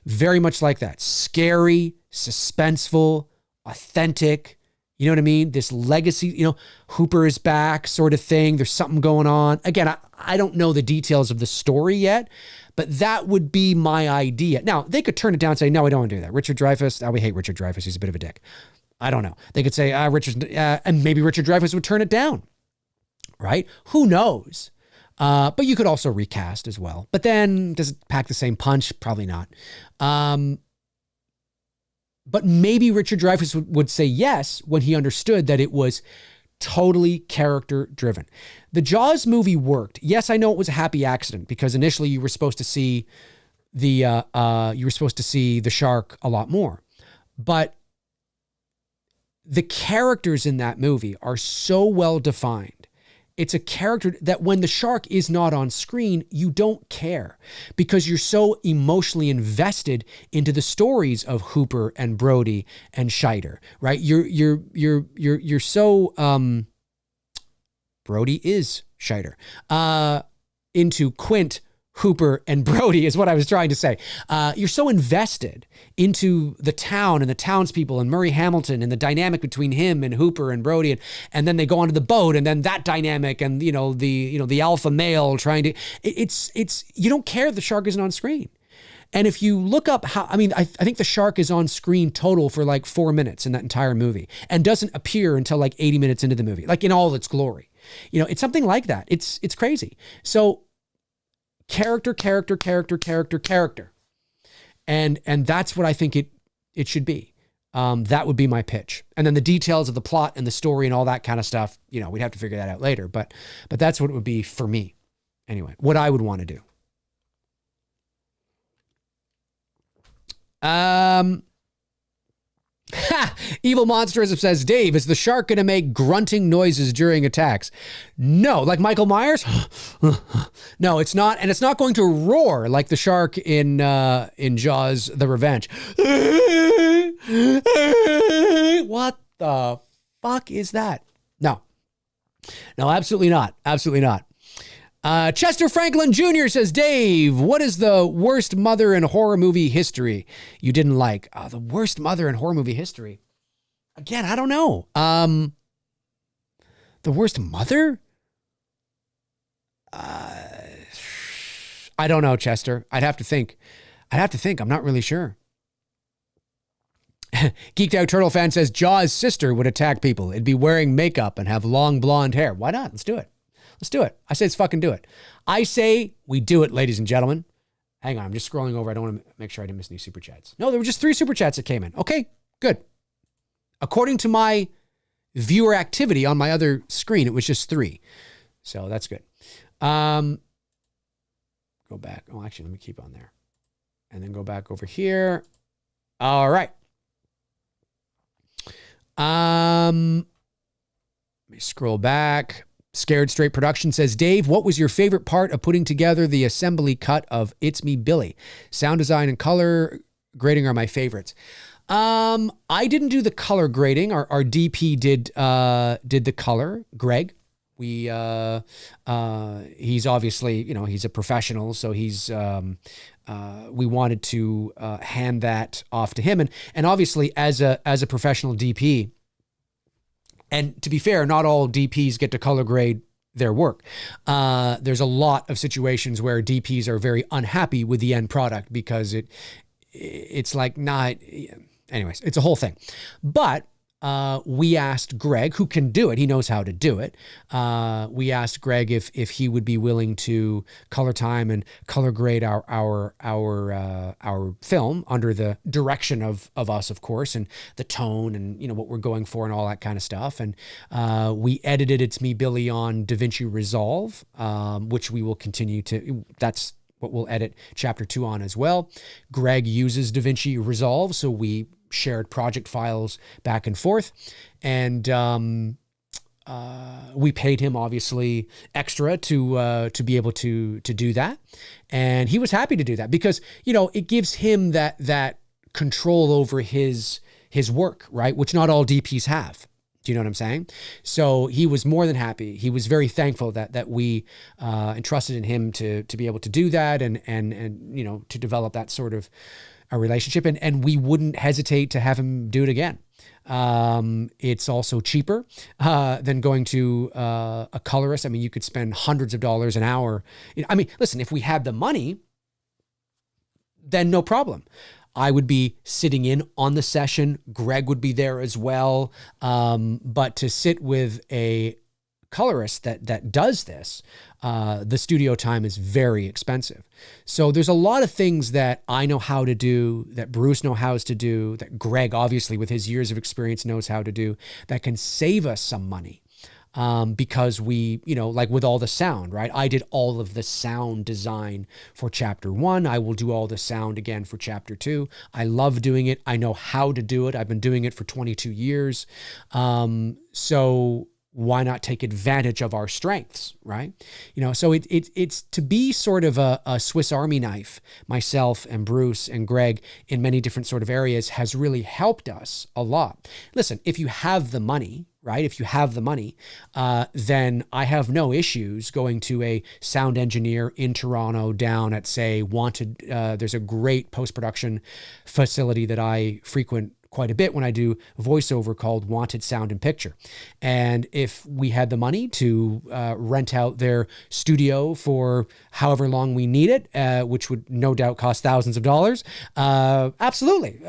[SPEAKER 1] very much like that. Scary, suspenseful, authentic. You know what I mean? This legacy, Hooper is back sort of thing. There's something going on. Again, I don't know the details of the story yet, but that would be my idea. Now, they could turn it down and say, no, I don't want to do that. Richard Dreyfuss, we hate Richard Dreyfuss. He's a bit of a dick. I don't know. They could say, and maybe Richard Dreyfuss would turn it down, right? Who knows? But you could also recast as well. But then does it pack the same punch? Probably not. But maybe Richard Dreyfuss would say yes when he understood that it was totally character driven. The Jaws movie worked. Yes, I know it was a happy accident because initially you were supposed to see the shark a lot more. But the characters in that movie are so well defined. It's a character that when the shark is not on screen, you don't care because you're so emotionally invested into the stories of Hooper and Brody and Scheider, right? You're so Brody is Scheider. Into Quint, Hooper, and Brody is what I was trying to say. You're so invested into the town and the townspeople and Murray Hamilton and the dynamic between him and Hooper and Brody, and then they go onto the boat and then that dynamic and the alpha male trying to. It's you don't care the shark isn't on screen. And if you look up I think the shark is on screen total for like 4 minutes in that entire movie and doesn't appear until like 80 minutes into the movie, like in all its glory. It's something like that. It's crazy. So character. And that's what I think it should be. That would be my pitch. And then the details of the plot and the story and all that kind of stuff, we'd have to figure that out later. But that's what it would be for me. Anyway, what I would want to do. Evil Monsterism says, Dave, is the shark going to make grunting noises during attacks? No, like Michael Myers? No, it's not. And it's not going to roar like the shark in Jaws, The Revenge. What the fuck is that? No, absolutely not. Absolutely not. Chester Franklin Jr. says, Dave, what is the worst mother in horror movie history you didn't like? The worst mother in horror movie history? Again, I don't know. The worst mother? I don't know, Chester. I'd have to think. I'm not really sure. Geeked Out Turtle Fan says, Jaws' sister would attack people. It'd be wearing makeup and have long blonde hair. Why not? Let's do it. Let's do it. I say let's fucking do it. I say we do it, ladies and gentlemen. Hang on. I'm just scrolling over. I don't want to make sure I didn't miss any super chats. No, there were just 3 super chats that came in. Okay, good. According to my viewer activity on my other screen, it was just 3. So that's good. Go back. Oh, actually, let me keep on there. And then go back over here. All right. Let me scroll back. Scared Straight Production says, Dave, what was your favorite part of putting together the assembly cut of It's Me, Billy? Sound design and color grading are my favorites. I didn't do the color grading. Our DP did the color, Greg. He's obviously, he's a professional, so we wanted to hand that off to him. And obviously as a professional DP, and to be fair, not all DPs get to color grade their work. There's a lot of situations where DPs are very unhappy with the end product because it's like, anyways, it's a whole thing. But we asked Greg, who can do it. He knows how to do it. We asked Greg if he would be willing to color time and color grade our film under the direction of us, of course, and the tone and what we're going for and all that kind of stuff. And we edited It's Me, Billy on DaVinci Resolve, which we will continue to. That's what we'll edit Chapter 2 on as well. Greg uses DaVinci Resolve, so we shared project files back and forth, and we paid him obviously extra to be able to do that, and he was happy to do that because it gives him that control over his work, right? Which not all DPs have. Do you know what I'm saying? So he was more than happy. He was very thankful that we entrusted in him to be able to do that and to develop that sort of a relationship, and we wouldn't hesitate to have him do it again. It's also cheaper than going to a colorist. I mean, you could spend hundreds of dollars an hour. I mean, listen, if we had the money, then no problem. I would be sitting in on the session. Greg would be there as well. But to sit with a colorist that does this, the studio time is very expensive. So there's a lot of things that I know how to do, that Bruce knows how to do, that Greg, obviously with his years of experience, knows how to do, that can save us some money. Because we, like with all the sound, right? I did all of the sound design for chapter 1. I will do all the sound again for chapter 2. I love doing it. I know how to do it. I've been doing it for 22 years. So why not take advantage of our strengths, right? So it's to be sort of a Swiss Army knife, myself and Bruce and Greg in many different sort of areas has really helped us a lot. Listen, if you have the money, right? If you have the money, then I have no issues going to a sound engineer in Toronto down at, say, Wanted. There's a great post-production facility that I frequent quite a bit when I do voiceover called Wanted Sound and Picture. And if we had the money to rent out their studio for however long we need it, which would no doubt cost thousands of dollars, absolutely.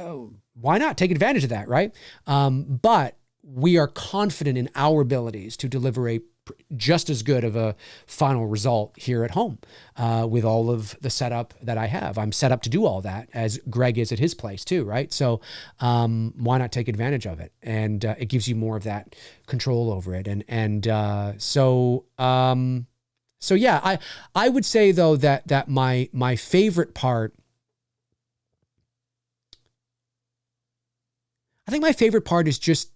[SPEAKER 1] Why not take advantage of that, right? But we are confident in our abilities to deliver a just as good of a final result here at home with all of the setup that I have. I'm set up to do all that as Greg is at his place too, right? So why not take advantage of it? And it gives you more of that control over it. So yeah, I would say though that my favorite part, I think my favorite part is just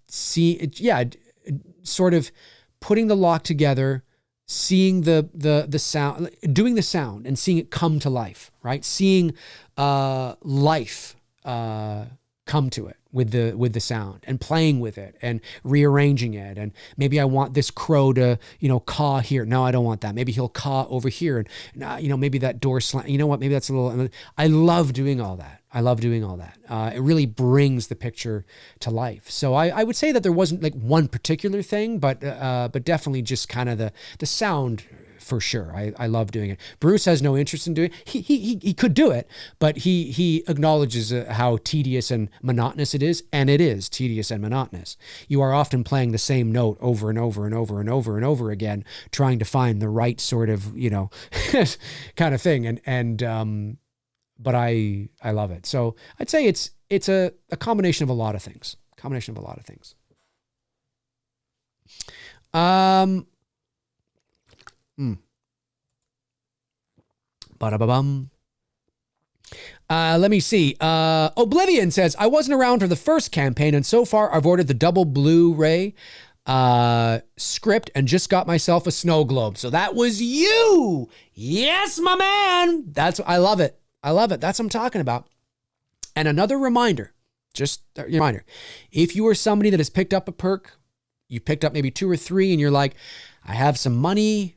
[SPEAKER 1] sort of putting the lock together, seeing the sound, doing the sound and seeing it come to life, right? Seeing life come to it with the sound and playing with it and rearranging it. And maybe I want this crow to, caw here. No, I don't want that. Maybe he'll caw over here. And, maybe that door slam, you know what? Maybe that's a little, I love doing all that. It really brings the picture to life. So I would say that there wasn't like one particular thing, but definitely just kind of the sound for sure. I love doing it. Bruce has no interest in doing it. He could do it, but he acknowledges how tedious and monotonous it is. And it is tedious and monotonous. You are often playing the same note over and over and over and over and over again, trying to find the right sort of, kind of thing. But I love it. So I'd say it's a combination of a lot of things. Ba-da-ba-bum. Let me see. Oblivion says, I wasn't around for the first campaign, and so far I've ordered the double Blu-ray script and just got myself a snow globe. So that was you. Yes, my man. I love it. That's what I'm talking about. And another reminder, if you are somebody that has picked up a perk, you picked up maybe 2 or 3 and you're like, I have some money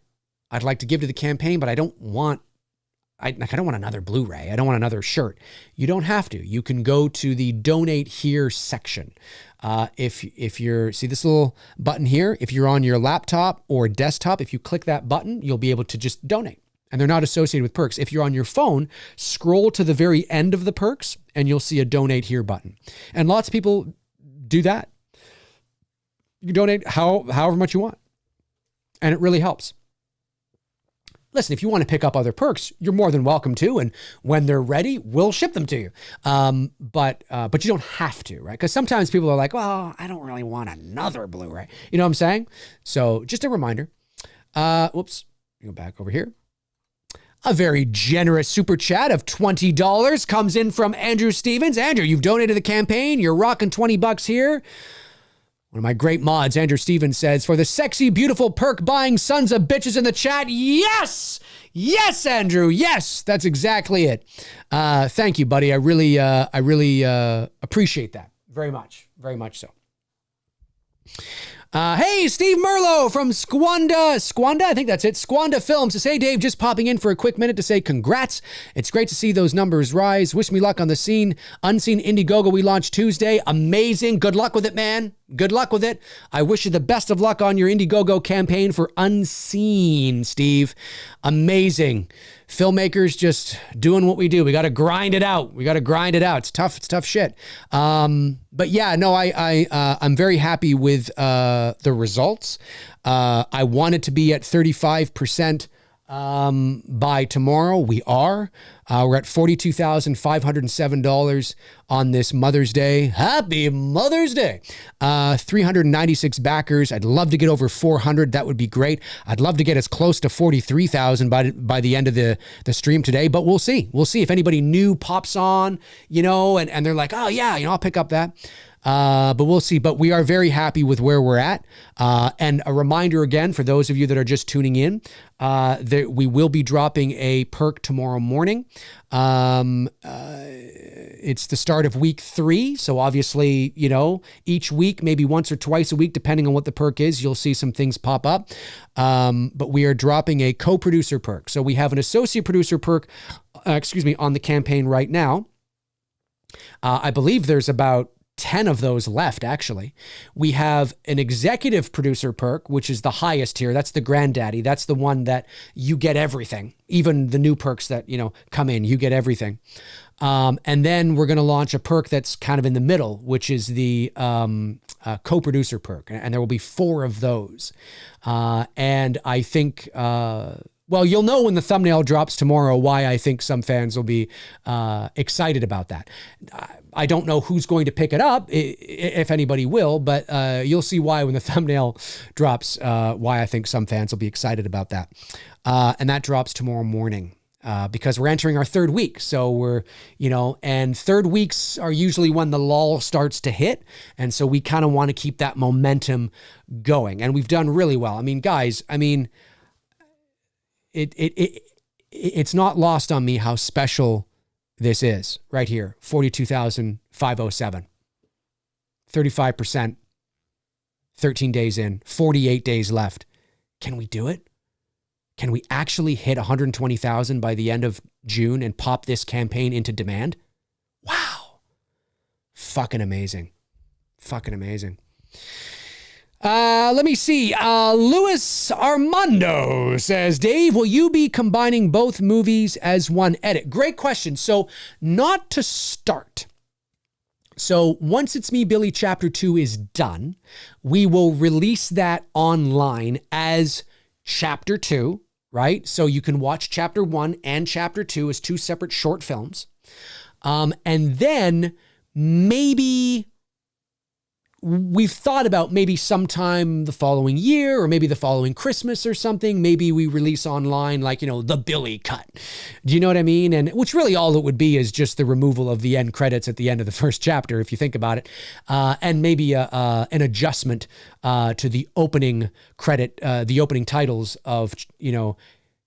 [SPEAKER 1] I'd like to give to the campaign, but I don't want another Blu-ray. I don't want another shirt. You don't have to. You can go to the donate here section. If you're, see this little button here, if you're on your laptop or desktop, if you click that button, you'll be able to just donate. And they're not associated with perks. If you're on your phone, scroll to the very end of the perks and you'll see a donate here button. And lots of people do that. You donate however much you want. And it really helps. Listen, if you want to pick up other perks, you're more than welcome to. And when they're ready, we'll ship them to you. But you don't have to, right? Because sometimes people are like, well, I don't really want another Blu-ray. You know what I'm saying? So just a reminder. Whoops. Go back over here. A very generous super chat of $20 comes in from Andrew Stevens. Andrew, you've donated the campaign. You're rocking $20 here. One of my great mods, Andrew Stevens, says, for the sexy, beautiful perk buying sons of bitches in the chat. Yes! Yes, Andrew. Yes, that's exactly it. Thank you, buddy. I really appreciate that very much. Very much so. Hey, Steve Merlo from Squanda, I think that's it. Squanda Films says, hey, Dave, just popping in for a quick minute to say congrats. It's great to see those numbers rise. Wish me luck on the unseen Indiegogo we launched Tuesday. Amazing. Good luck with it, man. Good luck with it. I wish you the best of luck on your Indiegogo campaign for Unseen, Steve. Amazing. Filmmakers just doing what we do. We got to grind it out. It's tough. It's tough shit. But yeah, no, I'm very happy with the results. I wanted to be at 35% by tomorrow. We are. We're at $42,507 on this Mother's Day. Happy Mother's Day. 396 backers. I'd love to get over 400. That would be great. I'd love to get as close to 43,000 by the end of the stream today, but we'll see. We'll see if anybody new pops on, and they're like, oh yeah, I'll pick up that. But we'll see. But we are very happy with where we're at. And a reminder again, for those of you that are just tuning in, that we will be dropping a perk tomorrow morning. It's the start of week 3. So obviously, each week, maybe once or twice a week, depending on what the perk is, you'll see some things pop up. But we are dropping a co-producer perk. So we have an associate producer perk, on the campaign right now. I believe there's about 10 of those left, actually. We have an executive producer perk, which is the highest tier. That's the granddaddy. That's the one that you get everything. Even the new perks that, come in, you get everything. And then we're going to launch a perk that's kind of in the middle, which is the co-producer perk. And there will be 4 of those. And I think... well, you'll know when the thumbnail drops tomorrow why I think some fans will be excited about that. I don't know who's going to pick it up, if anybody will, but you'll see why when the thumbnail drops, why I think some fans will be excited about that. And that drops tomorrow morning because we're entering our 3rd week. So we're, and 3rd weeks are usually when the lull starts to hit. And so we kind of want to keep that momentum going. And we've done really well. I mean, guys, it's not lost on me how special this is right here. 42,507, 35%, 13 days in, 48 days left. Can we do it? Can we actually hit 120,000 by the end of June and pop this campaign into demand? Wow. Fucking amazing. Let me see. Luis Armando says, Dave, will you be combining both movies as one edit? Great question. So not to start. So once It's Me, Billy Chapter 2 is done, we will release that online as Chapter 2, right? So you can watch Chapter 1 and Chapter 2 as 2 separate short films. And then maybe... we've thought about maybe sometime the following year or maybe the following Christmas or something. Maybe we release online, like, the Billy cut. Do you know what I mean? And which really all it would be is just the removal of the end credits at the end of the first chapter, if you think about it. And maybe an adjustment to the opening credit, the opening titles of,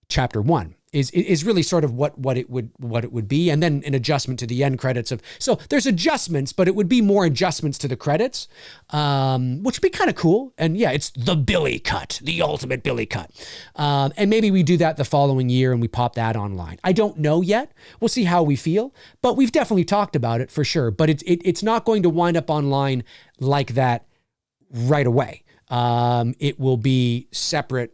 [SPEAKER 1] Chapter 1. Is really sort of what it would be, and then an adjustment to the end credits of. So there's adjustments, but it would be more adjustments to the credits, which would be kind of cool. And yeah, it's the Billy cut, the ultimate Billy cut. And maybe we do that the following year and we pop that online. I don't know yet. We'll see how we feel, but we've definitely talked about it for sure. But it's not going to wind up online like that right away. It will be separate.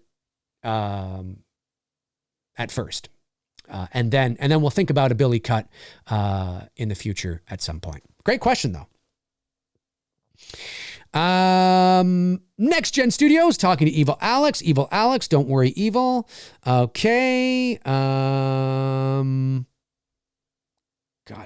[SPEAKER 1] At first. And then we'll think about a Billy cut in the future at some point. Great question, though. Next Gen Studios, talking to Evil Alex. Evil Alex, don't worry, Evil. Okay. God,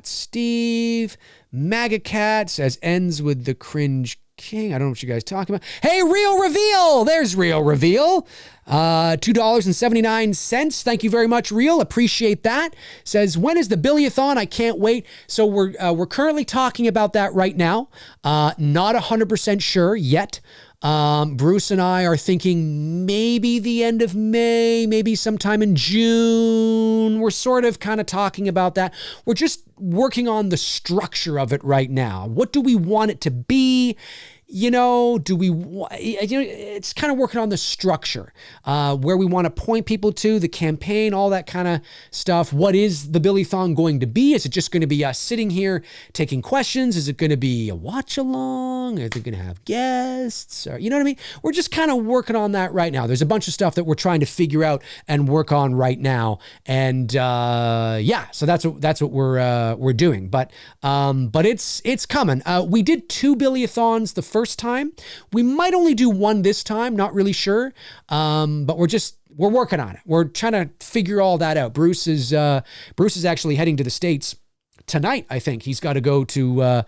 [SPEAKER 1] Steve. MAGA Cat says, ends with the cringe king. I don't know what you guys talking about. Hey, Real Reveal. There's Real Reveal. $2.79. Thank you very much, Real. Appreciate that. Says, when is the Billy-a-thon? I can't wait. So we're currently talking about that right now. Not 100% sure yet. Bruce and I are thinking maybe the end of May, maybe sometime in June. We're sort of kind of talking about that. We're just working on the structure of it right now. What do we want it to be? do we, it's kind of working on the structure, where we want to point people to, the campaign, all that kind of stuff. What is the Billy-thon going to be? Is it just going to be us sitting here taking questions? Is it going to be a watch along? Are they going to have guests? Or, you know what I mean? We're just kind of working on that right now. There's a bunch of stuff that we're trying to figure out and work on right now. And so that's what we're doing. But it's coming. We did 2 Billy-a-thons the first time. We might only do one this time, not really sure. But we're working on it. We're trying to figure all that out. Bruce is actually heading to the States tonight. I think he's got to go to,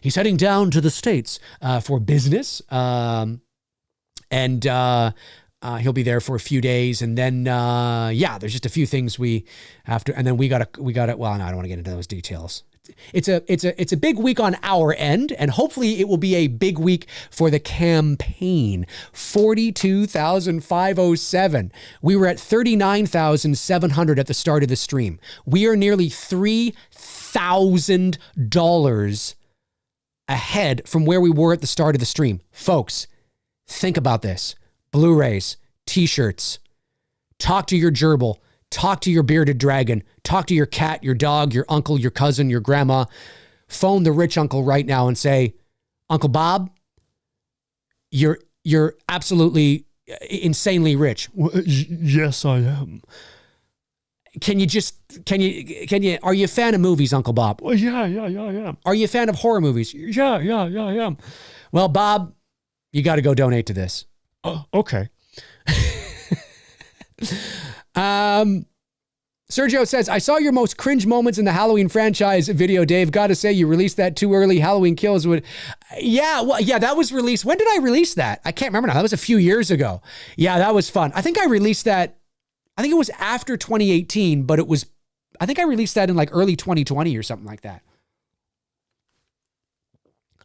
[SPEAKER 1] he's heading down to the States, for business. And he'll be there for a few days, and then there's just a few things we have to, and then we gotta. Well, no, I don't want to get into those details. It's a big week on our end, and hopefully it will be a big week for the campaign. 42,507. We were at 39,700 at the start of the stream. We are nearly $3,000 ahead from where we were at the start of the stream, folks. Think about this. Blu-rays, t-shirts, talk to your gerbil, talk to your bearded dragon, talk to your cat, your dog, your uncle, your cousin, your grandma. Phone the rich uncle right now and say, Uncle Bob, you're absolutely insanely rich.
[SPEAKER 3] Yes, I am.
[SPEAKER 1] Are you a fan of movies, Uncle Bob?
[SPEAKER 3] Well, yeah, I am. Are
[SPEAKER 1] you a fan of horror movies?
[SPEAKER 3] Yeah, I am.
[SPEAKER 1] Well, Bob, you got to go donate to this.
[SPEAKER 3] Okay.
[SPEAKER 1] Sergio says, I saw your most cringe moments in the Halloween franchise video, Dave. Got to say, you released that too early. Halloween Kills would... Yeah, that was released. When did I release that? I can't remember now. That was a few years ago. Yeah, that was fun. I think I released that... I think it was after 2018, but I think I released that in like early 2020 or something like that.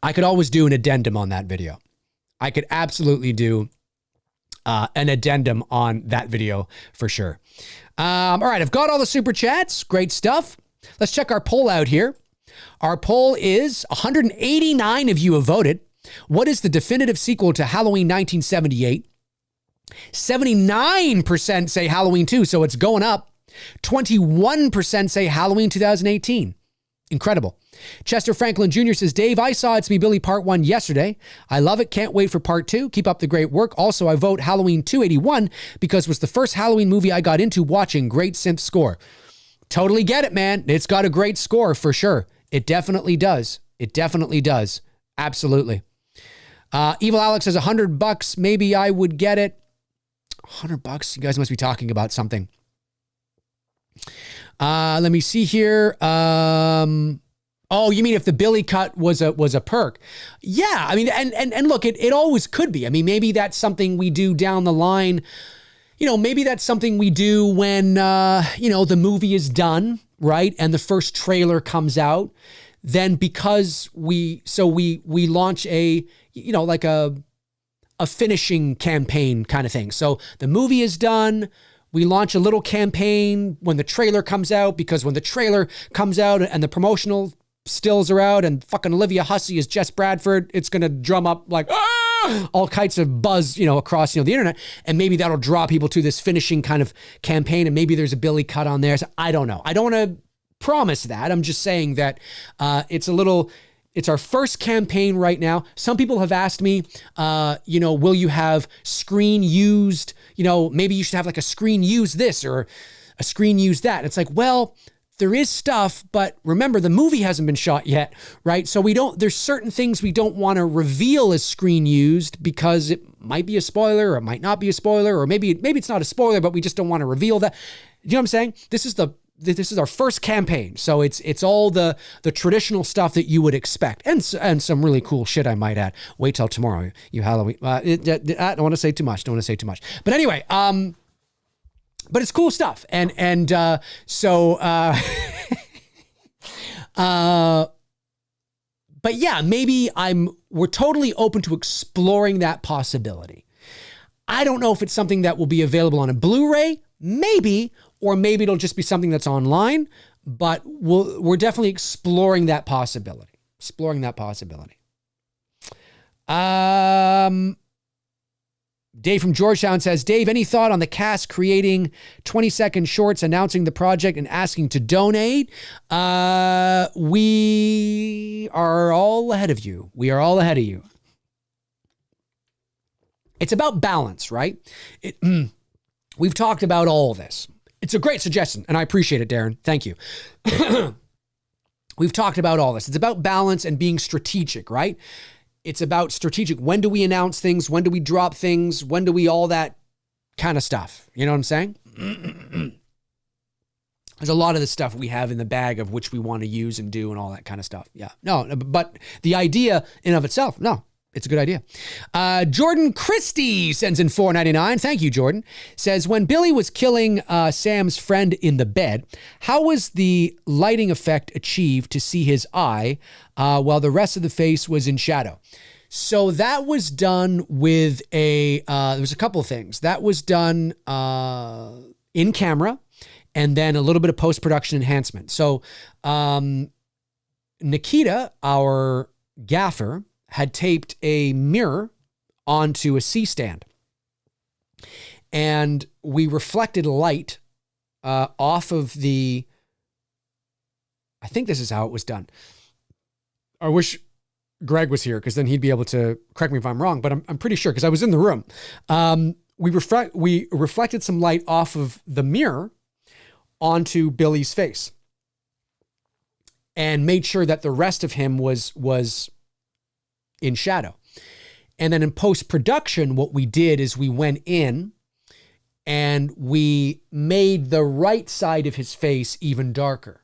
[SPEAKER 1] I could always do an addendum on that video. I could absolutely do an addendum on that video for sure. All right, I've got all the super chats. Great stuff. Let's check our poll out here. Our poll is 189 of you have voted. What is the definitive sequel to Halloween 1978? 79% say Halloween 2, so it's going up. 21% say Halloween 2018. Incredible. Chester Franklin Jr. says, Dave, I saw It's Me Billy Part 1 yesterday. I love it. Can't wait for Part 2. Keep up the great work. Also, I vote Halloween 281 because it was the first Halloween movie I got into watching. Great synth score. Totally get it, man. It's got a great score for sure. It definitely does. It definitely does. Absolutely. Evil Alex says $100. Maybe I would get it. $100. You guys must be talking about something. Let me see here. Oh, you mean if the Billy cut was a perk? Yeah, I mean, and look, it always could be. I mean, maybe that's something we do down the line. Maybe that's something we do when the movie is done, right? And the first trailer comes out. Then because we launch a finishing campaign kind of thing. So the movie is done. We launch a little campaign when the trailer comes out, because when the trailer comes out and the promotional stills are out and fucking Olivia Hussey is Jess Bradford, it's going to drum up like all kinds of buzz, across, the internet. And maybe that'll draw people to this finishing kind of campaign. And maybe there's a Billy cut on there. So I don't know. I don't want to promise that. I'm just saying that it's our first campaign right now. Some people have asked me, will you have screen used, maybe you should have like a screen use this or a screen use that. It's like, well, there is stuff, but remember the movie hasn't been shot yet, right? So there's certain things we don't want to reveal as screen used because it might be a spoiler or it might not be a spoiler, or maybe it's not a spoiler, but we just don't want to reveal that. You know what I'm saying? This is our first campaign. So it's all the traditional stuff that you would expect, and some really cool shit, I might add. Wait till tomorrow, you Halloween. I don't want to say too much. But anyway, but it's cool stuff. But yeah, maybe we're totally open to exploring that possibility. I don't know if it's something that will be available on a Blu-ray, maybe, or maybe it'll just be something that's online, but we're definitely exploring that possibility. Dave from Georgetown says, Dave, any thought on the cast creating 20-second shorts announcing the project and asking to donate? We are all ahead of you. We are all ahead of you. It's about balance, right? We've talked about all this. It's a great suggestion, and I appreciate it, Darren. Thank you. We've talked about all this. It's about balance and being strategic, right? It's about strategic. When do we announce things? When do we drop things? When do we all that kind of stuff? You know what I'm saying? There's a lot of the stuff we have in the bag of which we want to use and do and all that kind of stuff. Yeah. No, but the idea in of itself, no. It's a good idea. Jordan Christie sends in $4.99. Thank you, Jordan. Says, when Billy was killing Sam's friend in the bed, how was the lighting effect achieved to see his eye while the rest of the face was in shadow? So that was done with there was a couple of things. That was done in camera and then a little bit of post-production enhancement. So Nikita, our gaffer, had taped a mirror onto a C-stand. And we reflected light off of I think this is how it was done. I wish Greg was here because then he'd be able to correct me if I'm wrong, but I'm pretty sure because I was in the room. We reflected some light off of the mirror onto Billy's face and made sure that the rest of him was in shadow. And then in post-production, what we did is we went in and we made the right side of his face even darker,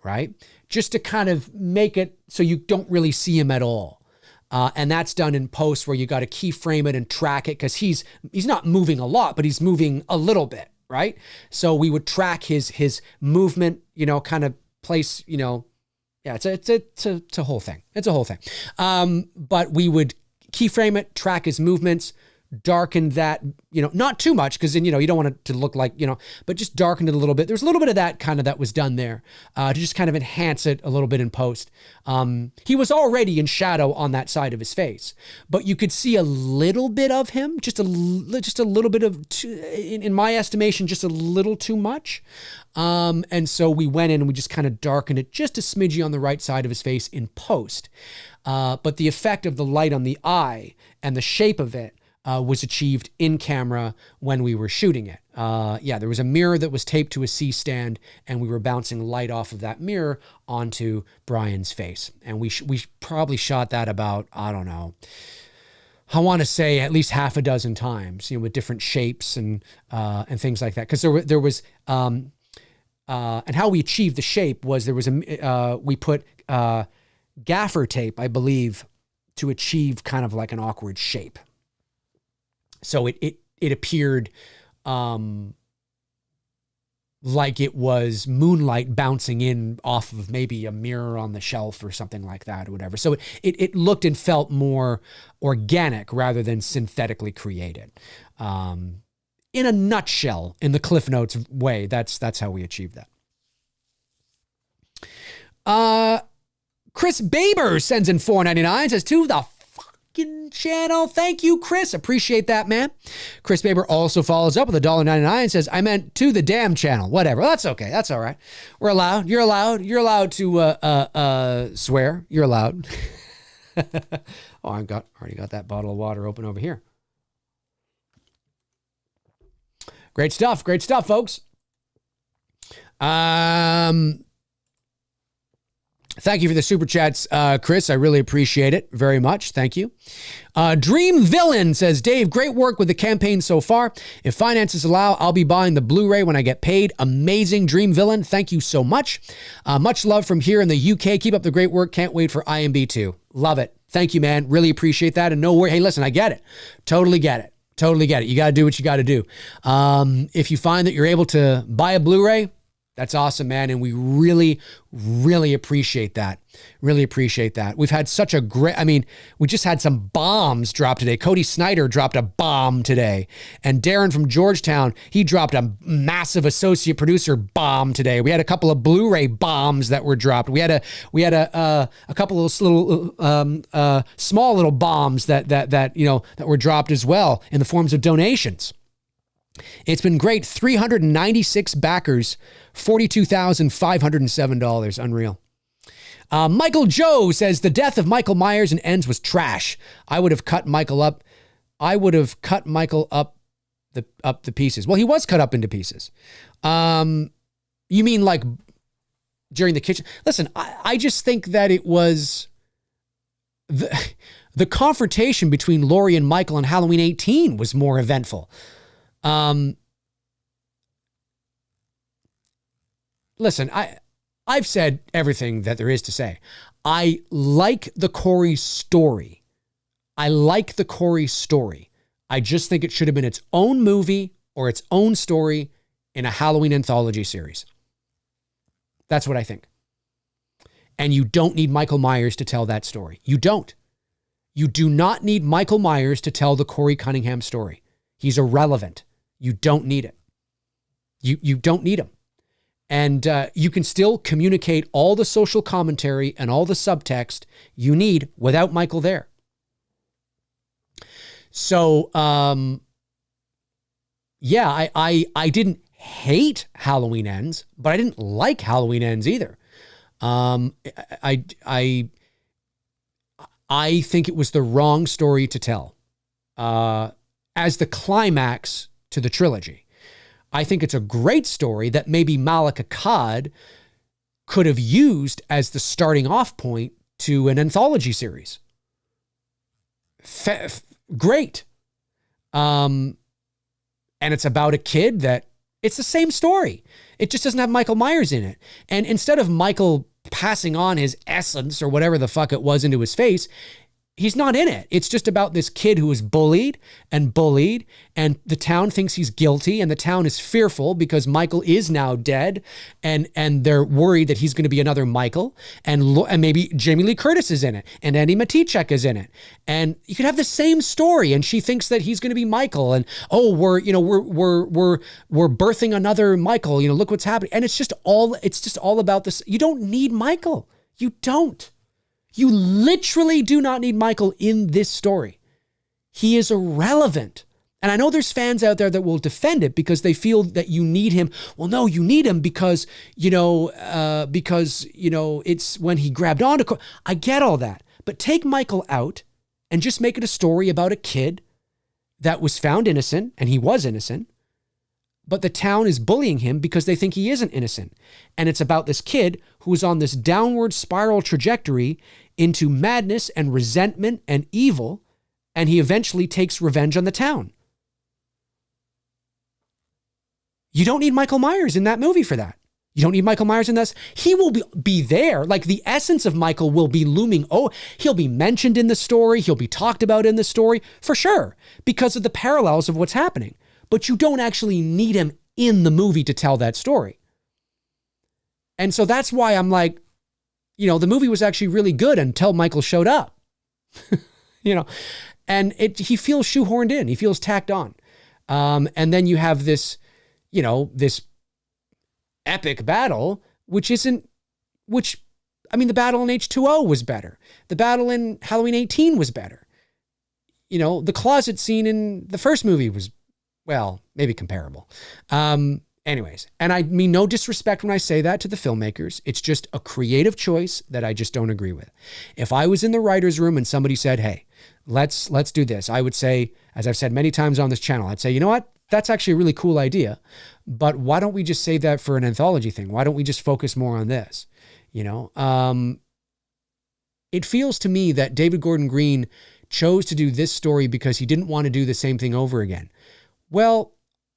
[SPEAKER 1] right? Just to kind of make it so you don't really see him at all. And that's done in post where you got to keyframe it and track it because he's not moving a lot, but he's moving a little bit, right? So we would track his movement, kind of place, yeah, it's a whole thing. It's a whole thing. But we would keyframe it, track his movements, darken that, not too much because then, you don't want it to look like, but just darken it a little bit. There's a little bit of that was done there to just kind of enhance it a little bit in post. He was already in shadow on that side of his face, but you could see a little bit of him, just a little bit of, in my estimation, just a little too much. And so we went in and we just kind of darkened it just a smidgy on the right side of his face in post. But the effect of the light on the eye and the shape of it was achieved in camera when we were shooting it. There was a mirror that was taped to a C-stand and we were bouncing light off of that mirror onto Brian's face. And we probably shot that about, I don't know, I want to say at least half a dozen times, with different shapes and things like that. Because there was and how we achieved the shape was we put gaffer tape, I believe, to achieve kind of like an awkward shape. So it appeared like it was moonlight bouncing in off of maybe a mirror on the shelf or something like that or whatever. So it looked and felt more organic rather than synthetically created. In a nutshell, in the Cliff Notes way, that's how we achieved that. Chris Baber sends in $4.99, says, to the fucking channel. Thank you, Chris. Appreciate that, man. Chris Baber also follows up with $1.99, says, I meant to the damn channel. Whatever. That's okay. That's all right. We're allowed. You're allowed. You're allowed to swear. You're allowed. Oh, I already got that bottle of water open over here. Great stuff, folks. Thank you for the super chats, Chris. I really appreciate it very much. Thank you. Dream Villain says, Dave, great work with the campaign so far. If finances allow, I'll be buying the Blu-ray when I get paid. Amazing, Dream Villain. Thank you so much. Much love from here in the UK. Keep up the great work. Can't wait for IMDb 2. Love it. Thank you, man. Really appreciate that. And no worry. Hey, listen, I get it. Totally get it. Totally get it. You got to do what you got to do. If you find that you're able to buy a Blu-ray, That's awesome, man. And we really, really appreciate that. Really appreciate that. We've had such a great, we just had some bombs drop today. Cody Snyder dropped a bomb today. And Darren from Georgetown, he dropped a massive associate producer bomb today. We had a couple of Blu-ray bombs that were dropped. We had a couple of little, small little bombs that were dropped as well in the forms of donations. It's been great. 396 backers, $42,507. Unreal. Michael Joe says the death of Michael Myers and Ends was trash. I would have cut Michael up. The pieces. Well, he was cut up into pieces. You mean like during the kitchen? Listen, I just think that it was the confrontation between Laurie and Michael on Halloween 18 was more eventful. Listen, I've said everything that there is to say. I like the Corey story. I just think it should have been its own movie or its own story in a Halloween anthology series. That's what I think. And you don't need Michael Myers to tell that story. You don't. You do not need Michael Myers to tell the Corey Cunningham story. He's irrelevant. You don't need it. You don't need him. And you can still communicate all the social commentary and all the subtext you need without Michael there. So, yeah, I didn't hate Halloween Ends, but I didn't like Halloween Ends either. I think it was the wrong story to tell as the climax to the trilogy. I think it's a great story that maybe Malek Akkad could have used as the starting off point to an anthology series. Great. And it's about a kid that it's the same story. It just doesn't have Michael Myers in it. And instead of Michael passing on his essence or whatever the fuck it was into his face, he's not in it. It's just about this kid who is bullied, and the town thinks he's guilty, and the town is fearful because Michael is now dead, and they're worried that he's going to be another Michael, and maybe Jamie Lee Curtis is in it, and Andy Matichak is in it, and you could have the same story, and she thinks that he's going to be Michael, and we're birthing another Michael. Look what's happening, and it's just all about this. You don't need Michael. You don't. You literally do not need Michael in this story. He is irrelevant. And I know there's fans out there that will defend it because they feel that you need him. Well, no, you need him because it's when he grabbed onto. I get all that. But take Michael out and just make it a story about a kid that was found innocent, and he was innocent, but the town is bullying him because they think he isn't innocent. And it's about this kid who is on this downward spiral trajectory into madness and resentment and evil, and he eventually takes revenge on the town. You don't need Michael Myers in that movie for that. You don't need Michael Myers in this. He will be there. Like, the essence of Michael will be looming. Oh, he'll be mentioned in the story. He'll be talked about in the story for sure because of the parallels of what's happening. But you don't actually need him in the movie to tell that story. And so that's why I'm like, the movie was actually really good until Michael showed up, and he feels shoehorned in. He feels tacked on. And then you have this, this epic battle, the battle in H2O was better. The battle in Halloween 18 was better. The closet scene in the first movie was, well, maybe comparable. Anyways, and I mean no disrespect when I say that to the filmmakers. It's just a creative choice that I just don't agree with. If I was in the writer's room and somebody said, hey, let's do this, I would say, as I've said many times on this channel, I'd say, you know what? That's actually a really cool idea, but why don't we just save that for an anthology thing? Why don't we just focus more on this? It feels to me that David Gordon Green chose to do this story because he didn't want to do the same thing over again. Well,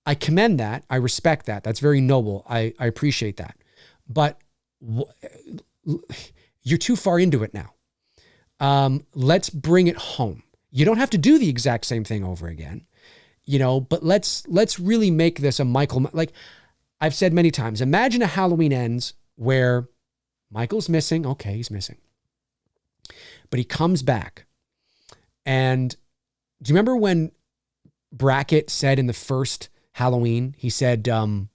[SPEAKER 1] I commend that. I respect that. That's very noble. I appreciate that. But you're too far into it now. Let's bring it home. You don't have to do the exact same thing over again, but let's really make this a Michael. Like, I've said many times, imagine a Halloween ends where Michael's missing. Okay, he's missing. But he comes back. And do you remember when Brackett said in the first Halloween, he said, Doctor,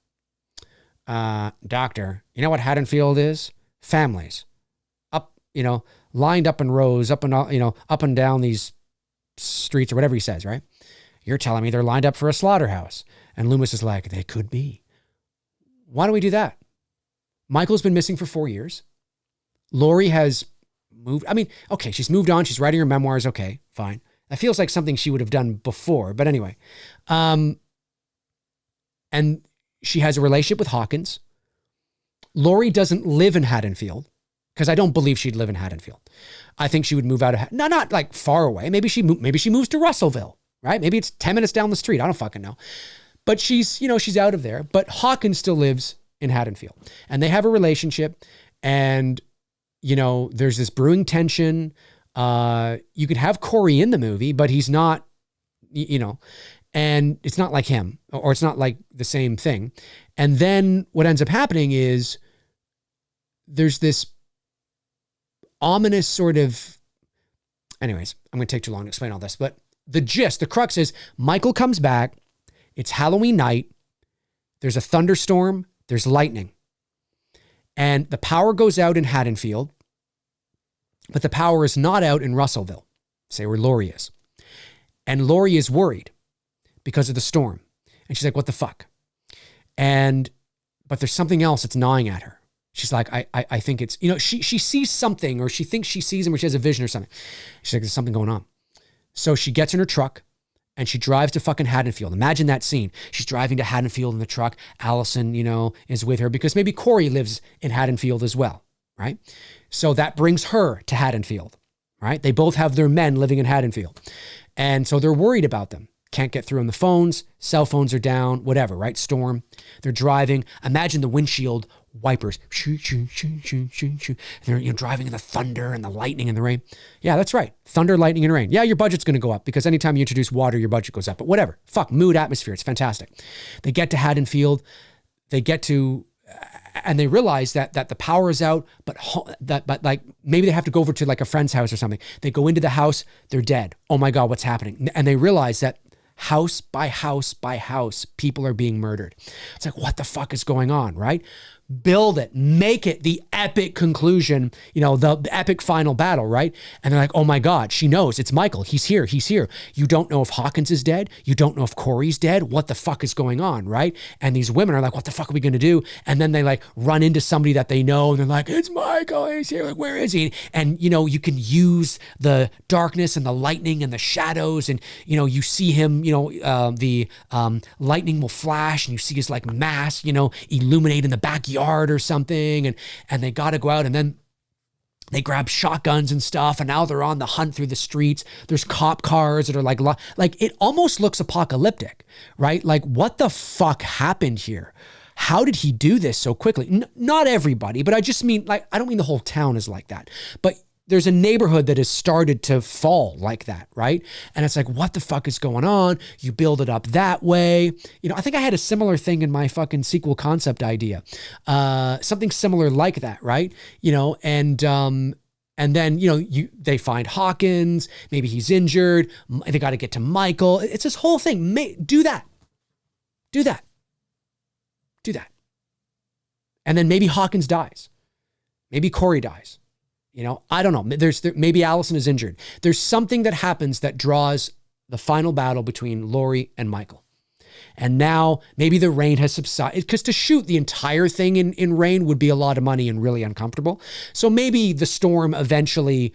[SPEAKER 1] you know what Haddonfield is? Families. Up, lined up in rows, up and down these streets or whatever he says, right? You're telling me they're lined up for a slaughterhouse. And Loomis is like, they could be. Why don't we do that? Michael's been missing for 4 years. Lori has moved. I mean, okay, she's moved on. She's writing her memoirs. Okay, fine. That feels like something she would have done before. But anyway. And she has a relationship with Hawkins. Lori doesn't live in Haddonfield because I don't believe she'd live in Haddonfield. I think she would move out of, not like far away. Maybe she moves to Russellville, right? Maybe it's 10 minutes down the street. I don't fucking know. But she's out of there. But Hawkins still lives in Haddonfield. And they have a relationship. And, there's this brewing tension. You could have Corey in the movie, but he's not, and it's not like him, or it's not like the same thing. And then what ends up happening is there's this ominous sort of, anyways, I'm going to take too long to explain all this, but the crux is Michael comes back. It's Halloween night. There's a thunderstorm. There's lightning. And the power goes out in Haddonfield, but the power is not out in Russellville, say where Lori is. And Lori is worried because of the storm. And she's like, what the fuck? But there's something else that's gnawing at her. She's like, I think it's, she sees something, or she thinks she sees him, or she has a vision or something. She's like, there's something going on. So she gets in her truck and she drives to fucking Haddonfield. Imagine that scene. She's driving to Haddonfield in the truck. Allison, is with her because maybe Corey lives in Haddonfield as well, right? So that brings her to Haddonfield, right? They both have their men living in Haddonfield. And so they're worried about them. Can't get through on the phones. Cell phones are down, whatever, right? Storm. They're driving. Imagine the windshield wipers. Shoo, shoo, shoo, shoo, shoo, shoo. They're driving in the thunder and the lightning and the rain. Yeah, that's right. Thunder, lightning, and rain. Yeah, your budget's going to go up because anytime you introduce water, your budget goes up. But whatever. Fuck, mood, atmosphere. It's fantastic. They get to Haddonfield. And they realize that the power is out, but like maybe they have to go over to like a friend's house or something. They go into the house. They're dead. Oh my God, what's happening? And they realize that house by house by house, people are being murdered. It's like, what the fuck is going on, right? Build it, make it the epic conclusion, the epic final battle, right? And they're like, oh my God, she knows it's Michael. He's here. You don't know if Hawkins is dead. You don't know if Corey's dead. What the fuck is going on, right? And these women are like, what the fuck are we going to do? And then they like run into somebody that they know and they're like, it's Michael. He's here. Like, where is he? And, you can use the darkness and the lightning and the shadows and, you see him, the lightning will flash and you see his like mask, illuminate in the backyard or something, and they got to go out, and then they grab shotguns and stuff, and now they're on the hunt through the streets. There's cop cars that are like it almost looks apocalyptic, right? Like, what the fuck happened here? How did he do this so quickly? Not everybody, but I just mean, like, I don't mean the whole town is like that, but there's a neighborhood that has started to fall like that, right? And it's like, what the fuck is going on? You build it up that way. I think I had a similar thing in my fucking sequel concept idea. Something similar like that, right? And then, they find Hawkins, maybe he's injured. They got to get to Michael. It's this whole thing. Do that. And then maybe Hawkins dies. Maybe Corey dies. I don't know. Maybe Allison is injured. There's something that happens that draws the final battle between Lori and Michael. And now maybe the rain has subsided, because to shoot the entire thing in rain would be a lot of money and really uncomfortable. So maybe the storm eventually,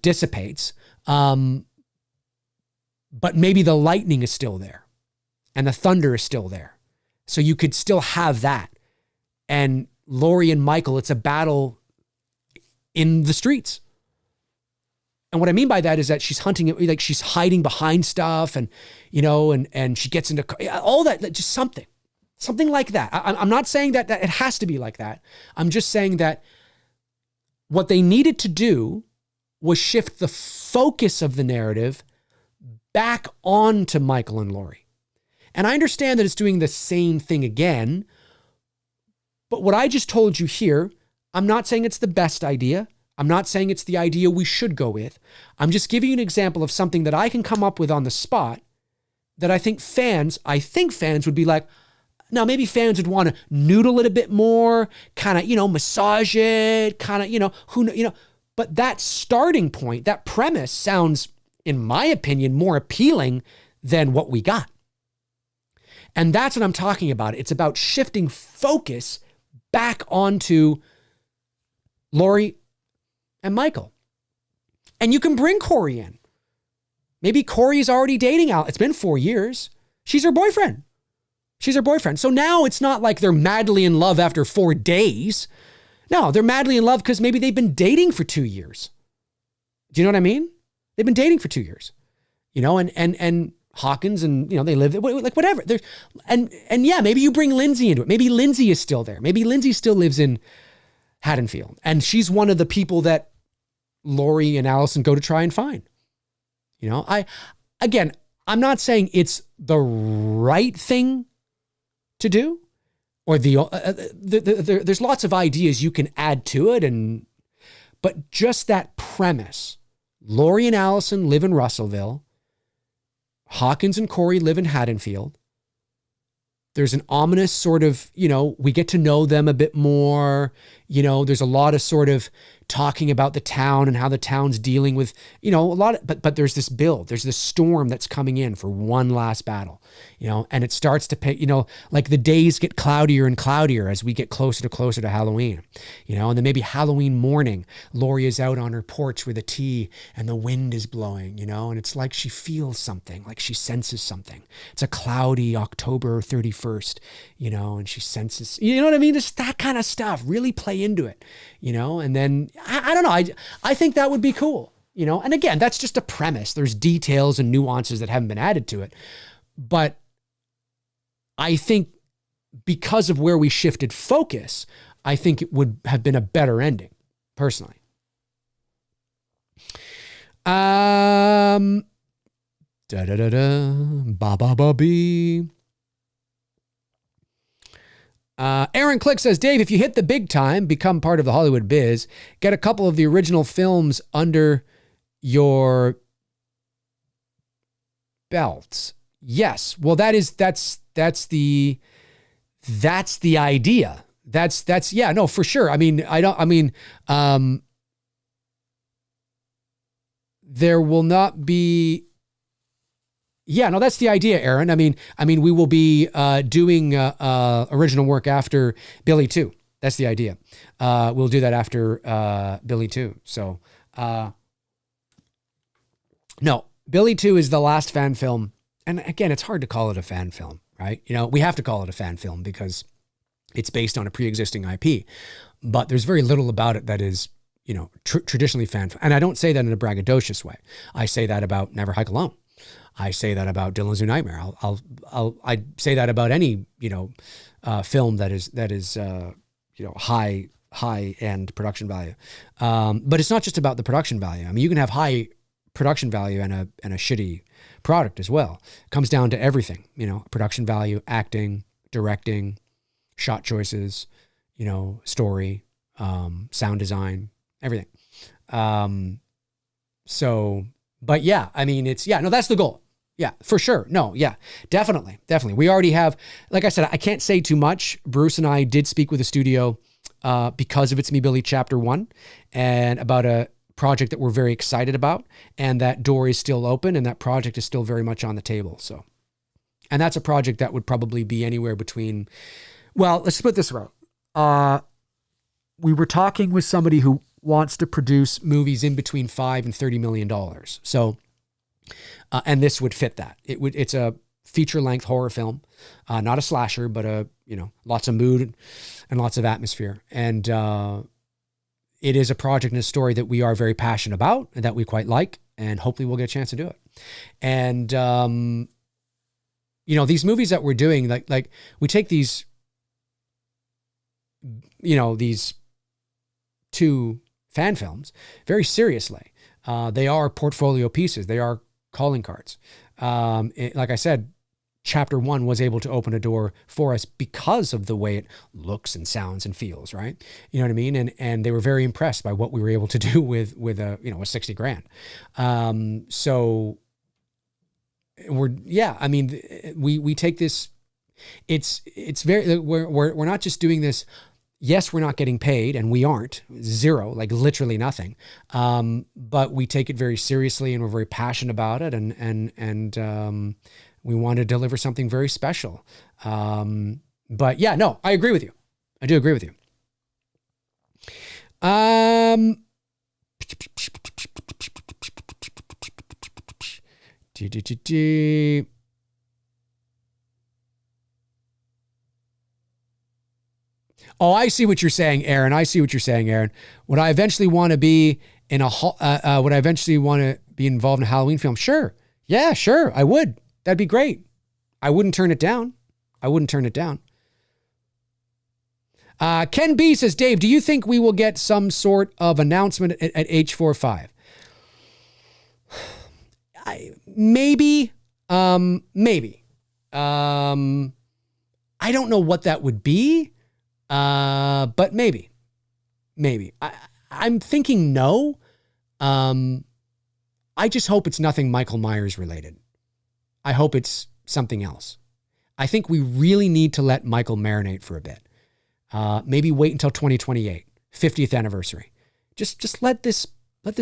[SPEAKER 1] dissipates. But maybe the lightning is still there and the thunder is still there. So you could still have that. And Lori and Michael, it's a battle in the streets. And what I mean by that is that she's hunting, like she's hiding behind stuff and, and she gets into all that, just something like that. I'm not saying that it has to be like that. I'm just saying that what they needed to do was shift the focus of the narrative back onto Michael and Lori. And I understand that it's doing the same thing again. But what I just told you here, I'm not saying it's the best idea. I'm not saying it's the idea we should go with. I'm just giving you an example of something that I can come up with on the spot that I think fans would be like, now maybe fans would want to noodle it a bit more, kind of, massage it, kind of, but that starting point, that premise sounds, in my opinion, more appealing than what we got. And that's what I'm talking about. It's about shifting focus back onto Laurie and Michael. And you can bring Corey in. Maybe Corey is already dating Al. It's been 4 years. She's her boyfriend. So now it's not like they're madly in love after 4 days. No, they're madly in love because maybe they've been dating for 2 years. Do you know what I mean? They've been dating for 2 years. And Hawkins and, they live, like whatever. And yeah, maybe you bring Lindsay into it. Maybe Lindsay is still there. Maybe Lindsay still lives in Haddonfield. And she's one of the people that Laurie and Allison go to try and find. I'm not saying it's the right thing to do, or there's lots of ideas you can add to it, but just that premise. Laurie and Allison live in Russellville. Hawkins and Corey live in Haddonfield. There's an ominous sort of, we get to know them a bit more. There's a lot of sort of talking about the town and how the town's dealing with, but there's this build, there's this storm that's coming in for one last battle, and it starts to pay, like the days get cloudier and cloudier as we get closer to Halloween, and then maybe Halloween morning, Laurie is out on her porch with a tea and the wind is blowing, and it's like she feels something, like she senses something. It's a cloudy October 31st, and she senses, you know what I mean? Just that kind of stuff, really play into it, and then I don't know. I think that would be cool, and again, that's just a premise. There's details and nuances that haven't been added to it. But I think because of where we shifted focus, I think it would have been a better ending, personally. Ba-ba-ba-bee. Aaron Click says, Dave, if you hit the big time, become part of the Hollywood biz, get a couple of the original films under your belts. Yes. Well, that's the idea. Yeah, no, for sure. There will not be. Yeah, no, that's the idea, Aaron. We will be doing original work after Billy 2. That's the idea. We'll do that after Billy 2. So, no, Billy 2 is the last fan film. And again, it's hard to call it a fan film, right? We have to call it a fan film because it's based on a pre-existing IP. But there's very little about it that is, traditionally fan film. And I don't say that in a braggadocious way. I say that about Never Hike Alone. I say that about Dylan's New Nightmare. I say that about any, film that is high end production value. But it's not just about the production value. You can have high production value and a shitty product as well. It comes down to everything, production value, acting, directing, shot choices, story, sound design, everything. But yeah, that's the goal. Yeah, for sure. No, yeah, definitely. We already have, like I said, I can't say too much. Bruce and I did speak with the studio because of It's Me, Billy Chapter 1 and about a project that we're very excited about. And that door is still open and that project is still very much on the table. So, and that's a project that would probably be anywhere between, well, let's put it this way. We were talking with somebody who wants to produce movies in between $5 and $30 million. So, and this would fit that. It's a feature-length horror film, not a slasher, but lots of mood and lots of atmosphere. And it is a project and a story that we are very passionate about and that we quite like, and hopefully we'll get a chance to do it. And these movies that we're doing, like we take these, these 2 fan films very seriously. They are portfolio pieces. They are calling cards. Like I said, chapter 1 was able to open a door for us because of the way it looks and sounds and feels, right? You know what I mean? And they were very impressed by what we were able to do with a, you know, a 60 grand. So we take this, it's very, we're not just doing this. Yes, we're not getting paid, and we aren't. Zero, like literally nothing. But we take it very seriously, and we're very passionate about it, and we want to deliver something very special. But yeah, no, I agree with you. I do agree with you. Oh, I see what you're saying, Aaron. I see what you're saying, Aaron. Would I eventually want to be would I eventually want to be involved in a Halloween film? Sure. Yeah, sure. I would. That'd be great. I wouldn't turn it down. Ken B says, Dave, do you think we will get some sort of announcement at H45? Maybe. Maybe. I don't know what that would be. But maybe. I'm thinking no. I just hope it's nothing Michael Myers related. I hope it's something else. I think we really need to let Michael marinate for a bit. Maybe wait until 2028, 50th anniversary. Just let this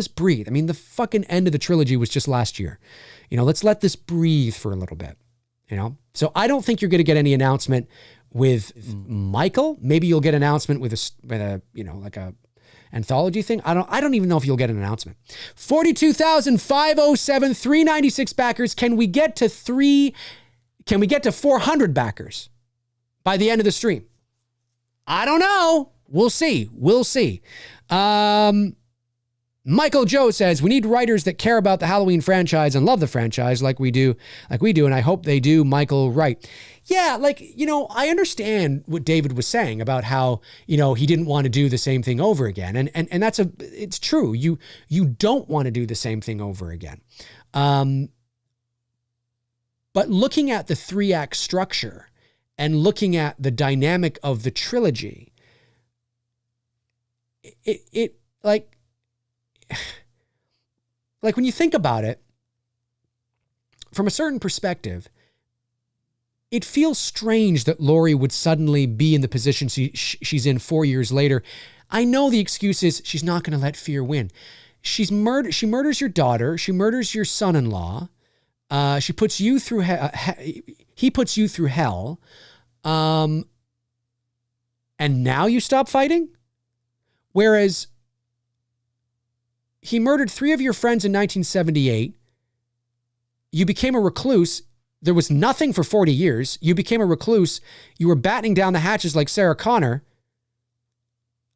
[SPEAKER 1] breathe. I mean, the fucking end of the trilogy was just last year. You know, let's let this breathe for a little bit, you know? So I don't think you're going to get any announcement with Michael. Maybe you'll get an announcement with a you know, like a anthology thing. I don't even know if you'll get an announcement. 42,507, 396 backers. Can we get to 400 backers by the end of the stream? I don't know. We'll see. Michael Joe says, we need writers that care about the Halloween franchise and love the franchise like we do, and I hope they do Michael right. Yeah, like, you know, I understand what David was saying about how, you know, he didn't want to do the same thing over again. And it's true. You don't want to do the same thing over again. But looking at the 3-act structure and looking at the dynamic of the trilogy, it like when you think about it from a certain perspective, it feels strange that Laurie would suddenly be in the position she's in 4 years later. I know the excuse is she's not going to let fear win. She murders your daughter. She murders your son-in-law. She puts you through he puts you through hell. And now you stop fighting? Whereas he murdered 3 of your friends in 1978. You became a recluse. There was nothing for 40 years. You became a recluse. You were battening down the hatches like Sarah Connor.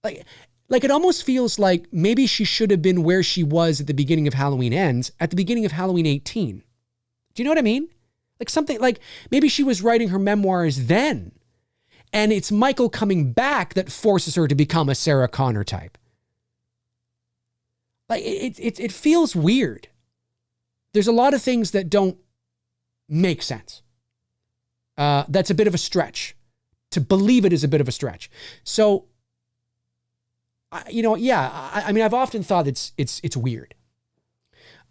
[SPEAKER 1] Like it almost feels like maybe she should have been where she was at the beginning of Halloween Ends, at the beginning of Halloween 18. Do you know what I mean? Like something like maybe she was writing her memoirs then, and it's Michael coming back that forces her to become a Sarah Connor type. Like it feels weird. There's a lot of things that don't make sense. That's a bit of a stretch. To believe it is a bit of a stretch. So, you know, yeah, I mean, I've often thought it's weird.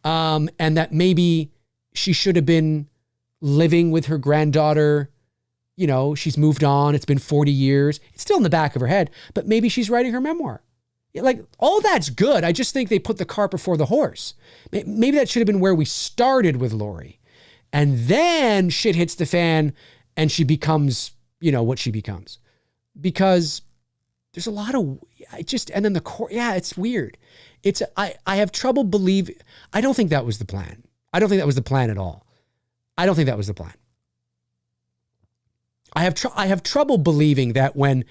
[SPEAKER 1] And that maybe she should have been living with her granddaughter. You know, she's moved on. It's been 40 years. It's still in the back of her head, but maybe she's writing her memoir. Like, all that's good. I just think they put the cart before the horse. Maybe that should have been where we started with Laurie. And then shit hits the fan and she becomes, you know, what she becomes. Because there's a lot of, and then the core, yeah, it's weird. I have trouble believing, I don't think that was the plan. I don't think that was the plan at all. I don't think that was the plan. I have trouble believing that when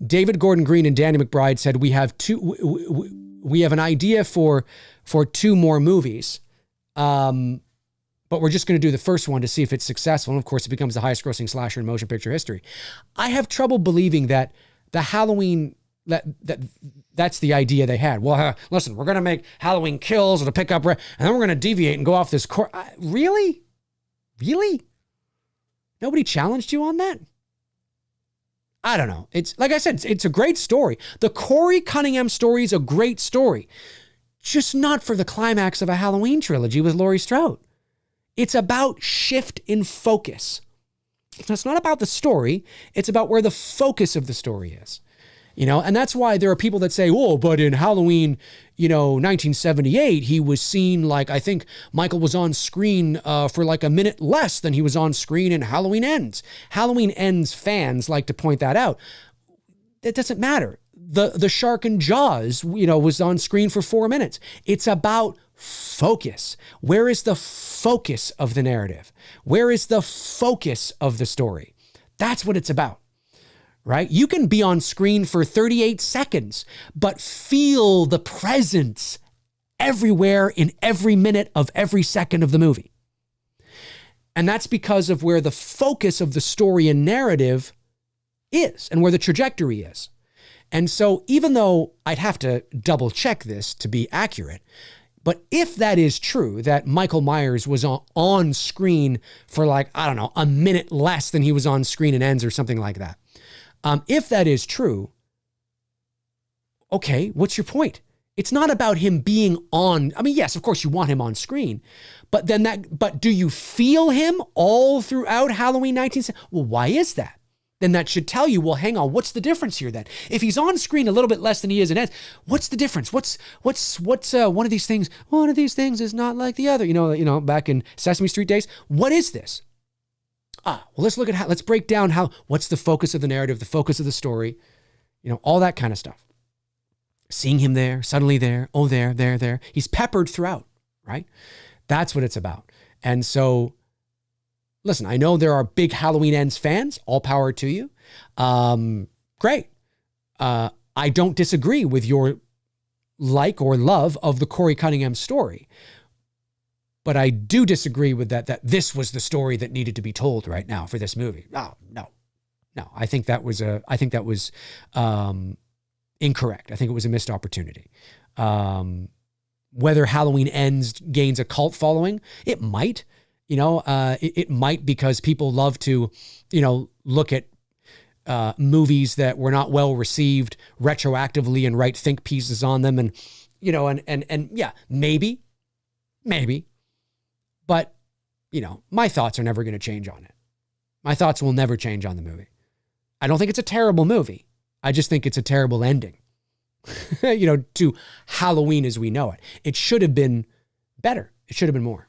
[SPEAKER 1] David Gordon Green and Danny McBride said we have an idea for 2 more movies, but we're just going to do the first one to see if it's successful. And of course, it becomes the highest grossing slasher in motion picture history. I have trouble believing that the Halloween, that's the idea they had. Well, listen, we're going to make Halloween Kills to pick up, and then we're going to deviate and go off this course. Really? Nobody challenged you on that? I don't know. It's like I said, it's a great story. The Corey Cunningham story is a great story, just not for the climax of a Halloween trilogy with Laurie Strode. It's about shift in focus. It's not about the story. It's about where the focus of the story is. And that's why there are people that say, oh, but in Halloween, 1978, he was seen like, I think Michael was on screen for like a minute less than he was on screen in Halloween Ends. Halloween Ends fans like to point that out. That doesn't matter. The shark in Jaws, was on screen for 4 minutes. It's about focus. Where is the focus of the narrative? Where is the focus of the story? That's what it's about. Right? You can be on screen for 38 seconds, but feel the presence everywhere in every minute of every second of the movie. And that's because of where the focus of the story and narrative is and where the trajectory is. And so even though I'd have to double check this to be accurate, but if that is true, that Michael Myers was on screen for like, I don't know, a minute less than he was on screen in Ends or something like that. If that is true, okay, what's your point? It's not about him being on. I mean, yes, of course you want him on screen, but do you feel him all throughout Halloween 1970? Well, why is that? Then that should tell you, well, hang on, what's the difference here then? If he's on screen a little bit less than he is in Eds, what's the difference? What's one of these things? One of these things is not like the other. Back in Sesame Street days, what is this? Well, let's look at let's break down what's the focus of the narrative, the focus of the story, all that kind of stuff. Seeing him there, suddenly there, oh, there. He's peppered throughout, right? That's what it's about. And so, listen, I know there are big Halloween Ends fans, all power to you. Great. I don't disagree with your like or love of the Corey Cunningham story. But I do disagree with that this was the story that needed to be told right now for this movie. Oh, no. I think that was incorrect. I think it was a missed opportunity. Whether Halloween Ends gains a cult following, it might. It might because people love to, look at movies that were not well received retroactively and write think pieces on them, and yeah, maybe. But, my thoughts are never going to change on it. My thoughts will never change on the movie. I don't think it's a terrible movie. I just think it's a terrible ending, to Halloween as we know it. It should have been better. It should have been more.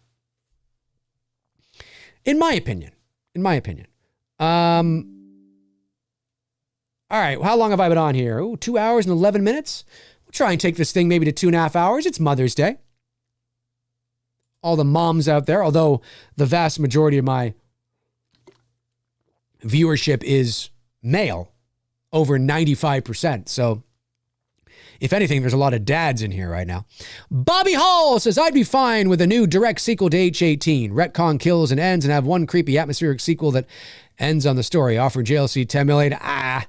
[SPEAKER 1] In my opinion. All right. Well, how long have I been on here? 2 hours and 11 minutes. We'll try and take this thing maybe to 2.5 hours. It's Mother's Day. All the moms out there, although the vast majority of my viewership is male, over 95%. So if anything, there's a lot of dads in here right now. Bobby Hall says, I'd be fine with a new direct sequel to H-18. Retcon kills and ends and have one creepy atmospheric sequel that ends on the story. Offer JLC $10 million. I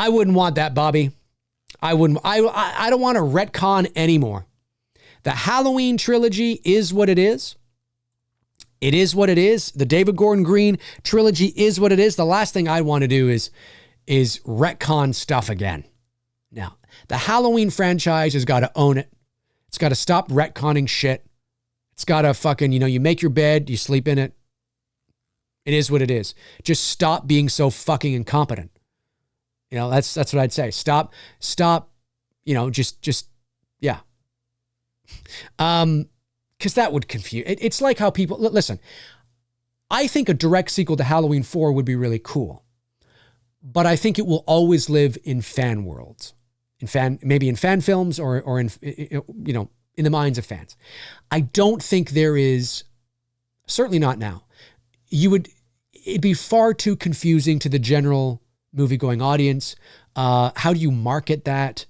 [SPEAKER 1] wouldn't want that, Bobby. I wouldn't. I don't want to retcon anymore. The Halloween trilogy is what it is. It is what it is. The David Gordon Green trilogy is what it is. The last thing I want to do is retcon stuff again. Now, the Halloween franchise has got to own it. It's got to stop retconning shit. It's got to fucking, you make your bed, you sleep in it. It is what it is. Just stop being so fucking incompetent. That's what I'd say. Stop, yeah. Because that would confuse. It's like how people, listen, I think a direct sequel to Halloween 4 would be really cool. But I think it will always live in fan worlds. Maybe in fan films or in the minds of fans. I don't think there is, certainly not now. It'd be far too confusing to the general movie-going audience. How do you market that?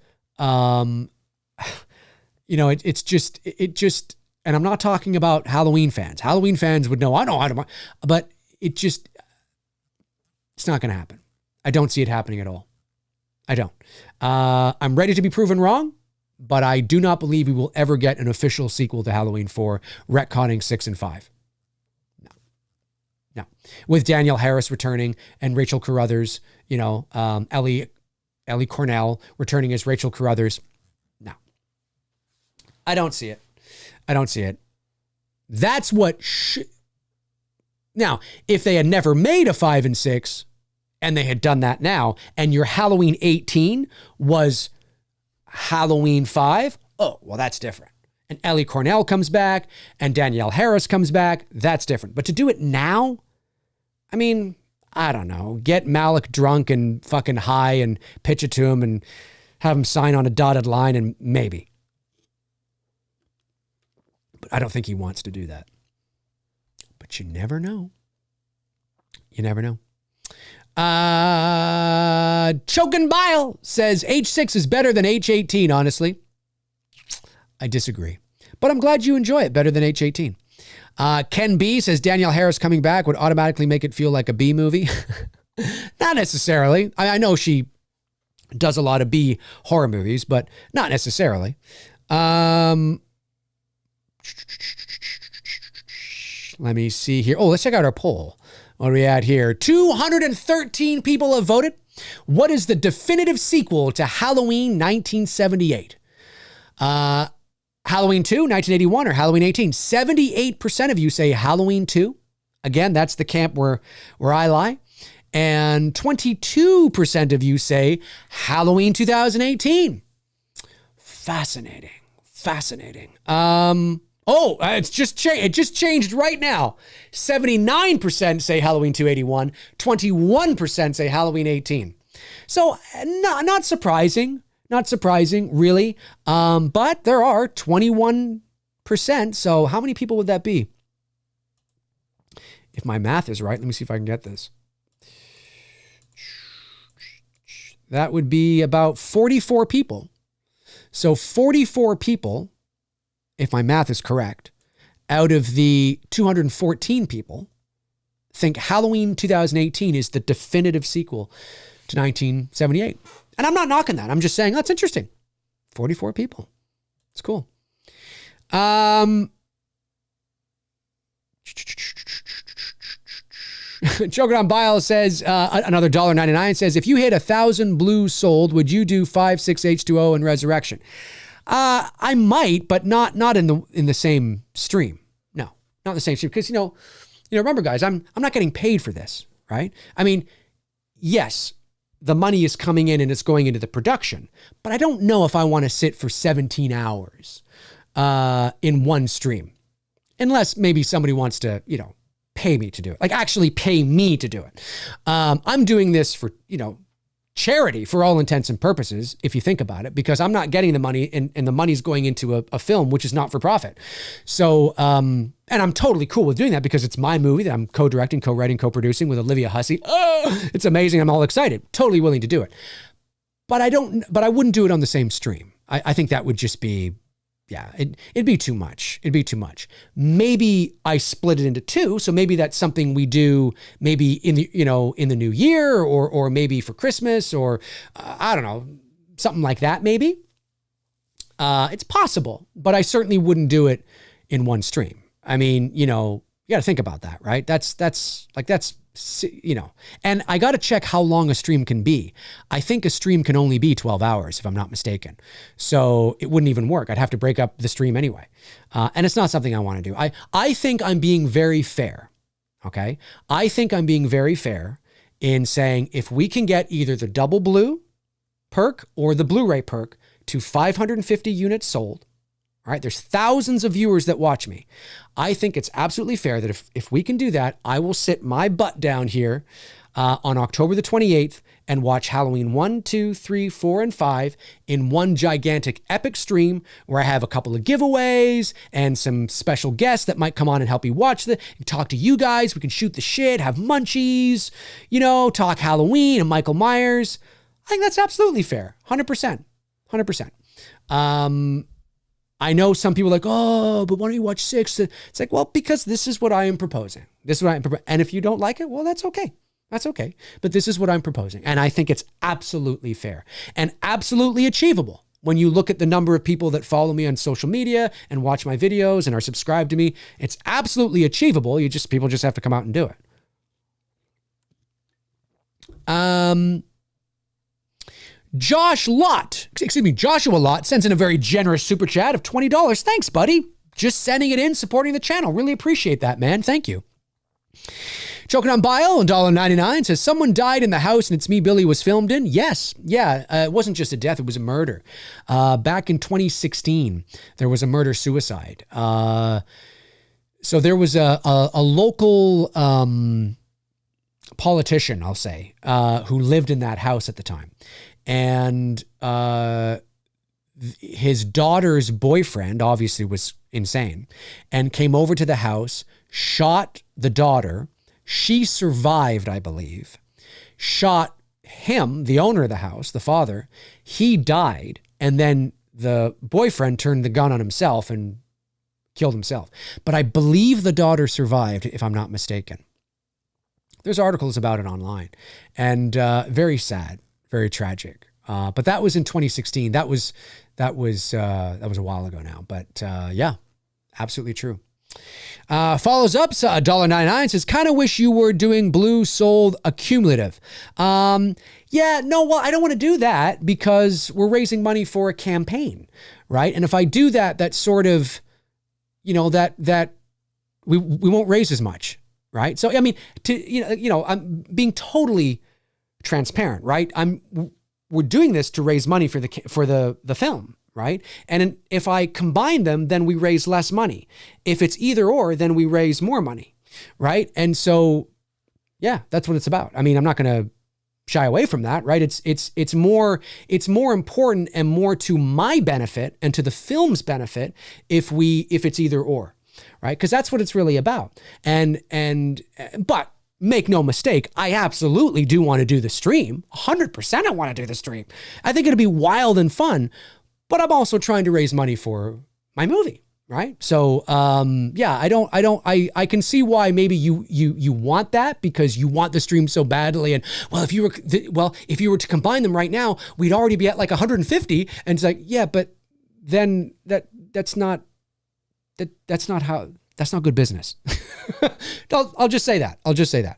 [SPEAKER 1] It's just, and I'm not talking about Halloween fans. Halloween fans would know, I know how to, but it's not going to happen. I don't see it happening at all. I don't. I'm ready to be proven wrong, but I do not believe we will ever get an official sequel to Halloween 4, retconning 6 and 5. No. No. With Danielle Harris returning and Rachel Carruthers, Ellie Cornell returning as Rachel Carruthers. No. I don't see it. That's what Now, if they had never made a 5 and 6 and they had done that now, and your Halloween 18 was Halloween 5, oh, well, that's different. And Ellie Cornell comes back and Danielle Harris comes back, that's different. But to do it now, I mean, I don't know. Get Malik drunk and fucking high and pitch it to him and have him sign on a dotted line and maybe. But I don't think he wants to do that. But you never know. You never know. Chokin' Bile says H6 is better than H18, honestly. I disagree. But I'm glad you enjoy it better than H18. Ken B says Danielle Harris coming back would automatically make it feel like a B movie. Not necessarily. I know she does a lot of B horror movies, but not necessarily. Let me see here. Oh, let's check out our poll. What are we at here? 213 people have voted. What is the definitive sequel to Halloween 1978? Halloween 2, 1981, or Halloween 18? 78% of you say Halloween 2. Again, that's the camp where I lie. And 22% of you say Halloween 2018. Fascinating. It just changed right now. 79% say Halloween 281. 21% say Halloween 18. So not surprising. Not surprising, really. But there are 21%. So how many people would that be? If my math is right, let me see if I can get this. That would be about 44 people. So 44 people, if my math is correct, out of the 214 people think Halloween 2018 is the definitive sequel to 1978. And I'm not knocking that. I'm just saying, that's interesting. 44 people. It's cool. Chocolate on Bile says, another $1.99 says, if you hit 1,000 blues sold, would you do 5-6-H2O and Resurrection? I might, but not in the same stream. No, not in the same stream. Because, remember guys, I'm not getting paid for this, right? I mean, yes, the money is coming in and it's going into the production, but I don't know if I want to sit for 17 hours in one stream, unless maybe somebody wants to, pay me to do it, like actually pay me to do it. I'm doing this for, charity for all intents and purposes, if you think about it, because I'm not getting the money and the money's going into a film, which is not for profit. So, and I'm totally cool with doing that because it's my movie that I'm co-directing, co-writing, co-producing with Olivia Hussey. Oh, it's amazing. I'm all excited, totally willing to do it. But I wouldn't do it on the same stream. I think that would just be, it'd be too much. It'd be too much. Maybe I split it into two. So maybe that's something we do maybe in the new year or maybe for Christmas or I don't know, something like that. Maybe it's possible, but I certainly wouldn't do it in one stream. I mean, you got to think about that, right? That's and I got to check how long a stream can be. I think a stream can only be 12 hours if I'm not mistaken. So it wouldn't even work. I'd have to break up the stream anyway. And it's not something I want to do. I think I'm being very fair. Okay. I think I'm being very fair in saying if we can get either the double blue perk or the Blu-ray perk to 550 units sold. All right, there's thousands of viewers that watch me. I think it's absolutely fair that if we can do that, I will sit my butt down here on October the 28th and watch Halloween 1, 2, 3, 4, and 5 in one gigantic epic stream where I have a couple of giveaways and some special guests that might come on and help me watch talk to you guys. We can shoot the shit, have munchies, talk Halloween and Michael Myers. I think that's absolutely fair. 100%. 100%. I know some people are like, oh, but why don't you watch 6? It's like, well, because this is what I am proposing. And if you don't like it, well, that's okay. That's okay. But this is what I'm proposing. And I think it's absolutely fair and absolutely achievable. When you look at the number of people that follow me on social media and watch my videos and are subscribed to me, it's absolutely achievable. People just have to come out and do it. Joshua Lott sends in a very generous super chat of $20. Thanks, buddy. Just sending it in, supporting the channel. Really appreciate that, man. Thank you. Choking on Bile, $1.99 says, someone died in the house and It's Me, Billy was filmed in? Yes. Yeah. It wasn't just a death. It was a murder. Back in 2016, there was a murder-suicide. So there was a local politician, I'll say, who lived in that house at the time. And his daughter's boyfriend obviously was insane and came over to the house, shot the daughter. She survived, I believe. Shot him, the owner of the house, the father. He died. And then the boyfriend turned the gun on himself and killed himself. But I believe the daughter survived, if I'm not mistaken. There's articles about it online. And very sad, very tragic. But that was in 2016. That was a while ago now. But yeah, absolutely true. Follows up, $1.99 says, kind of wish you were doing blue sold accumulative. Yeah, no, well, I don't want to do that because we're raising money for a campaign, right? And if I do that, that's sort of, that we won't raise as much, right? So, I mean, I'm being totally transparent, right? We're doing this to raise money for the film, right? And if I combine them, then we raise less money. If it's either or, then we raise more money, right? And so, yeah, that's what it's about. I mean, I'm not going to shy away from that, right? It's more important and more to my benefit and to the film's benefit if it's either or, right? Because that's what it's really about. But make no mistake, I absolutely do want to do the stream. 100% I want to do the stream. I think it'll be wild and fun. But I'm also trying to raise money for my movie, right? So, yeah, I can see why maybe you want that because you want the stream so badly. And if you were to combine them right now, we'd already be at like 150. And it's like, yeah, but then that's not good business. I'll just say that.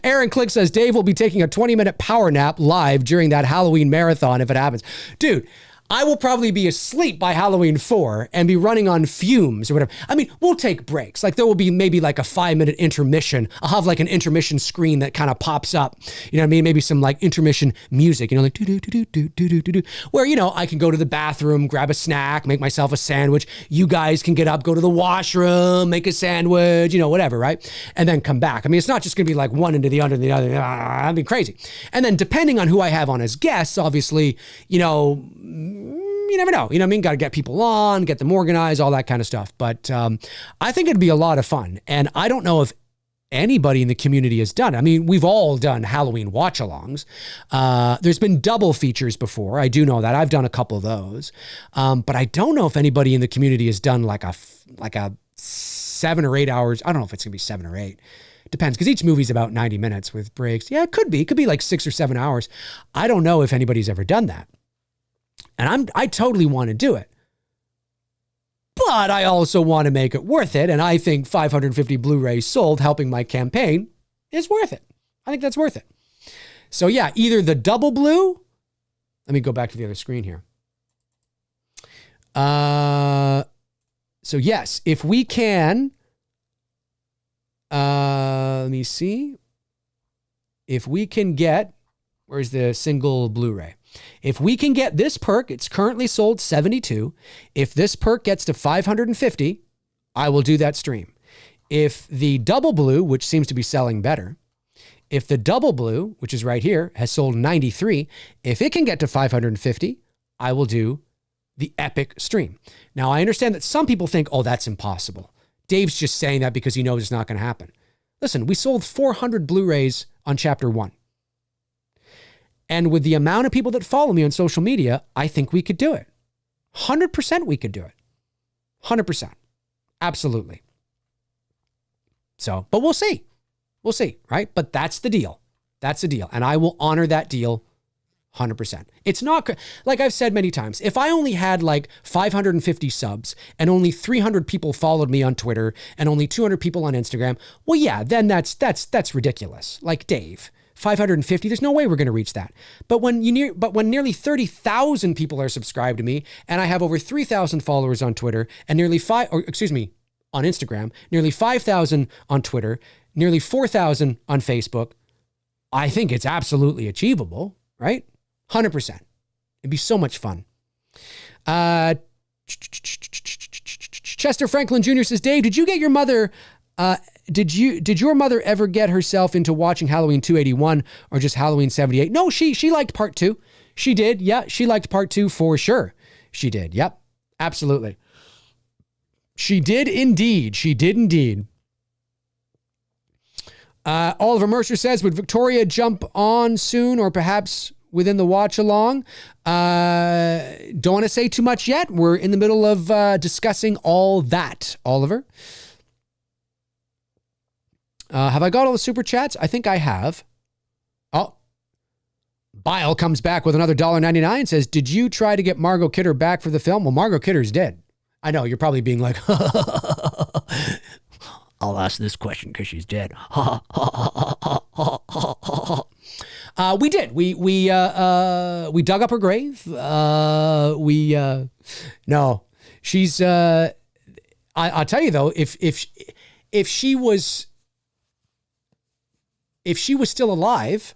[SPEAKER 1] Aaron Click says, Dave will be taking a 20-minute power nap live during that Halloween marathon if it happens. Dude, I will probably be asleep by Halloween 4 and be running on fumes or whatever. I mean, we'll take breaks. Like there will be maybe like a 5-minute intermission. I'll have like an intermission screen that kind of pops up. You know what I mean? Maybe some like intermission music, like do where, I can go to the bathroom, grab a snack, make myself a sandwich. You guys can get up, go to the washroom, make a sandwich, whatever, right? And then come back. I mean, it's not just going to be like one into the other, that'd be crazy. And then depending on who I have on as guests, obviously, you never know. Got to get people on, get them organized, all that kind of stuff. But I think it'd be a lot of fun. And I don't know if anybody in the community has done it. I mean, we've all done Halloween watch-alongs. There's been double features before. I do know that. I've done a couple of those. But I don't know if anybody in the community has done like a 7 or 8 hours. I don't know if it's going to be 7 or 8. Depends, because each movie's about 90 minutes with breaks. Yeah, it could be. It could be like 6 or 7 hours. I don't know if anybody's ever done that. And I totally want to do it. But I also want to make it worth it. And I think 550 Blu-rays sold helping my campaign is worth it. I think that's worth it. So yeah, either the double blue. Let me go back to the other screen here. So yes, if we can, let me see. If we can get, where's the single Blu-ray? If we can get this perk, it's currently sold 72. If this perk gets to 550, I will do that stream. If the double blue, which seems to be selling better, if the double blue, which is right here, has sold 93, if it can get to 550, I will do the epic stream. Now, I understand that some people think, oh, that's impossible. Dave's just saying that because he knows it's not going to happen. Listen, we sold 400 Blu-rays on Chapter 1. And with the amount of people that follow me on social media, I think we could do it. 100% we could do it. 100%. Absolutely. So, but we'll see. We'll see, right? But that's the deal. That's the deal. And I will honor that deal 100%. It's not, like I've said many times, if I only had like 550 subs and only 300 people followed me on Twitter and only 200 people on Instagram, well, yeah, then that's ridiculous. Like Dave, 550, there's no way we're going to reach that. But when nearly 30,000 people are subscribed to me and I have over 3,000 followers on Twitter and on Instagram, nearly 5,000 on Twitter, nearly 4,000 on Facebook, I think it's absolutely achievable, right? 100%. It'd be so much fun. Chester Franklin Jr. says, Dave, did you get your mother, did your mother ever get herself into watching Halloween 281 or just Halloween 78? No, she liked part 2. She did. Yeah, she liked part 2 for sure. She did. Yep, absolutely. She did indeed. She did indeed. Oliver Mercer says, would Victoria jump on soon or perhaps within the watch along? Don't want to say too much yet. We're in the middle of discussing all that, Oliver. Have I got all the super chats? I think I have. Oh, Bile comes back with another $1.99, says, did you try to get Margot Kidder back for the film? Well, Margot Kidder's dead. I know, you're probably being like, I'll ask this question because she's dead. We did. We dug up her grave. No, she's. I'll tell you though, if she was still alive,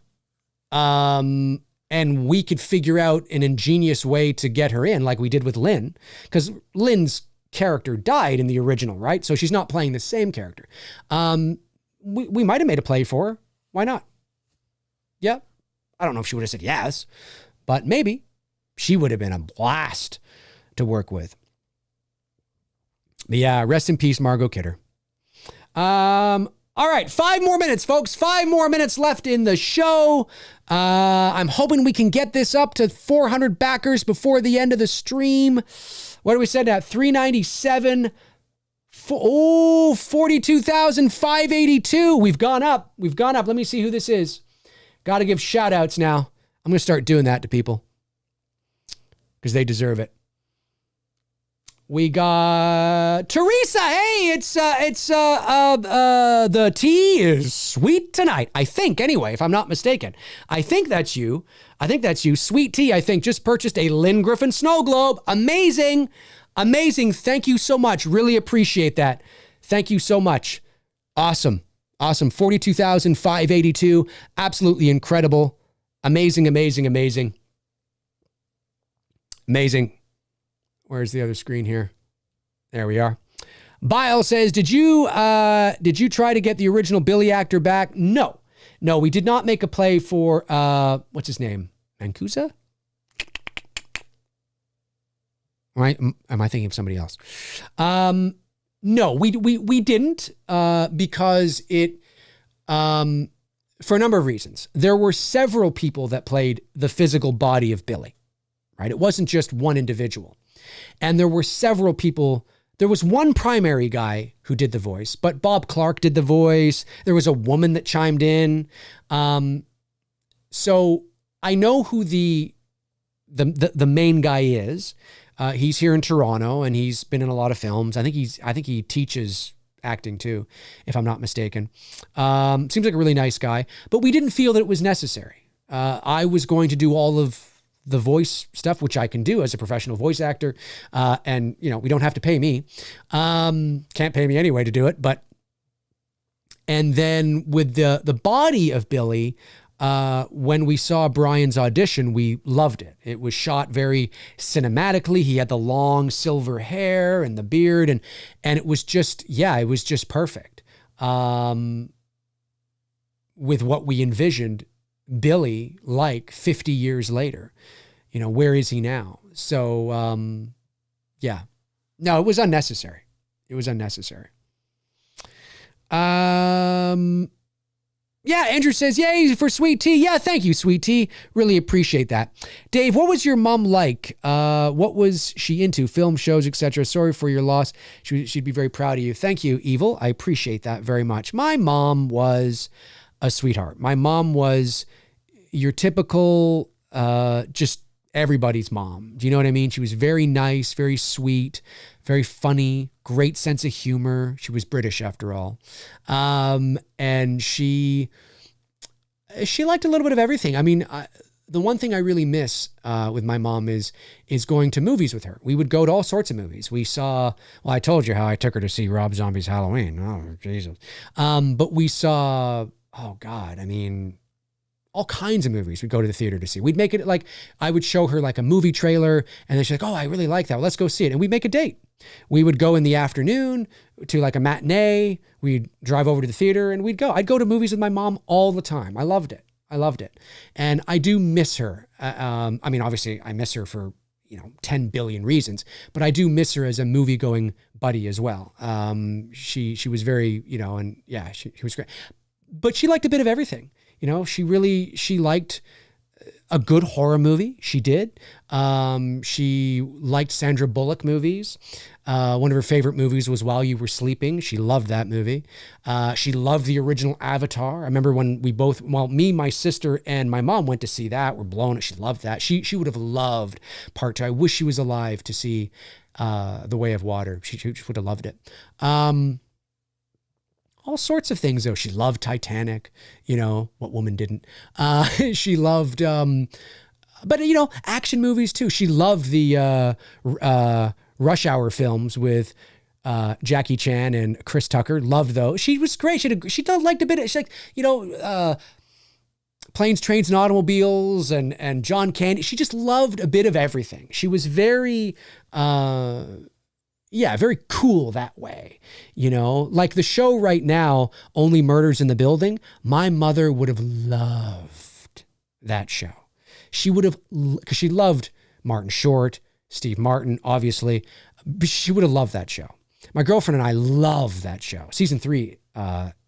[SPEAKER 1] and we could figure out an ingenious way to get her in, like we did with Lynn, because Lynn's character died in the original, right? So she's not playing the same character. We might have made a play for her. Why not? Yeah. I don't know if she would have said yes, but maybe she would have been a blast to work with. But yeah, rest in peace, Margot Kidder. All right, 5 more minutes, folks. 5 more minutes left in the show. I'm hoping we can get this up to 400 backers before the end of the stream. What do we say now? 397. 42,582. We've gone up. Let me see who this is. Got to give shout outs now. I'm going to start doing that to people because they deserve it. We got Teresa. Hey, it's the tea is sweet tonight. I think, anyway, if I'm not mistaken. I think that's you. Sweet tea, I think, just purchased a Lynn Griffin snow globe. Amazing. Thank you so much. Really appreciate that. Thank you so much. Awesome. 42,582. Absolutely incredible. Amazing. Where's the other screen here? There we are. Bile says, did you try to get the original Billy actor back? No, we did not make a play for, what's his name? Mancuso? Right? Am I thinking of somebody else? No, we didn't, because it, for a number of reasons. There were several people that played the physical body of Billy, right? It wasn't just one individual. And there were several people. There was one primary guy who did the voice, but Bob Clark did the voice. There was a woman that chimed in. So I know who the main guy is. He's here in Toronto and he's been in a lot of films. I think he teaches acting too, if I'm not mistaken. Seems like a really nice guy, but we didn't feel that it was necessary. I was going to do all of the voice stuff, which I can do as a professional voice actor. And we don't have to pay me. Can't pay me anyway to do it. And then with the body of Billy, when we saw Brian's audition, we loved it. It was shot very cinematically. He had the long silver hair and the beard and it was just, it was just perfect. With what we envisioned Billy like 50 years later. Where is he now? So, no, it was unnecessary. Andrew says, yay for Sweet Tea. Yeah, thank you, Sweet Tea. Really appreciate that. Dave, what was your mom like? What was she into? Film, shows, etc. Sorry for your loss. She'd be very proud of you. Thank you, Evil. I appreciate that very much. My mom was a sweetheart. My mom was your typical just everybody's mom. Do you know what I mean? She was very nice, very sweet, very funny, great sense of humor. She was British after all. And she liked a little bit of everything. I mean, the one thing I really miss with my mom is going to movies with her. We would go to all sorts of movies. We saw, well, I told you how I took her to see Rob Zombie's Halloween. Oh, Jesus. But we saw, oh God, I mean, all kinds of movies we'd go to the theater to see. We'd make it like, I would show her like a movie trailer and then she's like, oh, I really like that. Well, let's go see it. And we'd make a date. We would go in the afternoon to like a matinee. We'd drive over to the theater and we'd go. I'd go to movies with my mom all the time. I loved it. And I do miss her. I mean, obviously I miss her for, 10 billion reasons, but I do miss her as a movie going buddy as well. She was very, and yeah, she was great, but she liked a bit of everything. She liked a good horror movie. She did. She liked Sandra Bullock movies. One of her favorite movies was While You Were Sleeping. She loved that movie. She loved the original Avatar. I remember when me, my sister, and my mom went to see that. We're blown. She loved that. She would have loved part 2. I wish she was alive to see The Way of Water. She would have loved it. All sorts of things, though. She loved Titanic. What woman didn't? She loved, but action movies too. She loved the Rush Hour films with Jackie Chan and Chris Tucker. Loved those. She was great. She liked a bit of, she's like, Planes, Trains, and Automobiles and John Candy. She just loved a bit of everything. She was very, very cool that way. Like the show right now, Only Murders in the Building. My mother would have loved that show. She would have, because she loved Martin Short, Steve Martin, obviously. But she would have loved that show. My girlfriend and I love that show. Season 3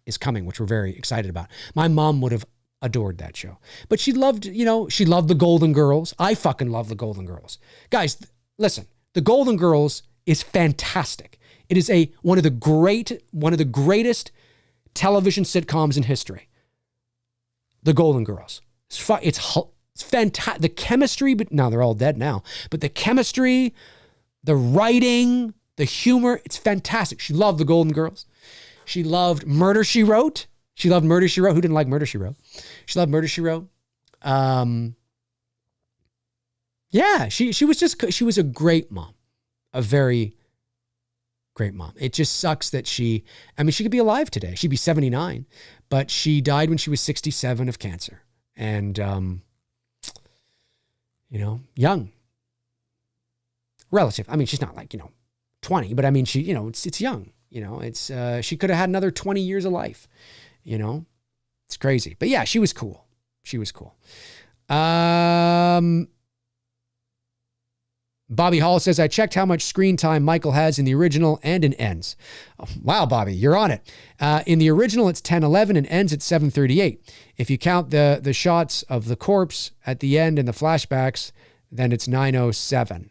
[SPEAKER 1] is coming, which we're very excited about. My mom would have adored that show. But she loved, she loved the Golden Girls. I fucking love the Golden Girls. Guys, listen, the Golden Girls is fantastic. It is one of the greatest television sitcoms in history. The Golden Girls. It's fantastic. The chemistry, but now they're all dead now. But the chemistry, the writing, the humor, it's fantastic. She loved the Golden Girls. She loved Murder, She Wrote. Who didn't like Murder, She Wrote? She loved Murder, She Wrote. She was a great mom. A very great mom. It just sucks that she could be alive today. She'd be 79, but she died when she was 67 of cancer. And, young. Relative. I mean, she's not like, 20, but I mean, she, it's young, she could have had another 20 years of life, it's crazy. But yeah, she was cool. Bobby Hall says, I checked how much screen time Michael has in the original and in Ends. Oh, wow, Bobby, you're on it. In the original, it's 10:11 and Ends at 7:38. If you count the shots of the corpse at the end and the flashbacks, then it's 9:07.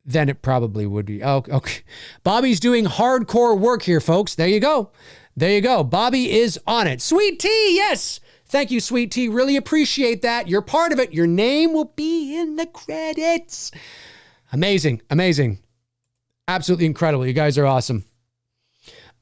[SPEAKER 1] Then it probably would be. Oh, okay. Bobby's doing hardcore work here, folks. There you go. Bobby is on it. Sweet Tea, yes. Thank you, Sweet Tea. Really appreciate that. You're part of it. Your name will be in the credits. Amazing. Absolutely incredible. You guys are awesome.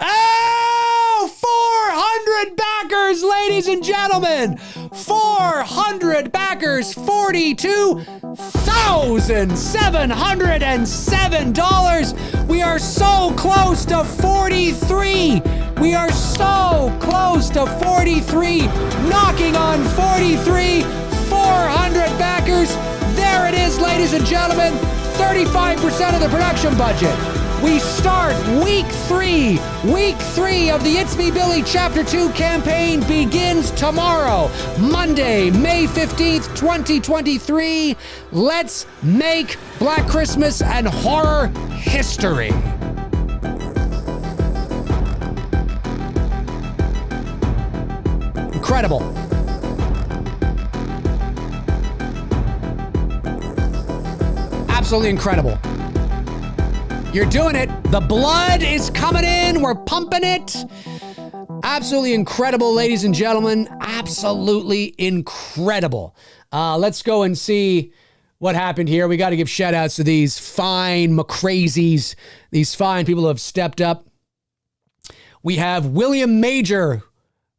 [SPEAKER 1] Oh, 400 backers, ladies and gentlemen. 400 backers, $42,707. We are so close to 43. We are so close to 43, knocking on 43, 400 backers. There it is, ladies and gentlemen, 35% of the production budget. We start week 3. Week 3 of the It's Me Billy Chapter 2 campaign begins tomorrow, Monday, May 15th, 2023. Let's make Black Christmas and horror history. Incredible. Absolutely incredible. You're doing it. The blood is coming in. We're pumping it. Absolutely incredible, ladies and gentlemen. Absolutely incredible. Let's go and see what happened here. We got to give shout outs to these fine McCrazies, these fine people who have stepped up. We have William Major,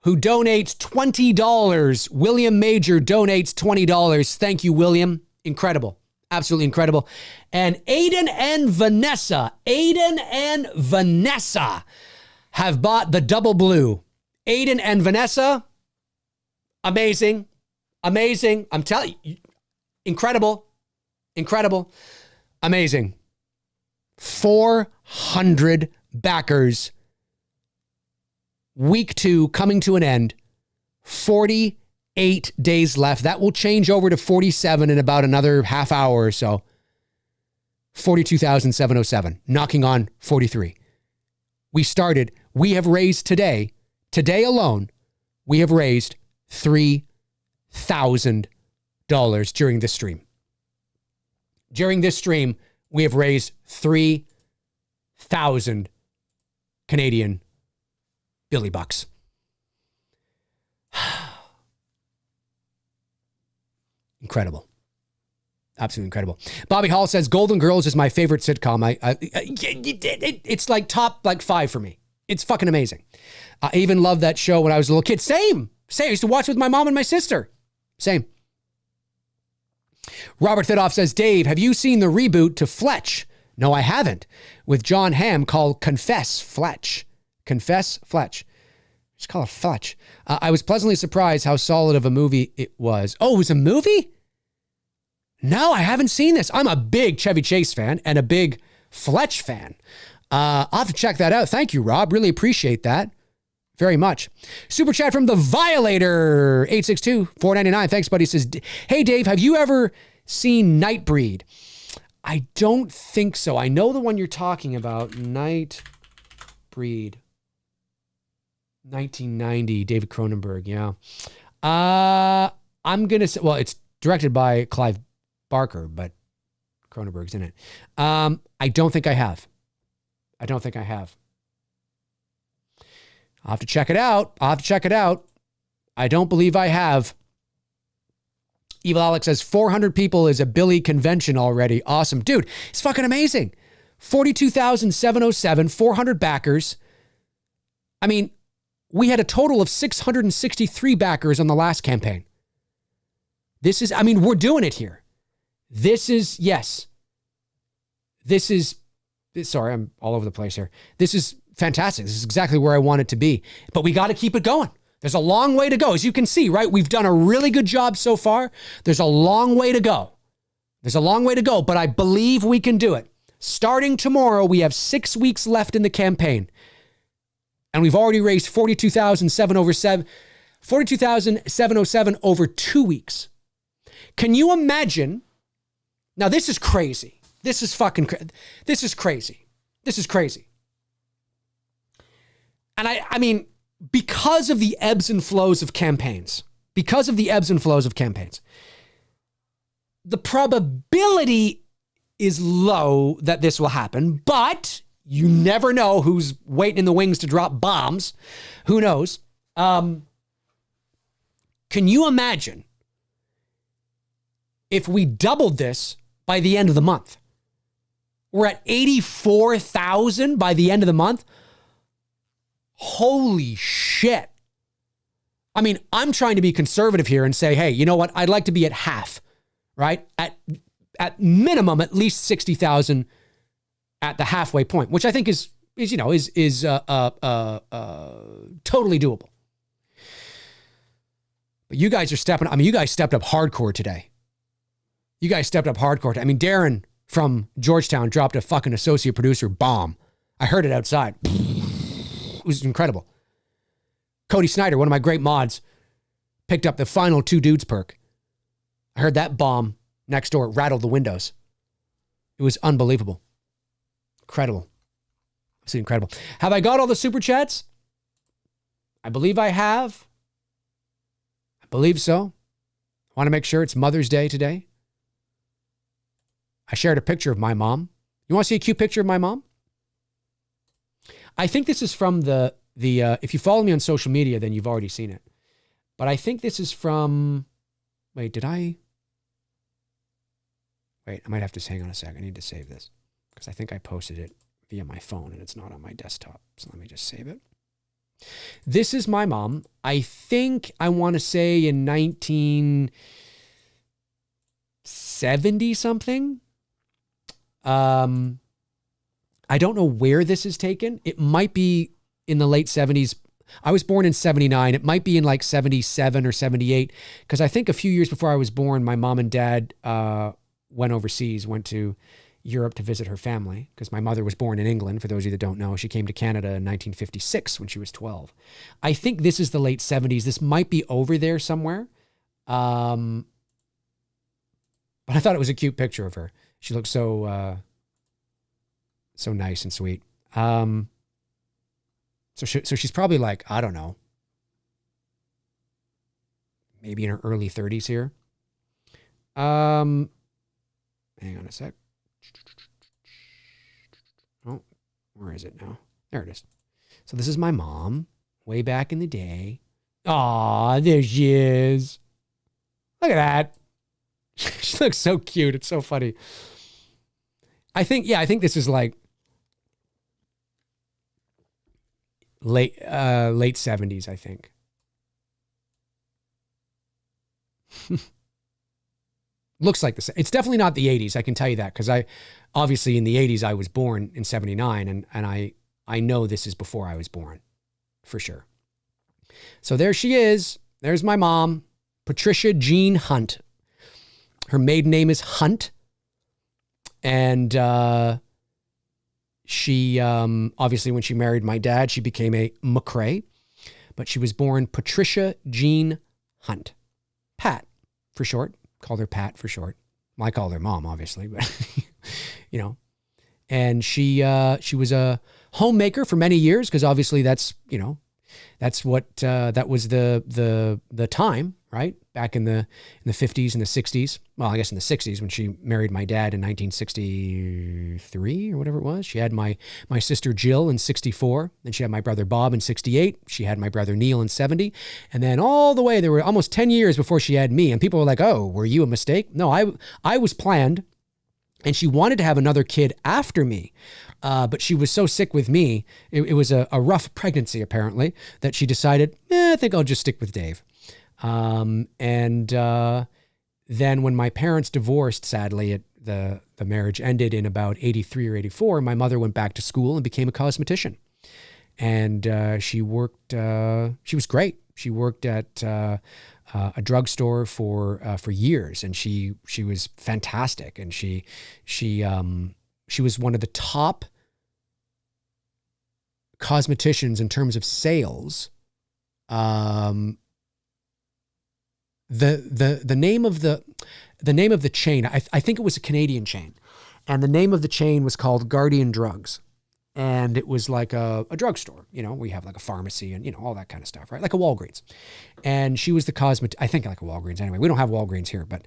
[SPEAKER 1] who donates $20. William Major donates $20. Thank you, William. Incredible. Absolutely incredible. And Aiden and Vanessa have bought the double blue. Aiden and Vanessa, amazing. I'm telling you, incredible. Amazing. 400 backers. Week 2 coming to an end. 48 days left. That will change over to 47 in about another half hour or so. 42,707, knocking on 43. We have raised today alone, we have raised $3,000 during this stream. During this stream, we have raised 3,000 Canadian Billy Bucks. Incredible. Absolutely incredible. Bobby Hall says Golden Girls is my favorite sitcom. It's like top 5 for me. It's fucking amazing. I even loved that show when I was a little kid. Same. I used to watch with my mom and my sister. Same. Robert Thidoff says, Dave, have you seen the reboot to Fletch? No, I haven't. With John Hamm called Confess Fletch. Confess Fletch. Just call it Fletch. I was pleasantly surprised how solid of a movie it was. Oh, it was a movie? No, I haven't seen this. I'm a big Chevy Chase fan and a big Fletch fan. I'll have to check that out. Thank you, Rob. Really appreciate that very much. Super chat from the Violator, 862-499. Thanks, buddy. Says, hey, Dave, have you ever seen Nightbreed? I don't think so. I know the one you're talking about, Nightbreed. 1990, David Cronenberg, yeah. I'm going to say, well, it's directed by Clive Barker, but Cronenberg's in it. I don't think I have. I'll have to check it out. I don't believe I have. Evil Alex says 400 people is a Billy convention already. Awesome. Dude, it's fucking amazing. 42,707, 400 backers. I mean, we had a total of 663 backers on the last campaign. We're doing it here. Sorry, I'm all over the place here. This is fantastic. This is exactly where I want it to be. But we got to keep it going. There's a long way to go. As you can see, right? We've done a really good job so far. There's a long way to go. But I believe we can do it. Starting tomorrow, we have 6 weeks left in the campaign. And we've already raised 42,707 over 2 weeks. Can you imagine? Now, this is crazy. This is crazy. And I mean, because of the ebbs and flows of campaigns, the probability is low that this will happen, but you never know who's waiting in the wings to drop bombs. Who knows? Can you imagine if we doubled this by the end of the month? We're at 84,000 by the end of the month. Holy shit. I mean, I'm trying to be conservative here and say, hey, you know what? I'd like to be at half, right? At minimum, at least 60,000 at the halfway point, which I think is totally doable. But you guys are stepped up hardcore today. I mean, Darren from Georgetown dropped a fucking associate producer bomb. I heard it outside. It was incredible. Cody Snyder, one of my great mods, picked up the final 2 dudes perk. I heard that bomb next door rattled the windows. It was unbelievable. Incredible. It's incredible. Have I got all the super chats? I believe I have. I believe so. I want to make sure it's Mother's Day today. I shared a picture of my mom. You want to see a cute picture of my mom? I think this is from the if you follow me on social media, then you've already seen it. But I think this is from, wait, I might have to hang on a sec. I need to save this because I think I posted it via my phone and it's not on my desktop. So let me just save it. This is my mom. I think I want to say in 1970 something. I don't know where this is taken. It might be in the late 70s. I was born in 79. It might be in like 77 or 78 because I think a few years before I was born, my mom and dad went overseas, went to Europe to visit her family because my mother was born in England. For those of you that don't know, she came to Canada in 1956 when she was 12. I think this is the late 70s. This might be over there somewhere. But I thought it was a cute picture of her. She looked so nice and sweet. So she's probably like, I don't know, maybe in her early 30s here. Hang on a sec. Oh, where is it now? There it is. So this is my mom way back in the day. Aw, there she is. Look at that. She looks so cute. It's so funny. I think this is like late 70s, I think. Looks like this. It's definitely not the 80s. I can tell you that because obviously in the 80s I was born in 79 and I know this is before I was born for sure. So there she is. There's my mom, Patricia Jean Hunt. Her maiden name is Hunt. And she obviously when she married my dad, she became a McRae, but she was born Patricia Jean Hunt. Pat for short. Called her Pat for short. Well, I called her Mom, obviously, but you know. And she was a homemaker for many years because obviously that's what that was the time, right? Back in the 50s and the 60s. Well, I guess in the 60s when she married my dad in 1963 or whatever it was. She had my sister Jill in 64. Then she had my brother Bob in 68. She had my brother Neil in 70. And then all the way, there were almost 10 years before she had me. And people were like, oh, were you a mistake? No, I was planned. And she wanted to have another kid after me. But she was so sick with me. It was a rough pregnancy, apparently, that she decided, I think I'll just stick with Dave. Then when my parents divorced, sadly, the marriage ended in about 83 or 84. My mother went back to school and became a cosmetician. And she worked, she was great. She worked at a drugstore for years, and she was fantastic. And she was one of the top cosmeticians in terms of sales. The name of the chain, I think it was a Canadian chain, and the name of the chain was called Guardian Drugs. And it was like a drugstore, we have like a pharmacy and, all that kind of stuff, right? Like a Walgreens. And she was the I think like a Walgreens anyway. We don't have Walgreens here, but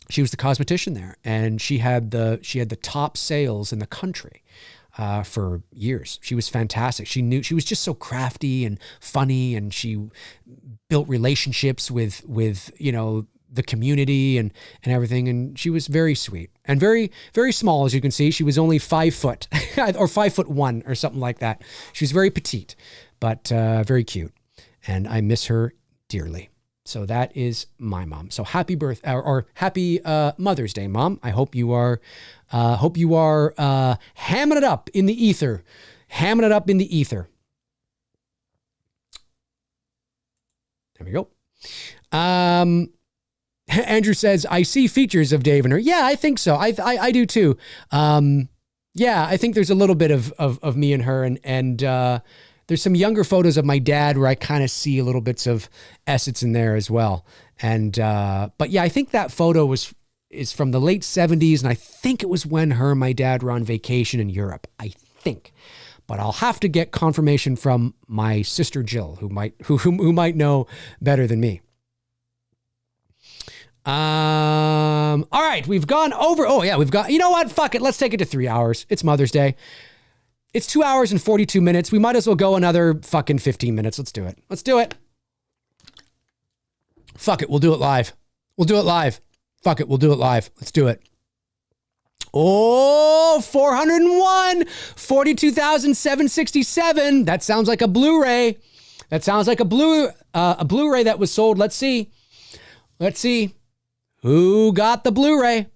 [SPEAKER 1] she was the cosmetician there. And she had the top sales in the country for years. She was fantastic. She was just so crafty and funny, and she built relationships with the community and everything. And she was very sweet and very, very small. As you can see, she was only 5 foot or 5'1" or something like that. She was very petite, but very cute. And I miss her dearly. So that is my mom. So happy happy Mother's Day, Mom. I hope you are hamming it up in the ether. Hamming it up in the ether. There we go. Andrew says, I see features of Dave and her. Yeah, I think so. I do too. Yeah, I think there's a little bit of me and her, and there's some younger photos of my dad where I kind of see a little bits of Essence in there as well. And but yeah, I think that photo is from the late 70s, and I think it was when her and my dad were on vacation in Europe. I think. But I'll have to get confirmation from my sister Jill, who might know better than me. All right, we've gone over. Oh yeah, you know what? Fuck it. Let's take it to 3 hours. It's Mother's Day. It's 2 hours and 42 minutes. We might as well go another fucking 15 minutes. Let's do it. Fuck it. We'll do it live. We'll do it live. Fuck it. We'll do it live. Let's do it. Oh, 401, 42,767. That sounds like a Blu-ray. That sounds like a Blu-ray that was sold. Let's see. Let's see. Who got the Blu-ray?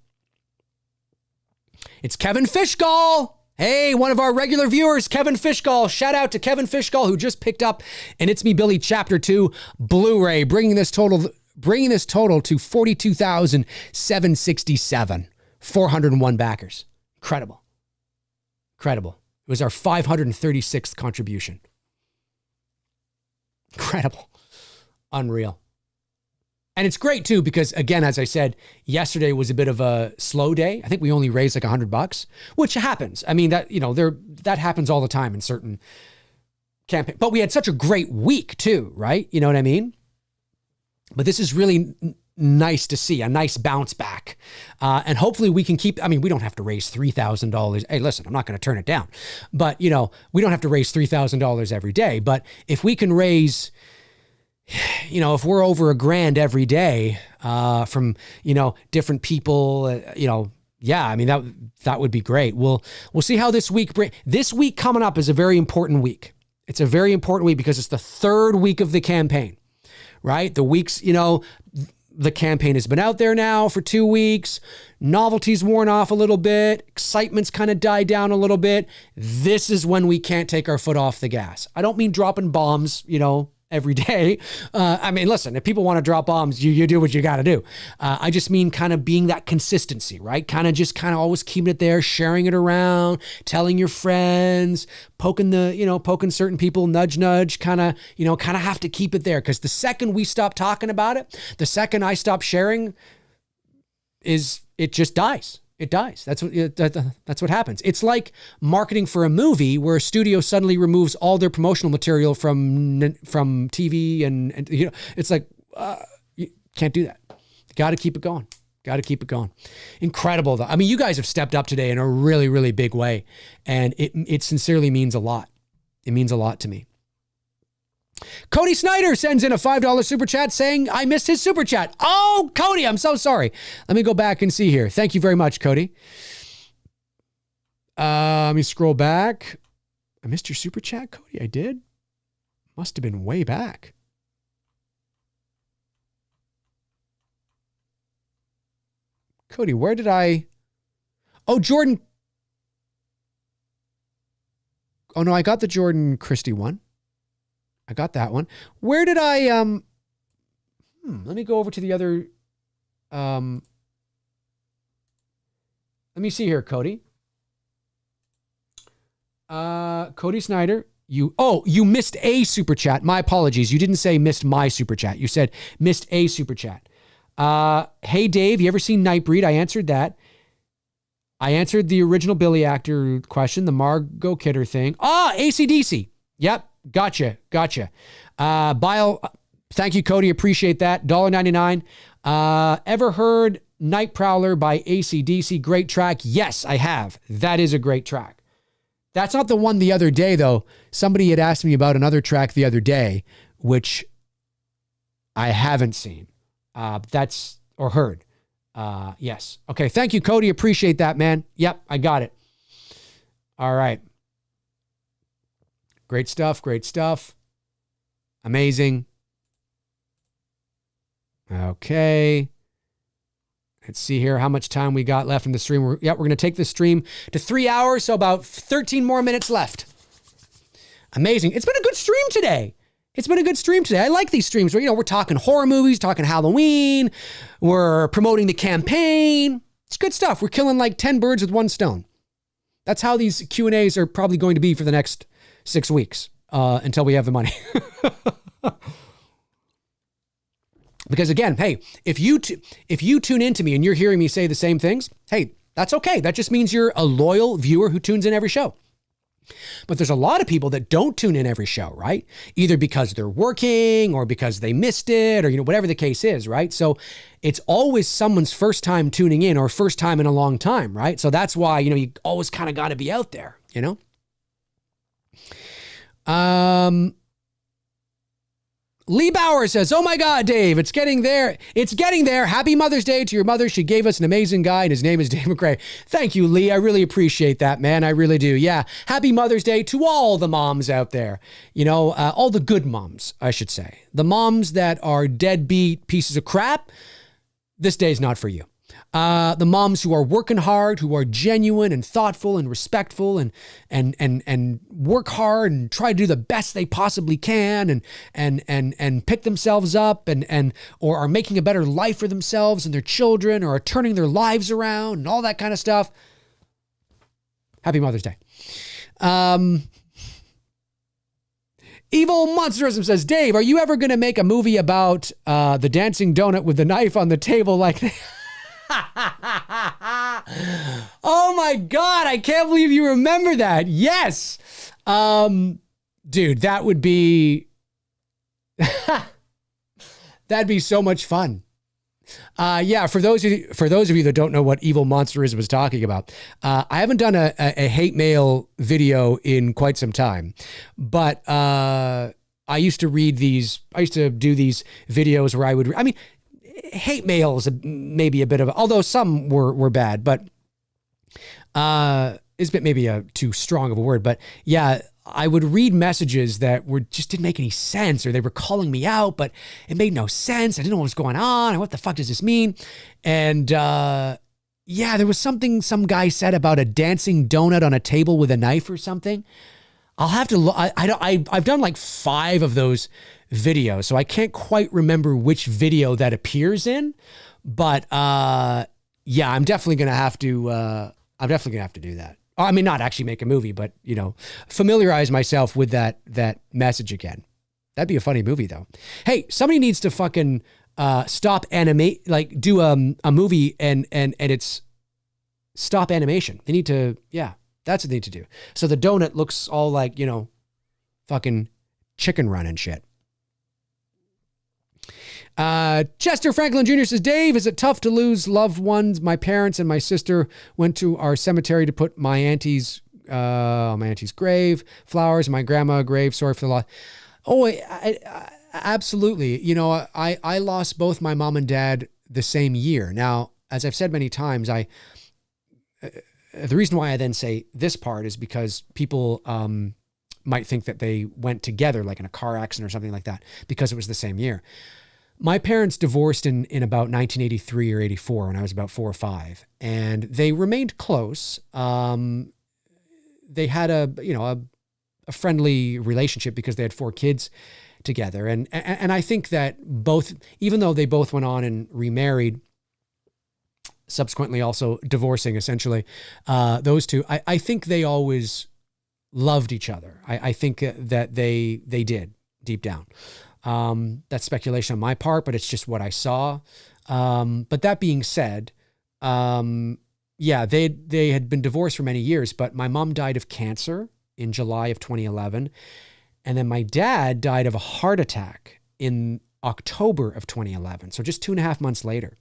[SPEAKER 1] It's Kevin Fishgall. Hey, one of our regular viewers, Kevin Fishgall. Shout out to Kevin Fishgall, who just picked up an It's Me Billy Chapter 2 Blu-ray, bringing this total to 42,767. 401 backers. Incredible. Incredible. It was our 536th contribution. Incredible. Unreal. And it's great too, because again, as I said, yesterday was a bit of a slow day. I think we only raised like $100, which happens. I mean, that, that happens all the time in certain campaigns, but we had such a great week too, right? You know what I mean? But this is really nice to see, a nice bounce back. And hopefully we can keep, we don't have to raise $3,000. Hey, listen, I'm not going to turn it down, but we don't have to raise $3,000 every day. But if we can raise, if we're over $1,000 every day, from, different people, that would be great. We'll see how this week coming up is a very important week. It's a very important week because it's the third week of the campaign, right? The weeks, the campaign has been out there now for 2 weeks. Novelty's worn off a little bit. Excitement's kind of died down a little bit. This is when we can't take our foot off the gas. I don't mean dropping bombs, every day. Listen, if people want to drop bombs, you do what you got to do. I just mean kind of being that consistency, right? Kind of always keeping it there, sharing it around, telling your friends, poking certain people, nudge, kind of have to keep it there. Because the second we stop talking about it, the second I stop sharing, it just dies. It dies. That's what happens. It's like marketing for a movie where a studio suddenly removes all their promotional material from TV and it's like, you can't do that. Got to keep it going. Got to keep it going. Incredible though. You guys have stepped up today in a really, really big way, and it sincerely means a lot. It means a lot to me. Cody Snyder sends in a $5 super chat saying, I missed his super chat. Oh, Cody, I'm so sorry. Let me go back and see here. Thank you very much, Cody. Let me scroll back. I missed your super chat, Cody. I did. Must have been way back. Cody, where did I? Oh, Jordan. Oh, no, I got the Jordan Christie one. I got that one. Where did I, let me go over to the other, let me see here, Cody. Cody Snyder, you missed a super chat. My apologies. You didn't say missed my super chat. You said missed a super chat. Hey Dave, you ever seen Nightbreed? I answered that. I answered the original Billy actor question, the Margot Kidder thing. AC/DC. Yep. Gotcha. Thank you, Cody. Appreciate that. $1.99. Ever heard Night Prowler by AC/DC? Great track. Yes, I have. That is a great track. That's not the one the other day, though. Somebody had asked me about another track the other day, which I haven't seen. Or heard. Yes. Okay. Thank you, Cody. Appreciate that, man. Yep, I got it. All right. Great stuff. Amazing. Okay. Let's see here how much time we got left in the stream. We're going to take the stream to 3 hours, so about 13 more minutes left. Amazing. It's been a good stream today. I like these streams where, we're talking horror movies, talking Halloween. We're promoting the campaign. It's good stuff. We're killing like 10 birds with one stone. That's how these Q&As are probably going to be for the next 6 weeks until we have the money. Because again, hey, if you tune into me and you're hearing me say the same things, hey, that's okay. That just means you're a loyal viewer who tunes in every show. But there's a lot of people that don't tune in every show, right? Either because they're working or because they missed it or, whatever the case is, right? So it's always someone's first time tuning in or first time in a long time, right? So that's why, you always kind of got to be out there, Lee Bauer says, oh my God, Dave, it's getting there. It's getting there. Happy Mother's Day to your mother. She gave us an amazing guy and his name is Dave McRae. Thank you, Lee. I really appreciate that, man. I really do. Yeah. Happy Mother's Day to all the moms out there. You know, all the good moms, I should say. The moms that are deadbeat pieces of crap. This day is not for you. The moms who are working hard, who are genuine and thoughtful and respectful and work hard and try to do the best they possibly can and pick themselves up or are making a better life for themselves and their children or are turning their lives around and all that kind of stuff. Happy Mother's Day. Evil Monsterism says, Dave, are you ever going to make a movie about the dancing donut with the knife on the table like that? Oh my God, I can't believe you remember that. Yes. Dude, that would be that'd be so much fun. Yeah, for those of you that don't know what Evil Monsterism was talking about, I haven't done a hate mail video in quite some time, but I used to do these videos where hate mail is maybe a bit of, although some were bad, but is maybe a too strong of a word. But yeah, I would read messages that just didn't make any sense, or they were calling me out, but it made no sense. I didn't know what was going on. And what the fuck does this mean? And yeah, there was something some guy said about a dancing donut on a table with a knife or something. I'll have to look. I've done like 5 of those videos, so I can't quite remember which video that appears in. But yeah, I'm definitely gonna have to. I'm definitely gonna have to do that. I mean, not actually make a movie, but familiarize myself with that message again. That'd be a funny movie, though. Hey, somebody needs to fucking stop animate, like do a movie and it's stop animation. They need to, yeah. That's what they need to do. So the donut looks all like, fucking Chicken Run and shit. Chester Franklin Jr. says, Dave, is it tough to lose loved ones? My parents and my sister went to our cemetery to put my auntie's grave, flowers, my grandma grave. Sorry for the loss. Oh, I absolutely. I lost both my mom and dad the same year. Now, as I've said many times, the reason why I then say this part is because people might think that they went together, like in a car accident or something like that, because it was the same year. My parents divorced in about 1983 or 84 when I was about 4 or 5, and they remained close. They had a friendly relationship because they had 4 kids together. And I think that both, even though they both went on and remarried, subsequently also divorcing essentially, those two, I think they always loved each other. I think that they did deep down. That's speculation on my part, but it's just what I saw. But that being said, yeah, they had been divorced for many years, but my mom died of cancer in July of 2011. And then my dad died of a heart attack in October of 2011. So just 2.5 months later.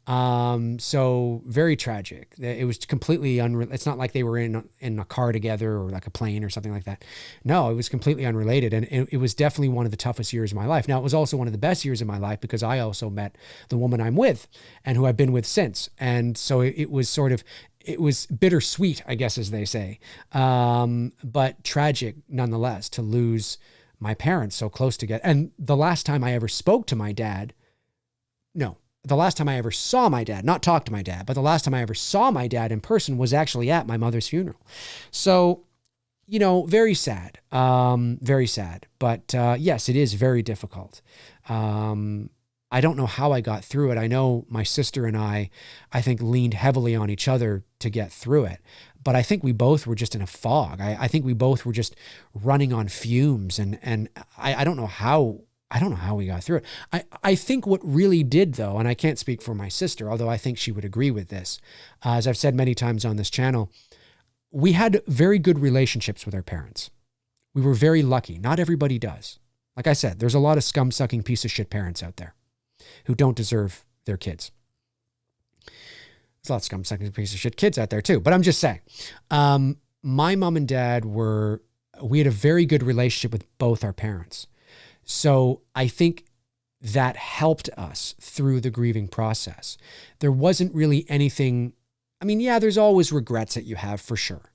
[SPEAKER 1] So very tragic. It was completely it's not like they were in a car together or like a plane or something like that. No, it was completely unrelated. And it was definitely one of the toughest years of my life. Now, it was also one of the best years of my life because I also met the woman I'm with and who I've been with since. And so it was bittersweet, I guess, as they say. But tragic nonetheless to lose my parents so close together. And the last time I ever spoke to my dad, the last time I ever saw my dad, not talked to my dad, but the last time I ever saw my dad in person was actually at my mother's funeral. So, very sad, very sad. But yes, it is very difficult. I don't know how I got through it. I know my sister and I think leaned heavily on each other to get through it. But I think we both were just in a fog. I think we both were just running on fumes. And I don't know how we got through it. I think what really did, though, and I can't speak for my sister, although I think she would agree with this, as I've said many times on this channel, we had very good relationships with our parents. We were very lucky. Not everybody does. Like I said, there's a lot of scum-sucking piece of shit parents out there who don't deserve their kids. There's a lot of scum-sucking piece of shit kids out there too, but I'm just saying. My mom and dad we had a very good relationship with both our parents. So I think that helped us through the grieving process. There wasn't really anything, I mean, yeah, there's always regrets that you have for sure.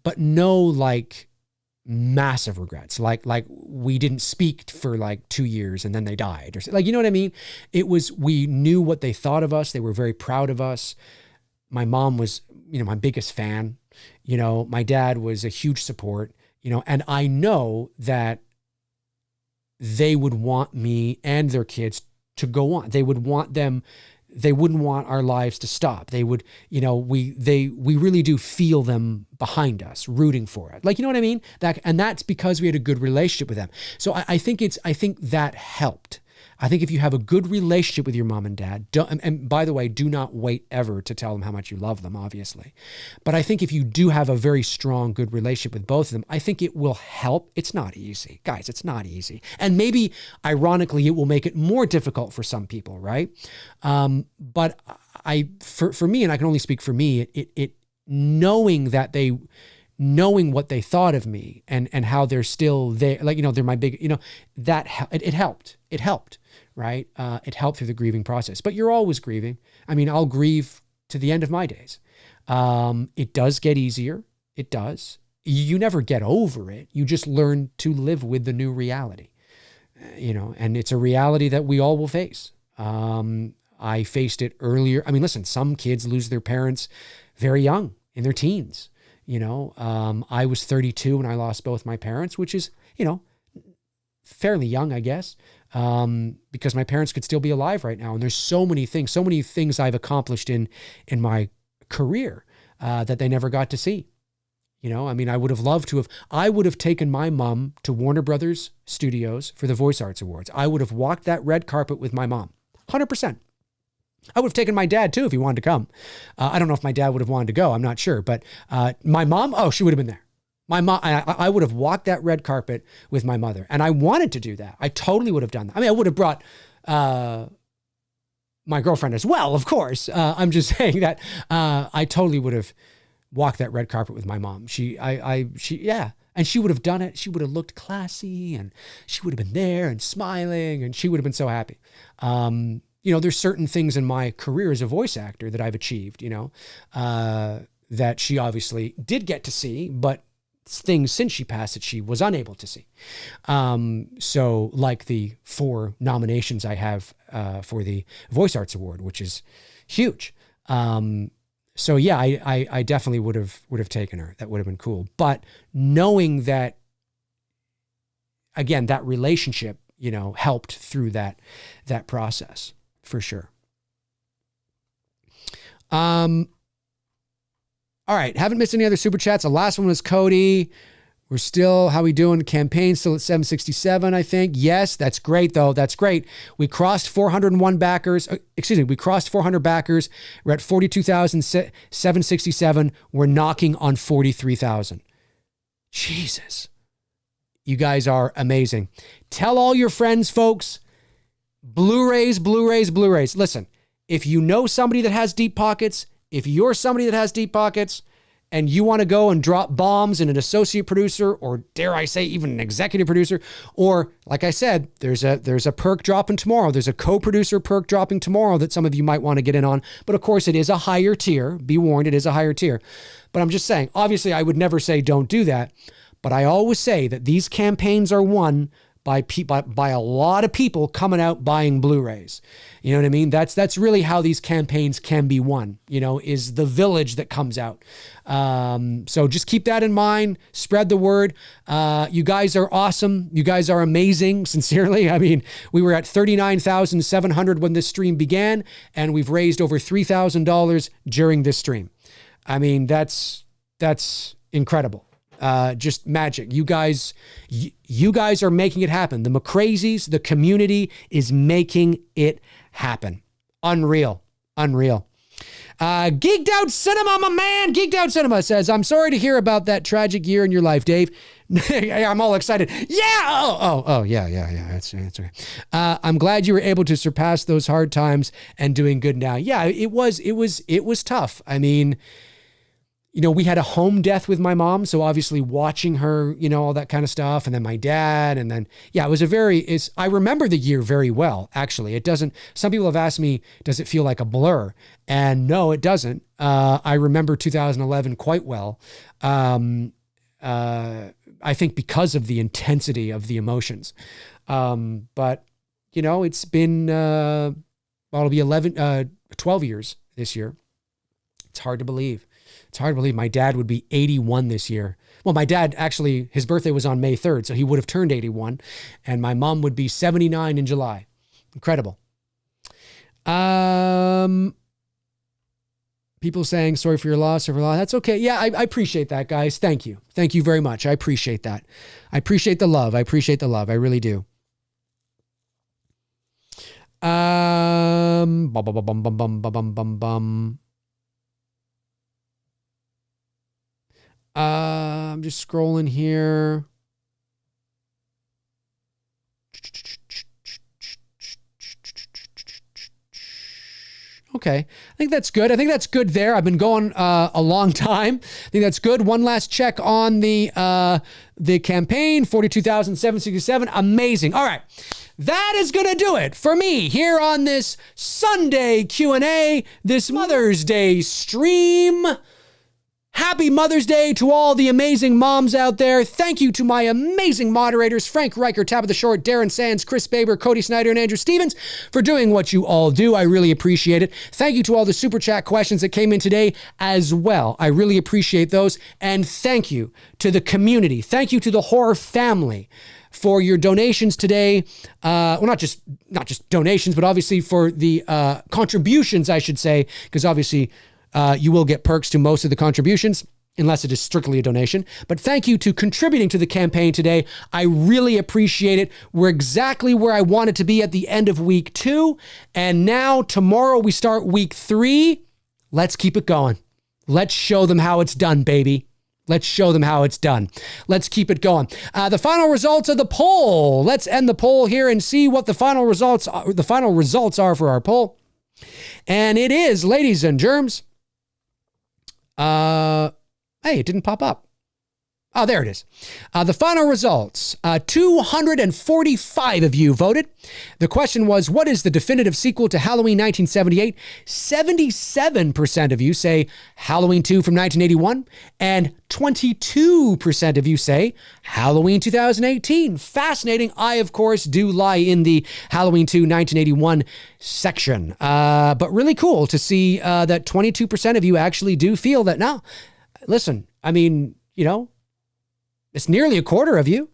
[SPEAKER 1] But no like massive regrets, like we didn't speak for like 2 years and then they died, or like, you know what I mean? It was, we knew what they thought of us. They were very proud of us. My mom was, my biggest fan. My dad was a huge support, and I know that they would want me and their kids to go on. They would want them, they wouldn't want our lives to stop. They would, we really do feel them behind us, rooting for it. Like, you know what I mean? And that's because we had a good relationship with them. So I think that helped. I think if you have a good relationship with your mom and dad, and by the way, do not wait ever to tell them how much you love them, obviously. But I think if you do have a very strong, good relationship with both of them, I think it will help. It's not easy. Guys, it's not easy. And maybe, ironically, it will make it more difficult for some people, right? But for me, and I can only speak for me, it knowing what they thought of me and how they're still there, like, they're my big, that it helped. It helped, right? It helped through the grieving process, but you're always grieving. I mean, I'll grieve to the end of my days. It does get easier. It does. You never get over it. You just learn to live with the new reality, and it's a reality that we all will face. I faced it earlier. I mean, listen, some kids lose their parents very young in their teens. I was 32 when I lost both my parents, which is, fairly young, I guess, because my parents could still be alive right now. And there's so many things I've accomplished in my career that they never got to see. I mean, I would have loved to I would have taken my mom to Warner Brothers Studios for the Voice Arts Awards. I would have walked that red carpet with my mom, 100%. I would have taken my dad too if he wanted to come. I don't know if my dad would have wanted to go. I'm not sure. But my mom, she would have been there. My mom, I would have walked that red carpet with my mother. And I wanted to do that. I totally would have done that. I mean, I would have brought my girlfriend as well, of course. I'm just saying that I totally would have walked that red carpet with my mom. Yeah. And she would have done it. She would have looked classy and she would have been there and smiling and she would have been so happy. There's certain things in my career as a voice actor that I've achieved, that she obviously did get to see, but things since she passed that she was unable to see. So like the 4 nominations I have for the Voice Arts Award, which is huge. So yeah, I definitely would have taken her. That would have been cool. But knowing that, again, that relationship, helped through that process. For sure. All right. Haven't missed any other super chats. The last one was Cody. We're still, how we doing? Campaign still at 767, I think. Yes, that's great though. That's great. We crossed 401 backers. We crossed 400 backers. We're at 42,767. We're knocking on 43,000. Jesus. You guys are amazing. Tell all your friends, folks. Blu-rays. Listen, if you know somebody that has deep pockets, if you're somebody that has deep pockets and you want to go and drop bombs in an associate producer, or dare I say even an executive producer, or like I said, there's a perk dropping tomorrow. There's a co-producer perk dropping tomorrow that some of you might want to get in on. But of course it is a higher tier. Be warned, it is a higher tier. But I'm just saying, obviously I would never say don't do that. But I always say that these campaigns are won by a lot of people coming out buying Blu-rays. You know what I mean? That's really how these campaigns can be won, is the village that comes out. So just keep that in mind. Spread the word. You guys are awesome. You guys are amazing, sincerely. I mean, we were at 39,700 when this stream began, and we've raised over $3,000 during this stream. I mean, that's incredible. Just magic. You guys are making it happen. The McCrazies, the community is making it happen. Unreal. Geeked Out Cinema, my man. Geeked Out Cinema says, I'm sorry to hear about that tragic year in your life, Dave. I'm all excited. Yeah. Yeah. It's okay. I'm glad you were able to surpass those hard times and doing good now. Yeah, it was tough. I mean, we had a home death with my mom. So obviously watching her, all that kind of stuff. And then my dad. And then, it was I remember the year very well, actually. It doesn't, some people have asked me, does it feel like a blur? And no, it doesn't. I remember 2011 quite well. I think because of the intensity of the emotions. But, it's been, it'll be 12 years this year. It's hard to believe. It's hard to believe my dad would be 81 this year. Well, my dad actually, his birthday was on May 3rd, so he would have turned 81. And my mom would be 79 in July. Incredible. People saying, sorry for your loss. That's okay. Yeah, I appreciate that, guys. Thank you. Thank you very much. I appreciate that. I appreciate the love. I really do. I'm just scrolling here. Okay. I think that's good. There. I've been going a long time. I think that's good. One last check on the campaign, 42,767. Amazing. All right. That is going to do it for me here on this Sunday Q&A, this Mother's Day stream. Happy Mother's Day to all the amazing moms out there. Thank you to my amazing moderators, Frank Riker, Tabitha Short, Darren Sands, Chris Baber, Cody Snyder, and Andrew Stevens for doing what you all do. I really appreciate it. Thank you to all the super chat questions that came in today as well. I really appreciate those. And thank you to the community. Thank you to the horror family for your donations today. Not just donations, but obviously for the contributions, I should say, because obviously you will get perks to most of the contributions, unless it is strictly a donation. But thank you to contributing to the campaign today. I really appreciate it. We're exactly where I wanted to be at the end of week 2. And now tomorrow we start week 3. Let's keep it going. Let's show them how it's done, baby. Let's show them how it's done. Let's keep it going. The final results of the poll. Let's end the poll here and see what the final results are for our poll. And it is, ladies and germs. Hey, it didn't pop up. Oh, there it is. The final results. 245 of you voted. The question was, what is the definitive sequel to Halloween 1978? 77% of you say Halloween 2 from 1981, and 22% of you say Halloween 2018. Fascinating. I, of course, do lie in the Halloween 2 1981 section. But really cool to see that 22% of you actually do feel that now. Listen, I mean, it's nearly a quarter of you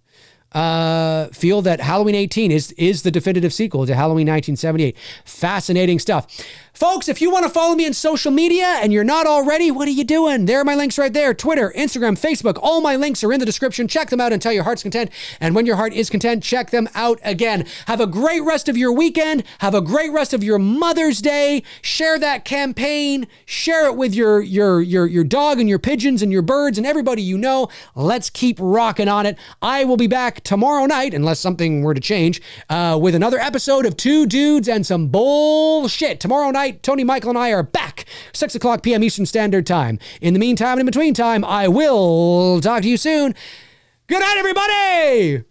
[SPEAKER 1] feel that Halloween 18 is the definitive sequel to Halloween 1978. Fascinating stuff. Folks, if you want to follow me on social media and you're not already, what are you doing? There are my links right there. Twitter, Instagram, Facebook. All my links are in the description. Check them out until your heart's content. And when your heart is content, check them out again. Have a great rest of your weekend. Have a great rest of your Mother's Day. Share that campaign. Share it with your dog and your pigeons and your birds and everybody you know. Let's keep rocking on it. I will be back tomorrow night, unless something were to change, with another episode of Two Dudes and Some Bullshit. Tomorrow night, Tony, Michael, and I are back, 6 o'clock p.m. Eastern Standard Time. In the meantime and in between time, I will talk to you soon. Good night, everybody!